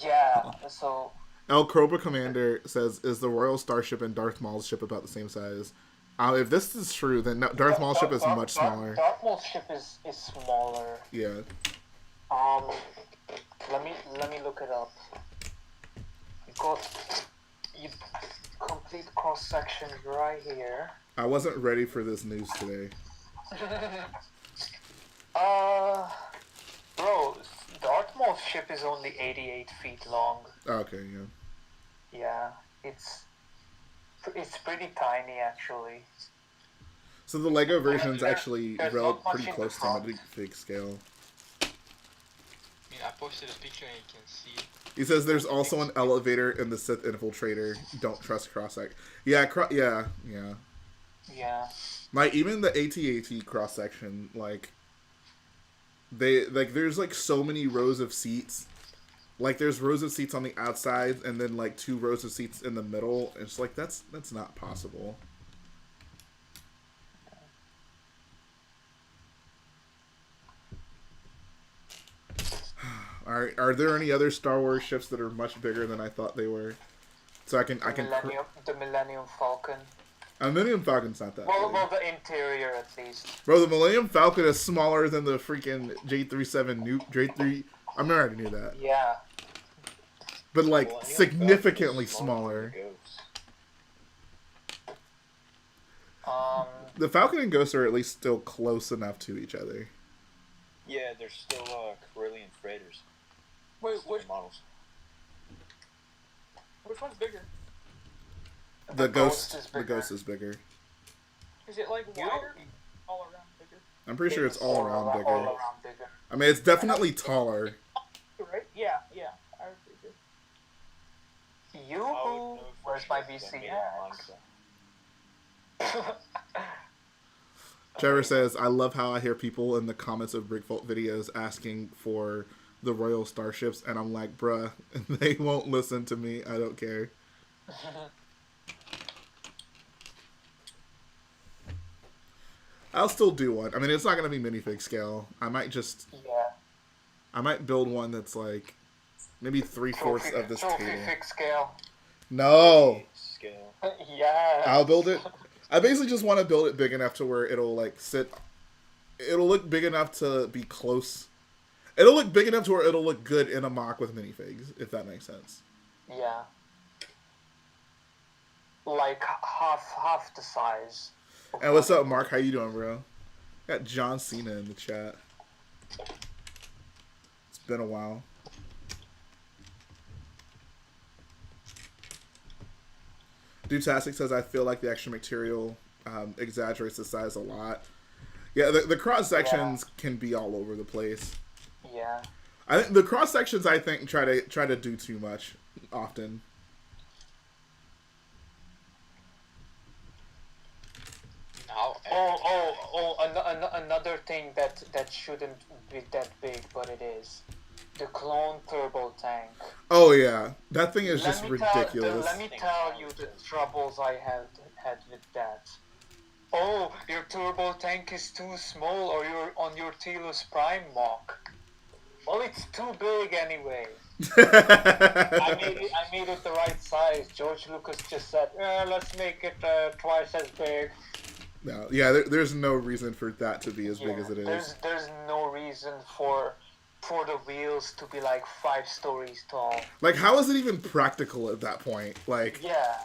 yeah. So El Cobra Commander says, "Is the Royal Starship and Darth Maul's ship about the same size?" If this is true, then Darth Maul's ship is much smaller. Darth Maul's ship is smaller. Yeah. Let me look it up. You complete cross section right here. I wasn't ready for this news today. Bro, Darth Maul's ship is only 88 feet long. Okay, yeah. Yeah, it's pretty tiny actually. So the Lego version is actually there's not much pretty in close the to front. minifig scale. I mean, I posted a picture and you can see it. He says there's also an elevator in the Sith Infiltrator. Don't trust cross-sec. Yeah, yeah. Yeah. Like, even the AT-AT cross-section, like, there's, like, so many rows of seats. Like, there's rows of seats on the outside, and then, like, 2 rows of seats in the middle. It's like, that's not possible. Are there any other Star Wars ships that are much bigger than I thought they were? So The Millennium Falcon. A Millennium Falcon's not that big. Well, the interior at least. Bro, the Millennium Falcon is smaller than the freaking J37 J3. I mean, I already knew that. Yeah. But, like, significantly smaller. The Falcon and Ghost are at least still close enough to each other. Yeah, they're still Corellian freighters. Wait, which models? Which one's bigger? The Ghost is bigger. Is it like wider? All around bigger. I'm pretty sure it's all around bigger. All around bigger. I mean, it's definitely taller. Right? Yeah. I figured. Where's my VCX? Trevor says, I love how I hear people in the comments of Brickvault videos asking for the Royal Starships, and I'm like, bruh, they won't listen to me. I don't care. I'll still do one. I mean, it's not going to be minifig scale. I might just... Yeah. I might build one that's like maybe 3/4 of this table. Trophy scale. No. Scale. Yeah. I'll build it. I basically just want to build it big enough to where it'll like sit. It'll look big enough to be close. It'll look big enough to where it'll look good in a mock with minifigs, if that makes sense. Yeah. Like half the size. And what's up, Mark? How you doing, bro? Got John Cena in the chat. It's been a while. Dutastic says, I feel like the extra material exaggerates the size a lot. Yeah, the cross sections can be all over the place. Yeah. I think the cross sections try to do too much often. Another thing that shouldn't be that big, but it is. The clone turbo tank. Oh yeah, that thing is just ridiculous. Let me tell you the troubles I had with that. Oh, your turbo tank is too small, or you're on your Telus Prime mock. Well, it's too big anyway. I made it the right size. George Lucas just said, let's make it twice as big. No, yeah, there's no reason for that to be as big as it is. There's no reason for the wheels to be like 5 stories tall. Like, how is it even practical at that point? Like, yeah.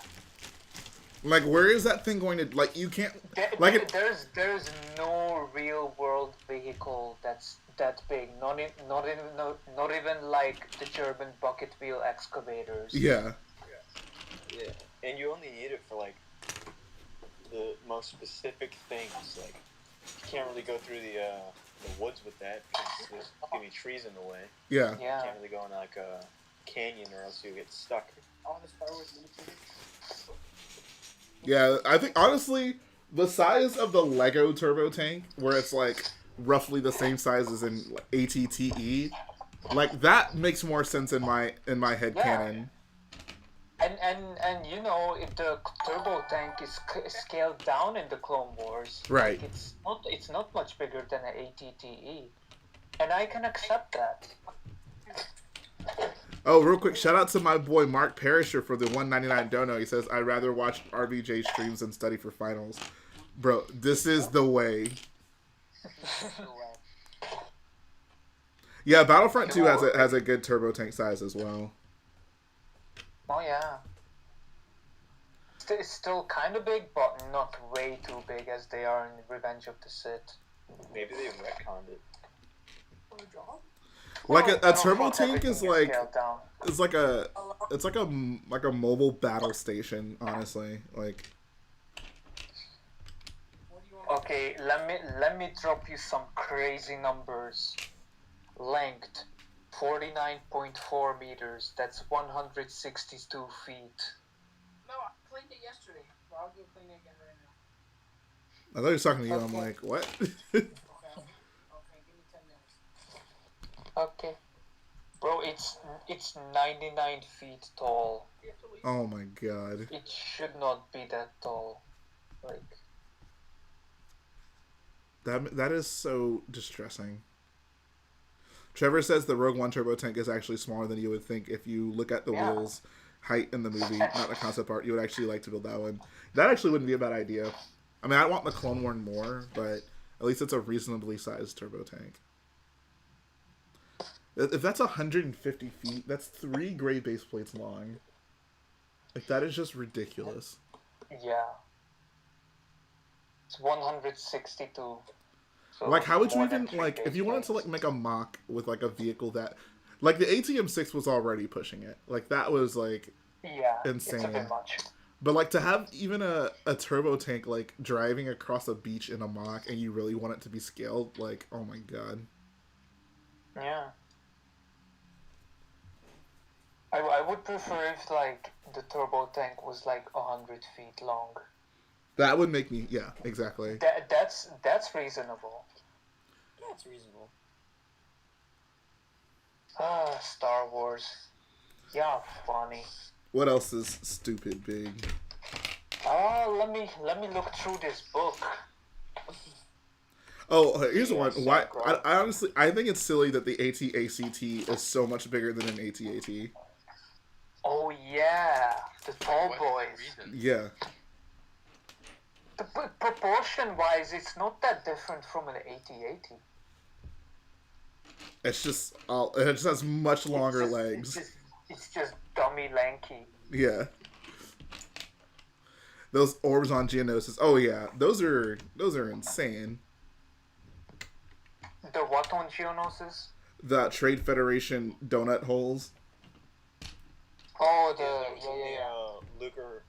Like, where is that thing going to? Like, you can't. There's no real world vehicle that's that big. Not even like the German bucket wheel excavators. Yeah. Yeah, and you only need it for like the most specific things. Like, you can't really go through the woods with that because there's gonna be trees in the way. Yeah. You can't really go in like a canyon or else you get stuck. On the Star Wars YouTube. Yeah, I think honestly, the size of the Lego turbo tank, where it's like roughly the same size as in ATTE, like that makes more sense in my head canon. And you know, if the turbo tank is scaled down in the Clone Wars, right? Like it's not much bigger than an ATTE, and I can accept that. Oh, real quick, shout out to my boy Mark Parisher for the $1.99 dono. He says, I'd rather watch RBJ streams than study for finals. Bro, this is the way. Yeah, Battlefront 2 has a good turbo tank size as well. Oh, yeah. It's still kind of big, but not way too big as they are in Revenge of the Sith. Maybe they retconned it. Like a turbo tank is like it's like a mobile battle station, honestly. Like Okay, let me drop you some crazy numbers. Length 49.4 meters. That's 162 feet. No, I cleaned it yesterday, but I'll go clean it again right now. I thought he was talking to you. I'm Okay. like, what? Okay, give me 10 minutes. Okay. Bro, it's 99 feet tall. Oh my god. It should not be that tall. Like, That is so distressing. Trevor says the Rogue One turbo tank is actually smaller than you would think if you look at the wheels height in the movie, not the concept art. You would actually like to build that one. That actually wouldn't be a bad idea. I mean, I want the Clone War more, but at least it's a reasonably sized turbo tank. If that's 150 feet, that's 3 gray base plates long. Like, that is just ridiculous. yeah. It's 162. So Like, how would you more than even, 3 like, if base you wanted to, plates. like, make a mock with, like, a vehicle that... Like, the ATM-6 was already pushing it. Like, that was, like, Yeah, insane. it's a bit much. But, like, to have even a turbo tank, like, driving across a beach in a mock and you really want it to be scaled, like, oh my god. Yeah. I would prefer if, like, the turbo tank was, like, 100 feet long. That would make me... Yeah, exactly. That's reasonable. Yeah, it's reasonable. Ah, Star Wars. Yeah, funny. What else is stupid big? Let me look through this book. Oh, here's Yeah, one. so Why? gross. I honestly, I think it's silly that the AT-ACT is so much bigger than an AT-AT. Oh yeah, the tall What's boys. the reason? Yeah. The proportion-wise, it's not that different from an AT-AT. It just has much longer legs. It's just dummy lanky. Yeah. Those orbs on Geonosis. Oh yeah, those are insane. The what on Geonosis? The Trade Federation donut holes. Oh, Lucre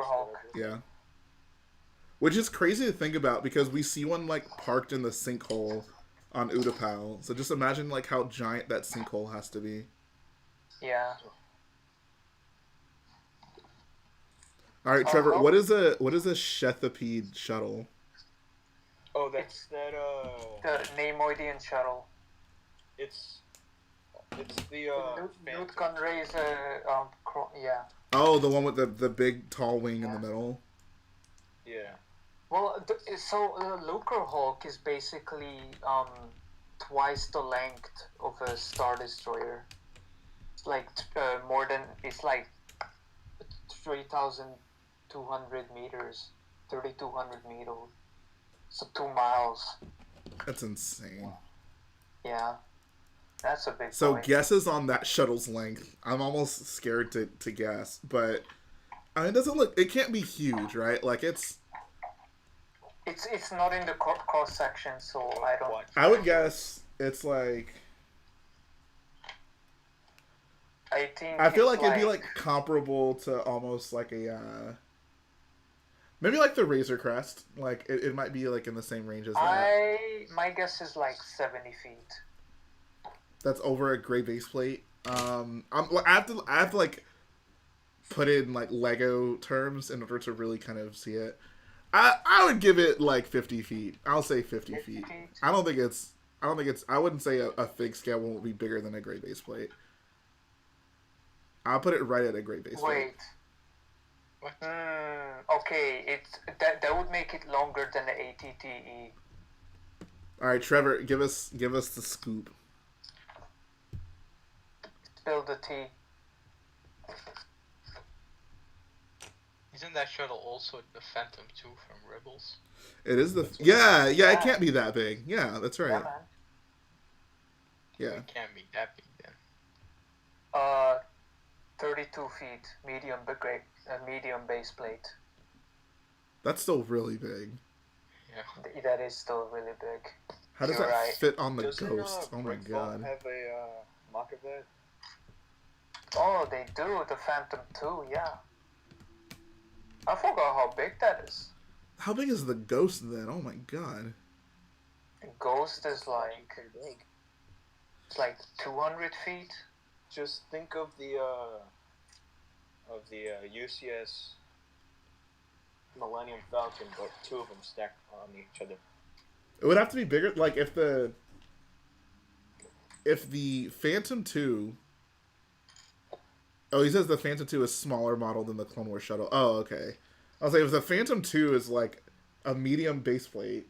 Hulk. Yeah. Which is crazy to think about because we see one like parked in the sinkhole on Utapau. So just imagine like how giant that sinkhole has to be. Yeah. All right, Trevor. What is a Shethapede shuttle? Oh, that's that. The Neimoidian shuttle. It's the Newt Gunray's yeah. Oh, the one with the big tall wing in the middle. Yeah. Well, so Lucre Hulk is basically twice the length of a Star Destroyer. It's like it's like 3,200 meters, 3,200 meters. So 2 miles. That's insane. Yeah, that's a big. So point. guesses on that shuttle's length. I'm almost scared to guess, but I mean, it doesn't look. It can't be huge, right? Like it's not in the cross section, so I don't. I would guess it's like. I think. I feel it's like it'd be like comparable to almost like a. Maybe like the Razor Crest. Like it might be like in the same range as that. My guess is like 70 feet. That's over a gray base plate. I have to like put in like Lego terms in order to really kind of see it. I would give it like 50 feet. I'll say 50 feet. I wouldn't say a fig scale won't be bigger than a gray base plate. I'll put it right at a gray base plate. Wait. Okay, that would make it longer than the ATTE. All right, Trevor, give us the scoop. Spill the tea. Isn't that shuttle also the Phantom 2 from Rebels? It is the yeah. It can't be that big. Yeah, that's right. Yeah. It can't be that big then. 32 feet, medium base plate. That's still really big. Yeah. That is still really big. How does You're that right. fit on the Doesn't, Ghost? Oh my Prequel god. have a mock of that? Oh, they do. The Phantom 2, yeah. I forgot how big that is. How big is the Ghost then? Oh my god. Ghost is like Pretty big. it's like 200 feet. Just think of the UCS Millennium Falcon, but two of them stacked on each other. It would have to be bigger. Like if the Phantom 2. Oh, he says the Phantom 2 is smaller model than the Clone Wars shuttle. Oh, okay. I was like, if the Phantom 2 is like a medium base plate,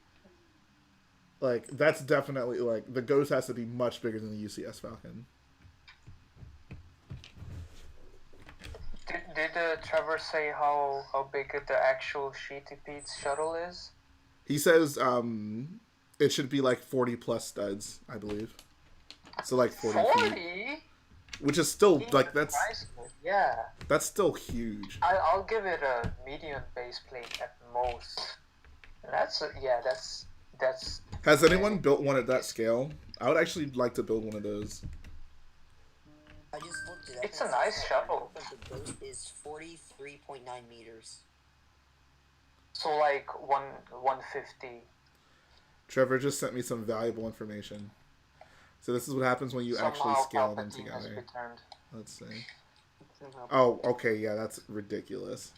like that's definitely like the Ghost has to be much bigger than the UCS Falcon. Did Trevor say how big the actual Sheety Pete's shuttle is? He says it should be like 40 plus studs, I believe. So like 40 feet. 40? Which is still like that's Yeah. That's still huge. I'll give it a medium base plate at most. And that's Has anyone built one at that scale? I would actually like to build one of those. I just looked it up. It's a nice shuttle. The Ghost is 43.9 meters. So like 150. Trevor just sent me some valuable information. So this is what happens when you Somehow actually scale them Palpatine has together. returned. Let's see. Oh, okay, yeah, that's ridiculous.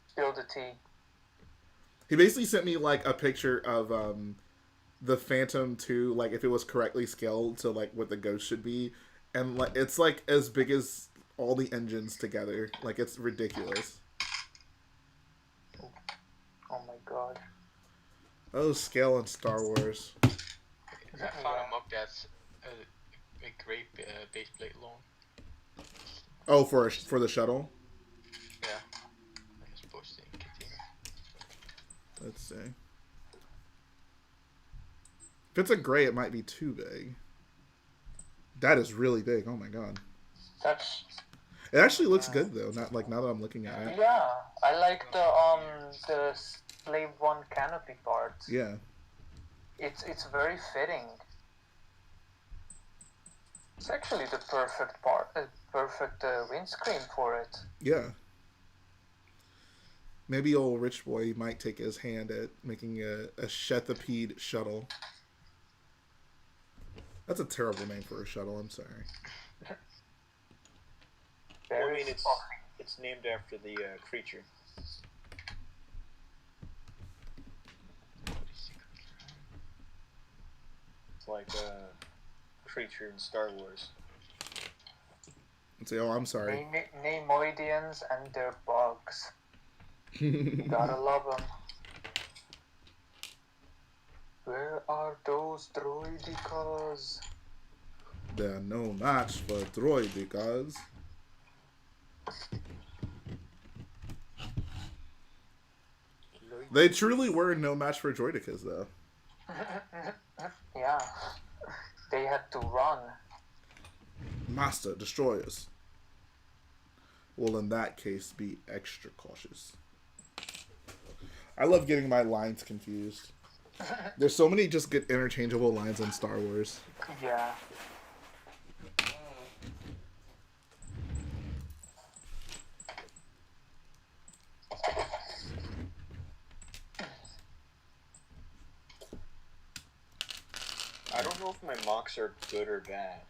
Spill the tea. He basically sent me like a picture of the Phantom 2, like if it was correctly scaled to like what the Ghost should be, and like it's like as big as all the engines together. Like it's ridiculous. Oh my god. Oh, scale in Star Wars. I found a mock that's a great base plate loan. Oh, for the shuttle. Yeah. I suppose in container. Let's see. If it's a gray, it might be too big. That is really big. Oh my god. That's It actually looks good though. Not like now that I'm looking at it. yeah. I like the Slave One canopy part. Yeah. It's very fitting. It's actually the perfect part, perfect windscreen for it. Yeah. Maybe old rich boy might take his hand at making a Shetapede shuttle. That's a terrible name for a shuttle. I'm sorry. Well, I mean, it's named after the creature. It's like a creature in Star Wars. And say, oh, I'm sorry. Neimoidians and their bugs. You gotta love them. Where are those droidicas? They're no match for droidicas. They truly were no match for droidicas, though. Yeah. They had to run. Master, destroyers. Will in that case be extra cautious. I love getting my lines confused. There's so many just good interchangeable lines in Star Wars. Yeah. I don't know if my mocks are good or bad.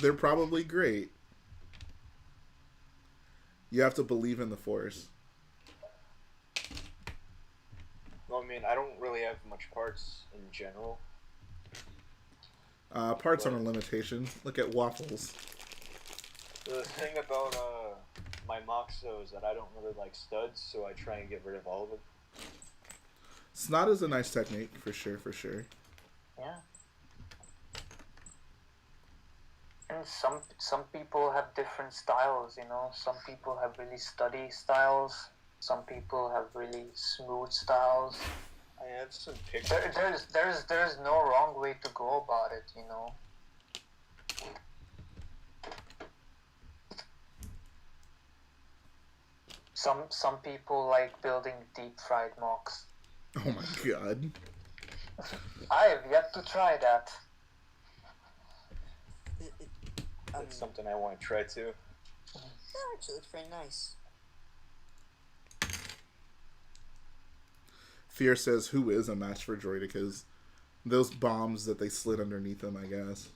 They're probably great. You have to believe in the Force. Well, I mean, I don't really have much parts in general. Parts aren't a limitation. Look at Waffles. The thing about my mocks, though, is that I don't really like studs, so I try and get rid of all of them. Snot is a nice technique, for sure, for sure. Yeah. And some people have different styles, you know. Some people have really steady styles. Some people have really smooth styles. I have some pictures. There's no wrong way to go about it, you know. Some people like building deep fried mocks. Oh my god. I have yet to try that. That's something I want to try too. Yeah, actually, looks very nice. Fear says, who is a match for Droidicas? Those bombs that they slid underneath them, I guess.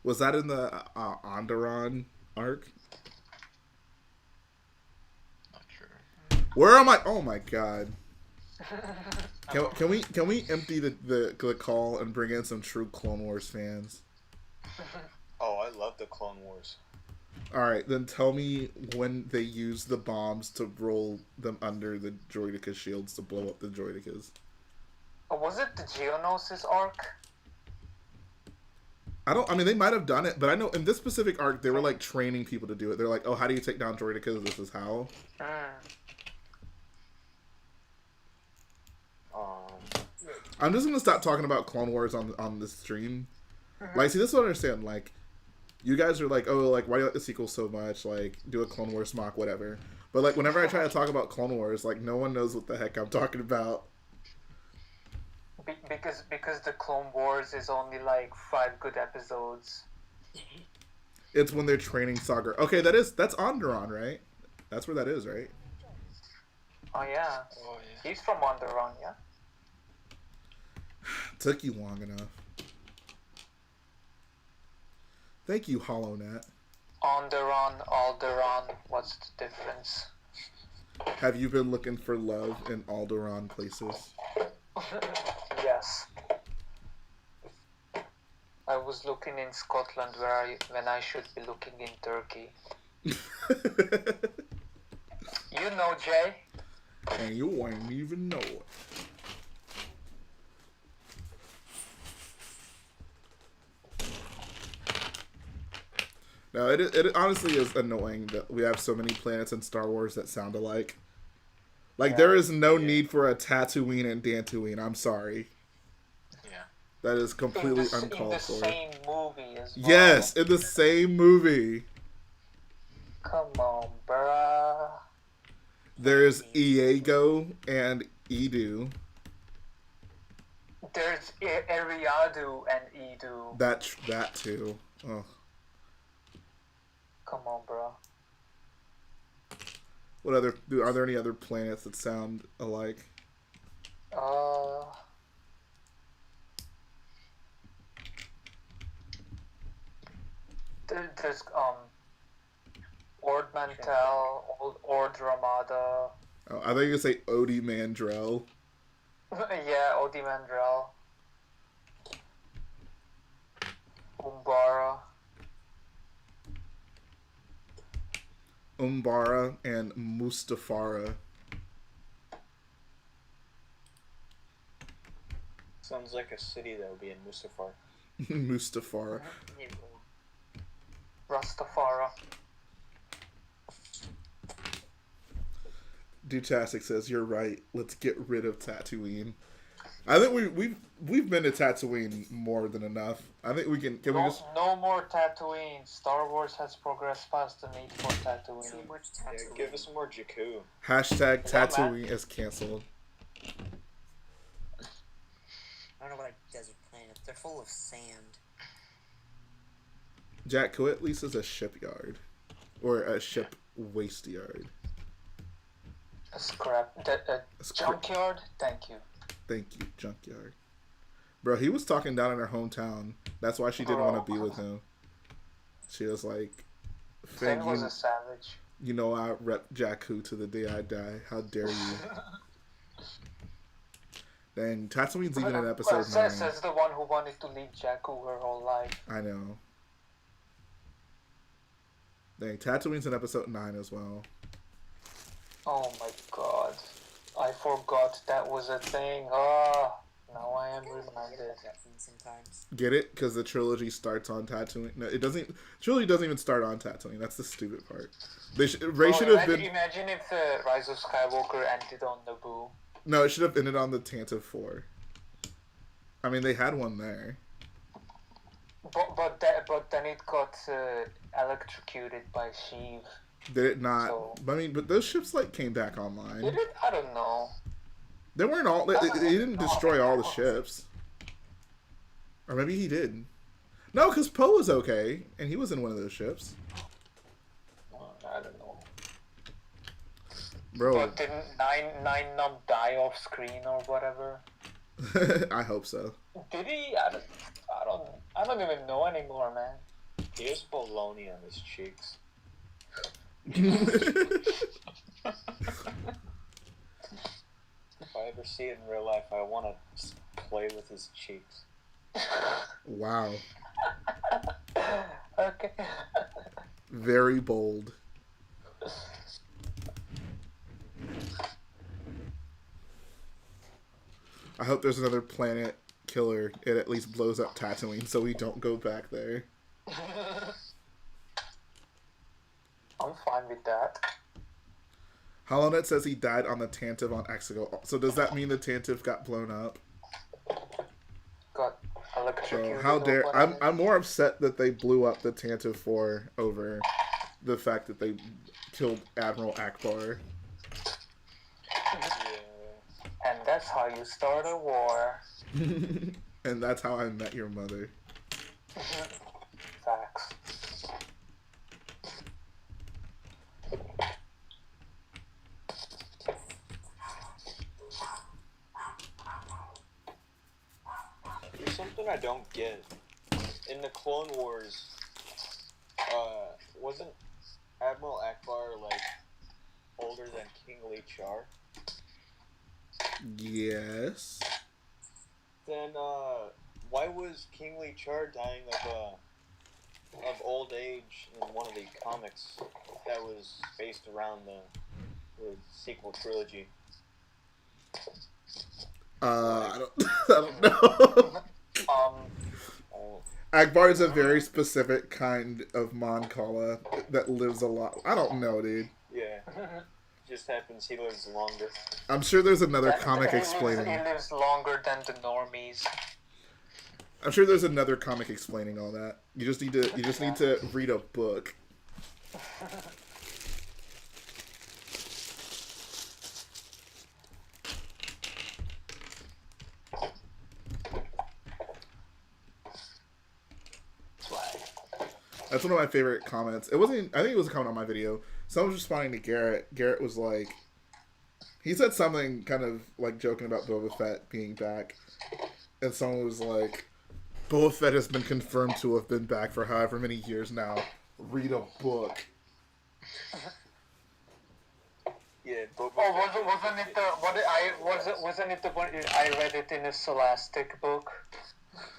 Was that in the Onderon arc? Not sure. Where am I? Oh my god. Can we empty the call and bring in some true Clone Wars fans? Oh, I love the Clone Wars. Alright, then tell me when they use the bombs to roll them under the Droideka shields to blow up the Droidekas. Was it the Geonosis arc? I mean, they might have done it, but I know in this specific arc, they were, like, training people to do it. They're like, oh, how do you take down Droidekas? This is how. I'm just gonna stop talking about Clone Wars on this stream. Like, see, this is what I understand. Like, you guys are like, oh, like, why do you like the sequel so much? Like, do a Clone Wars mock, whatever. But, like, whenever I try to talk about Clone Wars, like, no one knows what the heck I'm talking about. Because the Clone Wars is only, like, 5 good episodes. It's when they're training Saga. Okay, that's Onderon, right? That's where that is, right? Oh, yeah. He's from Onderon, yeah? Took you long enough. Thank you, HollowNet. Onderon, Alderaan, what's the difference? Have you been looking for love in Alderaan places? Yes. I was looking in Scotland when I should be looking in Turkey. You know, Jay. And you ain't even know it. No, it honestly is annoying that we have so many planets in Star Wars that sound alike. Like, there is no need for a Tatooine and Dantooine. I'm sorry. Yeah. That is completely uncalled for. In the same movie as well. Yes, in the same movie. Come on, bruh. There's Iago and Edu. There's Eriadu and Edu. That too. Oh. Come on, bro. What other? Are there any other planets that sound alike? There's Ord Mantell, Ord Ramada. Oh, I thought you were gonna say Odie Mandrell. Yeah, Odie Mandrell. Umbara and Mustafara. Sounds like a city that would be in Mustafar. Mustafara. Rastafara. Dutastic says, "You're right. Let's get rid of Tatooine." I think we've been to Tatooine more than enough. I think we can. Can we just? No more Tatooine. Star Wars has progressed past the need for Tatooine. Too much Tatooine. Yeah, give us some more Jakku. Hashtag Tatooine is canceled. I don't know about desert planets. They're full of sand. Jack, who at least is a shipyard, or a ship waste yard. A junkyard. Thank you. Thank you, junkyard. Bro, he was talking down in her hometown. That's why she didn't want to be with him. She was like, Finn was a savage. You know I rep Jakku to the day I die. How dare you? Dang, Tatooine's even in episode 9. Says the one who wanted to leave Jakku her whole life. I know. Dang, Tatooine's in episode 9 as well. Oh my god. I forgot that was a thing. Oh, now I am reminded. Sometimes. Get it? Because the trilogy starts on Tatooine. No, it doesn't. Trilogy doesn't even start on Tatooine. That's the stupid part. Ray should have been. Imagine if the Rise of Skywalker ended on Naboo. No, it should have ended on the Tantive 4. I mean, they had one there. But then it got electrocuted by Sheev. Did it not? So, I mean, but those ships like came back online. Did it? I don't know. They weren't all. They didn't destroy all the ships. Or maybe he did. No, because Poe was okay, and he was in one of those ships. I don't know. Bro. But didn't Nine not die off screen or whatever? I hope so. Did he? I don't even know anymore, man. He has bologna on his cheeks. If I ever see it in real life, I want to just play with his cheeks. Wow. Okay. Very bold. I hope there's another planet killer. It at least blows up Tatooine so we don't go back there. I'm fine with that. Holonet says he died on the Tantive on Exegol. So does that mean the Tantive got blown up? Got electrocuted. So how dare... I'm more upset that they blew up the Tantive 4 over the fact that they killed Admiral Akbar. And that's how you start a war. And that's how I met your mother. Facts. There's something I don't get. In the Clone Wars, wasn't Admiral Akbar, like, older than King Lee Char? Yes. Then, why was King Lee Char dying of old age in one of the comics that was based around the sequel trilogy? I don't know. Akbar is a very specific kind of Mon Cala that lives a lot. I don't know, dude. Yeah. Just happens he lives longer. I'm sure there's another comic explaining. He lives longer than the normies. I'm sure there's another comic explaining all that. You just need to read a book. That's one of my favorite comments. It wasn't. I think it was a comment on my video. Someone was responding to Garrett. Garrett was like, he said something kind of like joking about Boba Fett being back, and someone was like, Boba Fett has been confirmed to have been back for however many years now. Read a book. Yeah, Boba wasn't it the wasn't it the one I read it in a Scholastic book?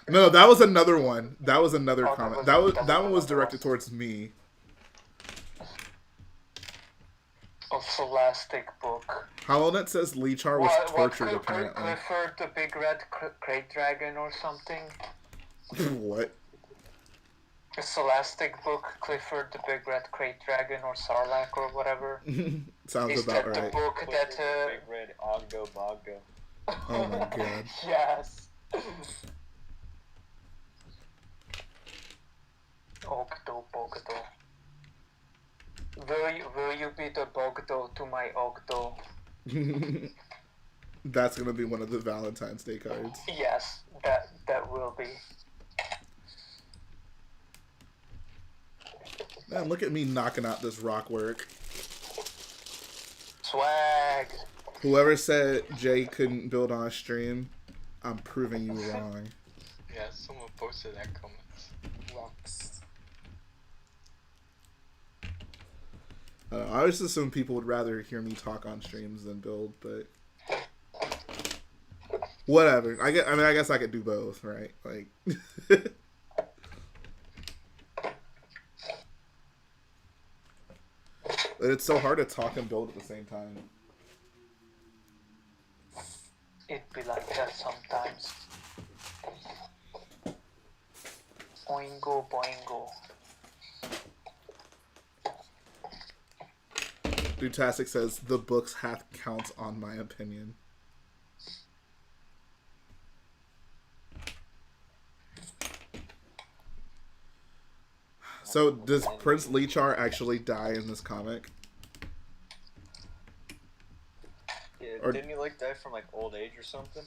No, that was another one. That was another comment. That one was directed towards me. A Scholastic book. Holonet says Lee Char was tortured, apparently. Clifford the Big Red Crate Dragon or something? What? A Scholastic book, Clifford the Big Red Crate Dragon or Sarlacc or whatever. Sounds Is about that right. the book that... Big Red Ogdo Bogdo. Oh my god. Yes. Ogdo Bogdo. Will you be the Bogdo to my Ogdo? That's gonna be one of the Valentine's Day cards. Yes, that will be. Man, look at me knocking out this rock work. Swag. Whoever said Jay couldn't build on a stream, I'm proving you wrong. Yeah, someone posted that comment. Rocks. I always assume people would rather hear me talk on streams than build, but whatever. I guess I could do both, right? Like, but it's so hard to talk and build at the same time. It be like that sometimes. Boingo, boingo. Dutastic says the books hath counts on my opinion. So does Prince Lichar actually die in this comic? Yeah, Or- didn't he like die from like old age or something?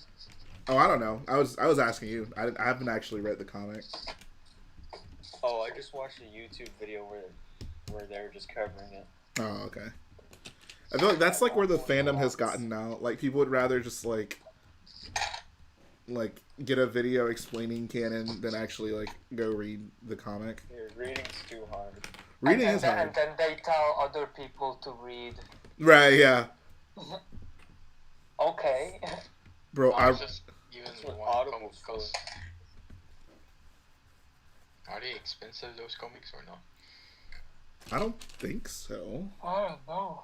Oh, I don't know. I was asking you. I haven't actually read the comic. Oh, I just watched a YouTube video where they were just covering it. Oh, okay. I feel like that's like where the fandom has gotten now. Like people would rather just like get a video explaining canon than actually like go read the comic. Yeah, reading's too hard. Reading is hard. And then they tell other people to read. Right, yeah. Okay. Bro, I I was just given one Audible comic cost. Are they expensive, those comics, or not? I don't think so. I don't know.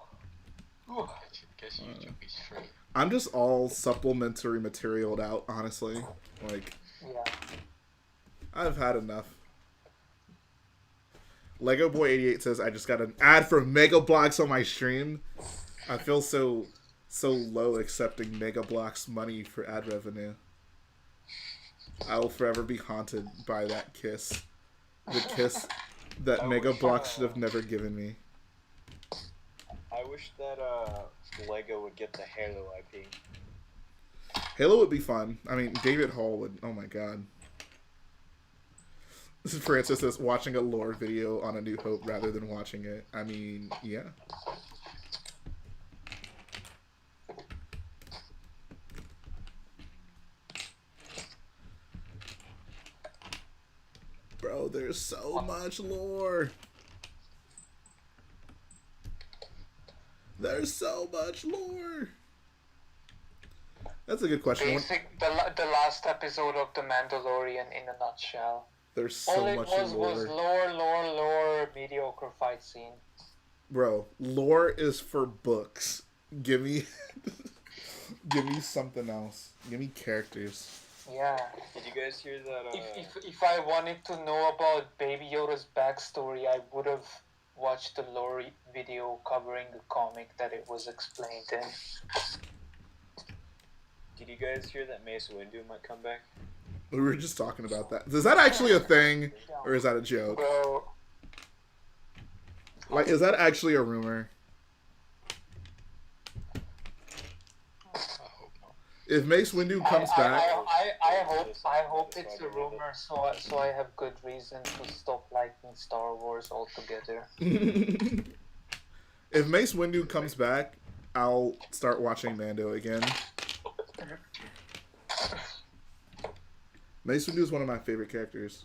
Guess YouTube is free. I'm just all supplementary materialed out, honestly. Like, Yeah. I've had enough. Lego Boy 88 says I just got an ad for Mega Bloks on my stream. I feel so low accepting Mega Bloks money for ad revenue. I will forever be haunted by that kiss. The kiss that Mega Bloks should have never given me. I wish that Lego would get the Halo IP. Halo would be fun. I mean, David Hall would. Oh my god. This is Francis says watching a lore video on A New Hope rather than watching it. I mean, yeah. Bro, there's so much lore. There's so much lore. That's a good question. The last episode of The Mandalorian in a nutshell. There's so All it much was lore. lore, mediocre fight scene. Bro, lore is for books. Give me give me something else. Give me characters. Yeah. Did you guys hear that? If I wanted to know about Baby Yoda's backstory, I would have watched the lore video covering the comic that it was explained in. Did you guys hear that Mace Windu might come back? We were just talking about that. Is that actually a thing, or is that a joke? Bro. Like, is that actually a rumor? If Mace Windu comes back, I hope it's a rumor, so I have good reason to stop liking Star Wars altogether. if Mace Windu comes back, I'll start watching Mando again. Mace Windu is one of my favorite characters.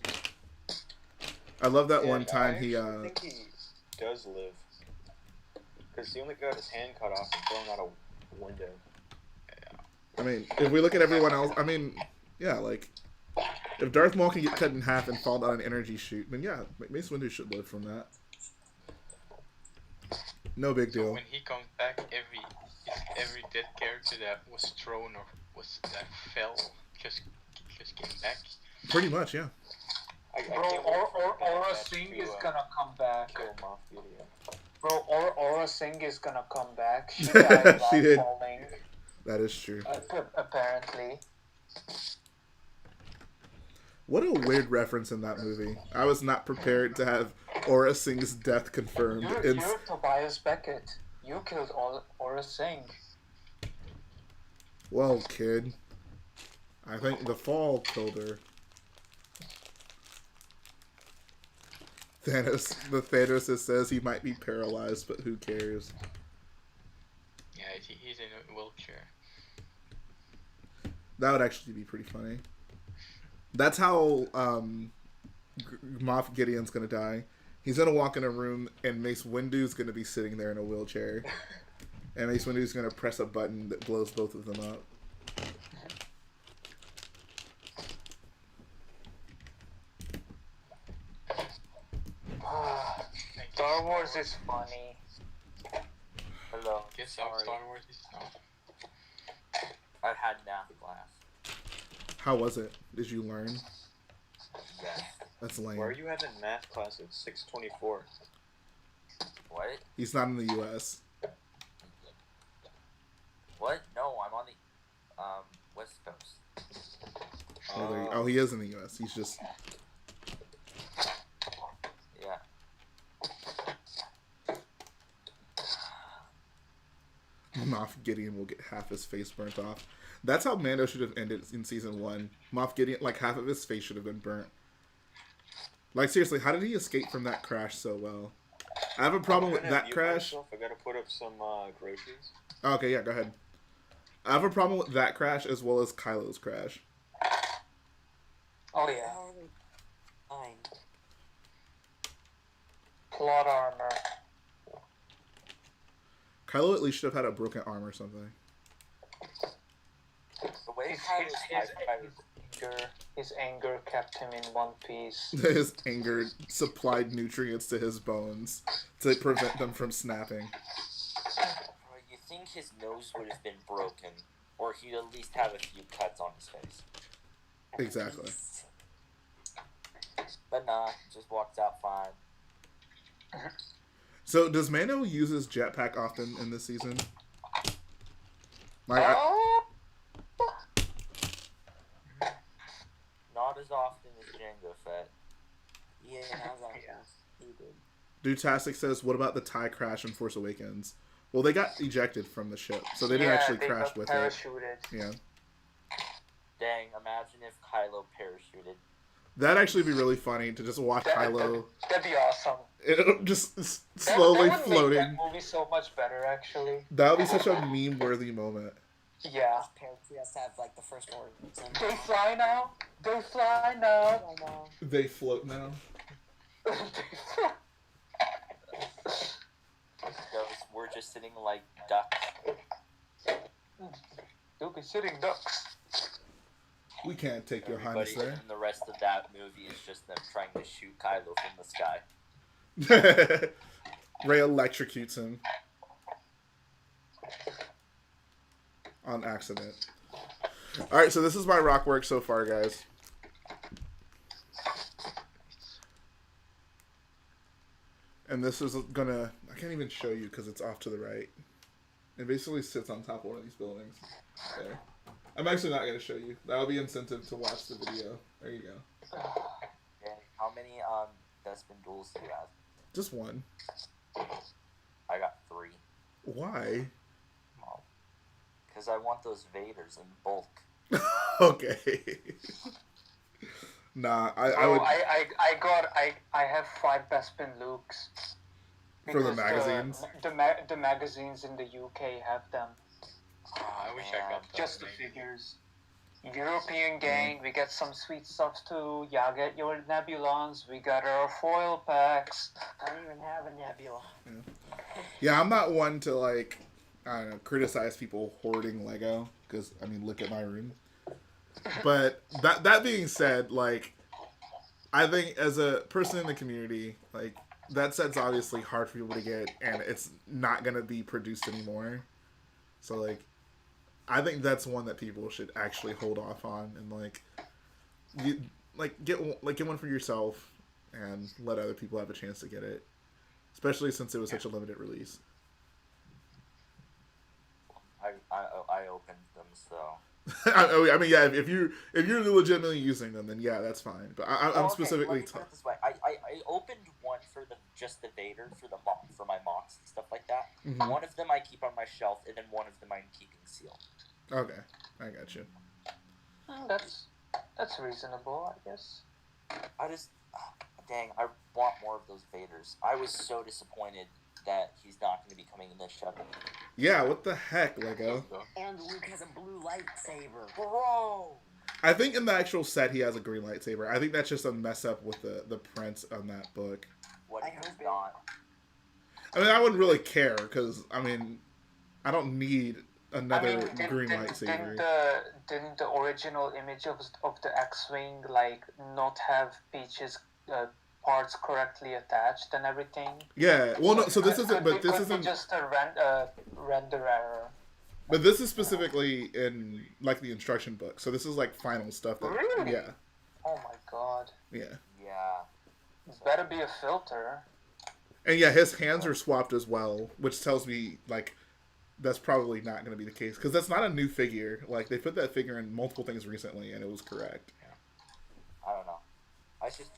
I love that one time he. I think he does live, because he only got his hand cut off and thrown out a window. I mean, if we look at everyone else, I mean, yeah, like, if Darth Maul can get cut in half and fall down an energy chute, then yeah, Mace Windu should live from that. No big deal. So when he comes back, every dead character that was thrown or that fell just came back. Pretty much, yeah. Aura Singh is gonna come back. Bro, Aura Singh is gonna come back. She died She did. falling. That is true. Apparently. What a weird reference in that movie. I was not prepared to have Aura Singh's death confirmed. You're Tobias Beckett. You killed Aura Singh. Well, kid. I think the fall killed her. Thanos that says he might be paralyzed, but who cares? Yeah, he's in a wheelchair. That would actually be pretty funny. That's how Moff Gideon's gonna die. He's gonna walk in a room, and Mace Windu's gonna be sitting there in a wheelchair, and Mace Windu's gonna press a button that blows both of them up. Star Wars is funny. Hello. Guess how Star Wars is now. I had math class. How was it? Did you learn? Yeah. That's lame. Where are you having math class at 6:24? What? He's not in the U.S. What? No, I'm on the West Coast. Oh, he is in the U.S. He's just. Yeah. Moff Gideon will get half his face burnt off. That's how Mando should have ended in season 1. Moff Gideon, like, half of his face should have been burnt. Like, seriously, how did he escape from that crash so well? I have a problem with I'm gonna that mute crash. myself. I gotta put up some groceries. Okay, yeah, go ahead. I have a problem with that crash as well as Kylo's crash. Oh yeah. How are they fine? Plot armor. Kylo at least should have had a broken arm or something. The way His, Kylo's his anger kept him in one piece. His anger supplied nutrients to his bones to prevent them from snapping. You think his nose would have been broken, or he'd at least have a few cuts on his face. Exactly. But nah, just walks out fine. So, does Mando use his jetpack often in this season? Not as often as Jango Fett. Yeah, he did. Dutastic says, what about the TIE crash in Force Awakens? Well, they got ejected from the ship, so they didn't actually crash with parachuted. it. Yeah. Dang, imagine if Kylo parachuted. That'd actually be really funny to just watch Kylo. That'd be awesome. Just slowly that would floating. Make that movie so much better, actually. That would be such a meme-worthy moment. Yeah. He has to have like the first order. They fly now. They fly now. They float now. We're just sitting like ducks. You'll be sitting ducks. We can't take your Everybody highness there. in the rest of that movie is just them trying to shoot Kylo from the sky. Rey electrocutes him. On accident. Alright, so this is my rock work so far, guys. And this is gonna... I can't even show you because it's off to the right. It basically sits on top of one of these buildings. There. I'm actually not gonna show you. That'll be incentive to watch the video. There you go. Okay, how many Bespin duels do you have? Just one. I got 3. Why? Because I want those Vaders in bulk. Okay. Nah, I would... I have 5 Bespin Lukes. For the magazines? The magazines in the UK have them. I wish I got that. Just the figures. European gang, we get some sweet stuff too. Y'all get your Nebulons, we got our foil packs. I don't even have a Nebula. Yeah, I'm not one to, like, I don't know, criticize people hoarding Lego, because, I mean, look at my room. But that being said, like, I think as a person in the community, like, that set's obviously hard for people to get, and it's not going to be produced anymore. So, like, I think that's one that people should actually hold off on, and, like, get one for yourself, and let other people have a chance to get it. Especially since it was such a limited release. I opened them, so... I mean, yeah. If you're legitimately using them, then yeah, that's fine. But I'm specifically. Let me put it this way: I opened one for just the Vader for my mocks and stuff like that. Mm-hmm. One of them I keep on my shelf, and then one of them I'm keeping sealed. Okay, I got you. That's reasonable, I guess. I just, dang, I want more of those Vaders. I was so disappointed that he's not going to be coming in this shuttle. Yeah, what the heck, Lego? And Luke has a blue lightsaber. Bro! I think in the actual set he has a green lightsaber. I think that's just a mess up with the prints on that book. What if it's not? I mean, I wouldn't really care, because, I mean, I don't need another green lightsaber. Didn't the original image of the X-Wing, like, not have Peach's parts correctly attached and everything? Yeah, well, no, so this isn't, but this isn't... just a render error. But this is specifically in, like, the instruction book, so this is, like, final stuff. That, Really? Yeah. Oh my god. Yeah. Yeah. It better be a filter. And yeah, his hands are swapped as well, which tells me, like, that's probably not going to be the case. Because that's not a new figure. Like, they put that figure in multiple things recently, and it was correct. I don't know. I just,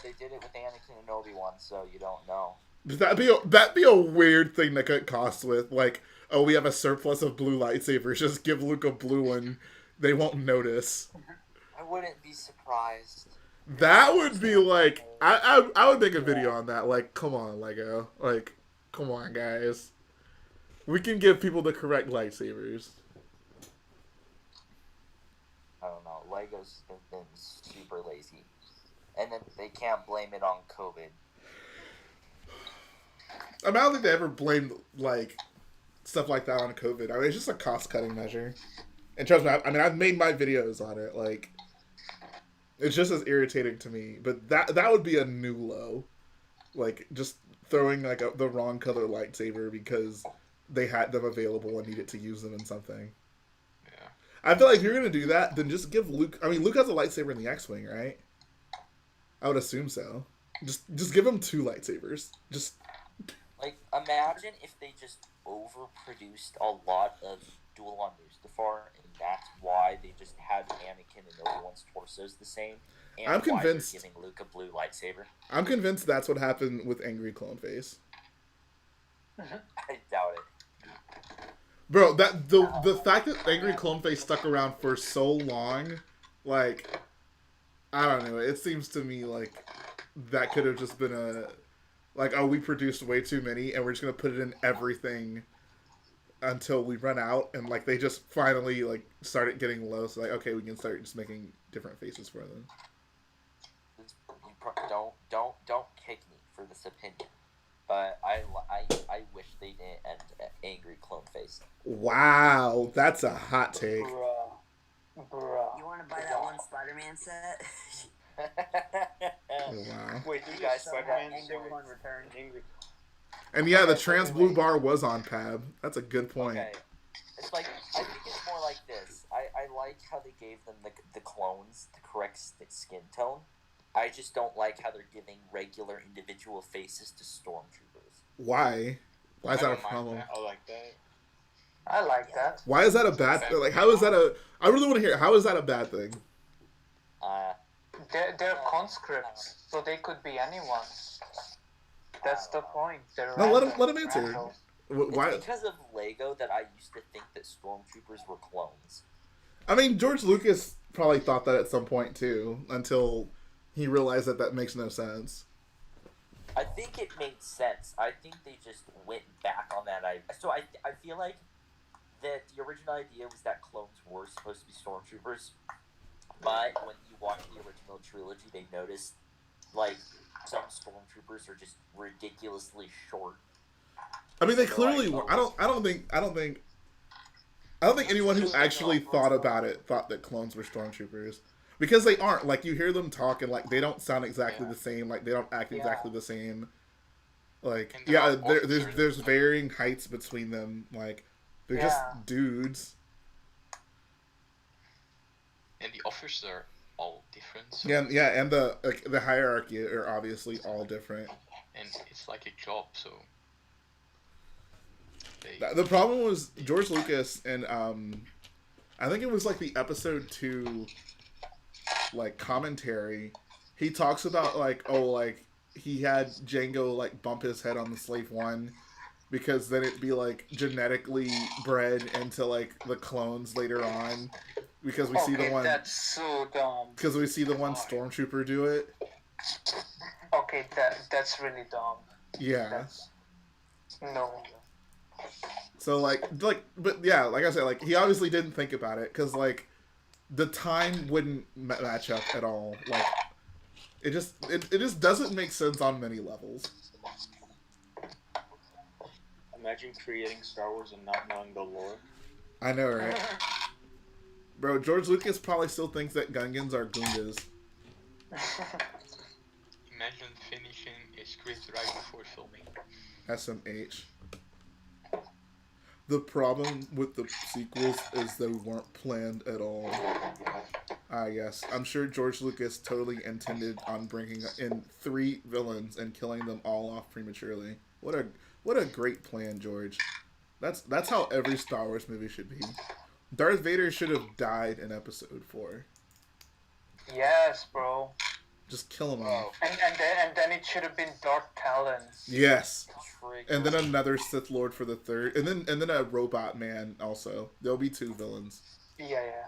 they did it with Anakin and Obi-Wan, so you don't know. That'd be a weird thing to cut costs with. Like, oh, we have a surplus of blue lightsabers. Just give Luke a blue one. They won't notice. I wouldn't be surprised. That would be like I would make a video on that. Like, come on, Lego. Like, come on, guys. We can give people the correct lightsabers. I don't know. Legos have been super lazy, and then they can't blame it on COVID. I mean, I don't think they ever blamed like stuff like that on COVID. I mean, it's just a cost-cutting measure. And trust me, I mean, I've made my videos on it. Like, it's just as irritating to me. But that would be a new low. Like, just throwing like the wrong color lightsaber because they had them available and needed to use them in something. Yeah. I feel like if you're gonna do that, then just give Luke. I mean, Luke has a lightsaber in the X-wing, right? I would assume so. Just give him 2 lightsabers. Just like, imagine if they just overproduced a lot of duel on Mustafar, and that's why they just had Anakin and Obi-Wan's torsos the same. And I'm why convinced. they're giving Luke a blue lightsaber. I'm convinced that's what happened with Angry Clone Face. I doubt it. Bro, that the fact that Angry Clone Face stuck around for so long, like, I don't know. It seems to me like that could have just been a, like, oh, we produced way too many and we're just gonna put it in everything until we run out, and like they just finally like started getting low. So like, okay, we can start just making different faces for them. Don't kick me for this opinion, but I wish they didn't end Angry Clone Face. Wow, that's a hot take. Bruh. You want to buy that one Spider-Man set? Wow. Wait, You you guys guys Spider-Man Angry Clone return. Angry. And yeah, the trans blue bar was on Pab. That's a good point. Okay. It's like, I think it's more like this. I like how they gave them the clones the correct skin tone. I just don't like how they're giving regular individual faces to stormtroopers. Why? Why is that a I don't mind problem? that. I like that. I like that. Why is that a bad thing? Like, how is that a... I really want to hear, how is that a bad thing? They're conscripts, so they could be anyone. That's the point. They're No, let him random, answer. random. Why? It's because of Lego that I used to think that stormtroopers were clones. I mean, George Lucas probably thought that at some point, too, until he realized that makes no sense. I think it made sense. I think they just went back on that idea. So I feel like that the original idea was that clones were supposed to be stormtroopers, but when you watch the original trilogy, they noticed like some stormtroopers are just ridiculously short. I mean, they clearly were. I don't think anyone who actually thought about it thought that clones were stormtroopers. Because they aren't. Like, you hear them talk and, like, they don't sound exactly the same. Like, they don't act exactly the same. Like, yeah, there's varying heights between them. Like, they're just dudes. And the officers are all different. So Yeah, and the hierarchy are obviously all different. and it's like a job, so... The problem was George Lucas and, I think it was, like, the episode 2... like commentary, he talks about like, oh, like he had Django like bump his head on the Slave One because then it'd be like genetically bred into like the clones later on because we see the one. That's so dumb. Because we see the one stormtrooper do it. Okay, that's really dumb. Yeah. No. So like, but yeah, like I said, like he obviously didn't think about it because like. The time wouldn't match up at all. Like, it just doesn't make sense on many levels. Imagine creating Star Wars and not knowing the lore. I know, right? Bro, George Lucas probably still thinks that Gungans are Goongas. Imagine finishing a script right before filming. SMH. The problem with the sequels is they weren't planned at all. Ah, yes. I'm sure George Lucas totally intended on bringing in 3 villains and killing them all off prematurely. What a great plan, George. That's how every Star Wars movie should be. Darth Vader should have died in Episode 4. Yes, bro. Just kill him off. And then it should have been Dark Talons. Yes. And then another Sith Lord for the 3rd. And then a Robot Man also. There'll be 2 villains. Yeah.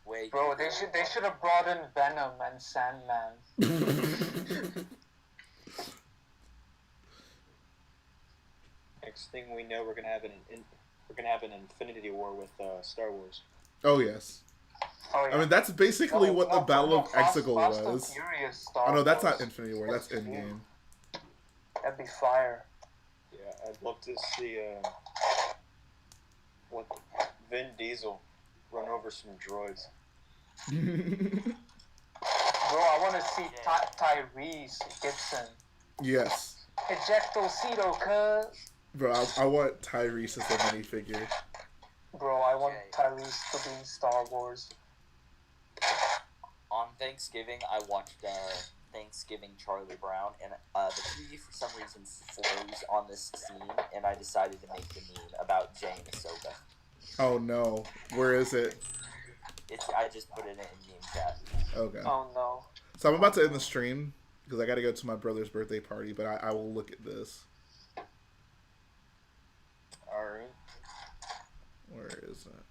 Wait, Wait, Bro, they should have brought in Venom and Sandman. Next thing we know, we're gonna have an Infinity War with Star Wars. Oh yes. Oh, yeah. I mean, that's basically what the Battle of Exegol Fast and was. Furious Star Oh no, that's not Wars. Infinity War. That's Endgame. That'd be fire. Yeah, I'd love to see Vin Diesel run over some droids. Bro, I want to see Tyrese Gibson. Yes. Ejectocito, cuz. Bro, I want Tyrese as a minifigure. Bro, I want Tyrese to be in Star Wars. On Thanksgiving, I watched Thanksgiving Charlie Brown, and the TV for some reason froze on this scene, and I decided to make the meme about Jay and Ahsoka. Oh no, where is it? I just put it in meme chat. Okay. Oh no. So I'm about to end the stream because I got to go to my brother's birthday party, but I will look at this. Alright. Where is it?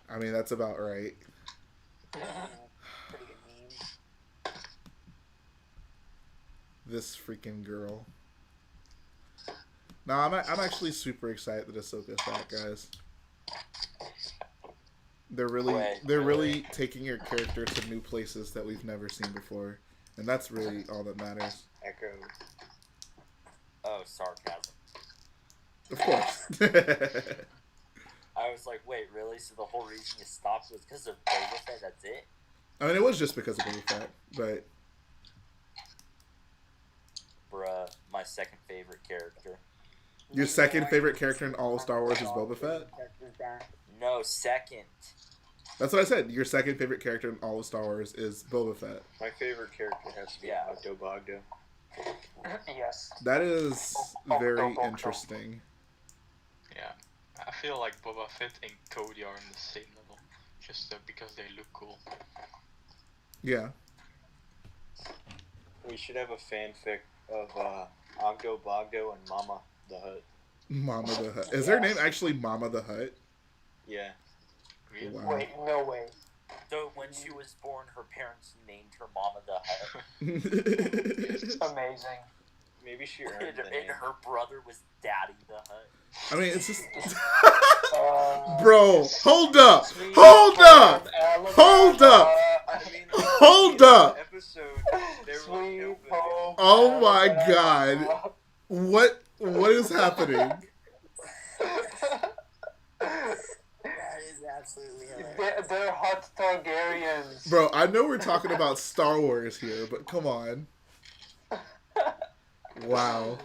I mean, that's about right. Pretty good meme. This freaking girl. No, I'm actually super excited that Ahsoka's back, guys. They're really taking your character to new places that we've never seen before, and that's really all that matters. Echo. Oh, sarcasm. Of course. I was like, wait, really? So the whole reason you stopped was because of Boba Fett? That's it? I mean, it was just because of Boba Fett, but... Bruh, my second favorite character. Your second favorite character in all of Star Wars is Boba Fett? No, second. That's what I said. Your second favorite character in all of Star Wars is Boba Fett. My favorite character has to be Ogdo Bogdo. Yes. That is very interesting. Yeah. I feel like Boba Fett and Cody are on the same level, just because they look cool. Yeah. We should have a fanfic of Ogdo Bogdo and Mama the Hutt. Mama the Hutt. Is their name actually Mama the Hutt? Yeah. Wow. Wait, no way. So when she was born, her parents named her Mama the Hutt. It's amazing. Maybe she earned and, the name. and her brother was Daddy the Hutt. I mean, it's just... Bro, hold up! Hold up! Hold up! Hold up! Oh my god. What is happening? That is absolutely hilarious. They're hot Targaryens. Bro, I know we're talking about Star Wars here, but come on. Wow.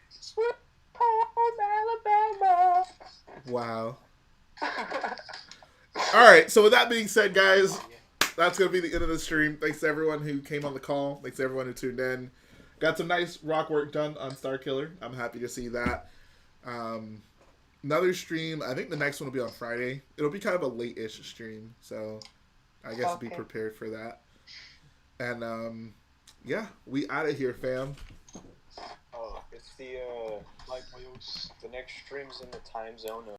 Sweet home Alabama. Wow. Alright, so with that being said, guys, that's going to be the end of the stream. Thanks to everyone who came on the call. Thanks to everyone who tuned in. Got some nice rock work done on Starkiller. I'm happy to see that. Another stream. I think the next one will be on Friday. It'll be kind of a late-ish stream, so I guess be prepared for that. And yeah, we out of here, fam. Oh, it's the next stream's in the time zone of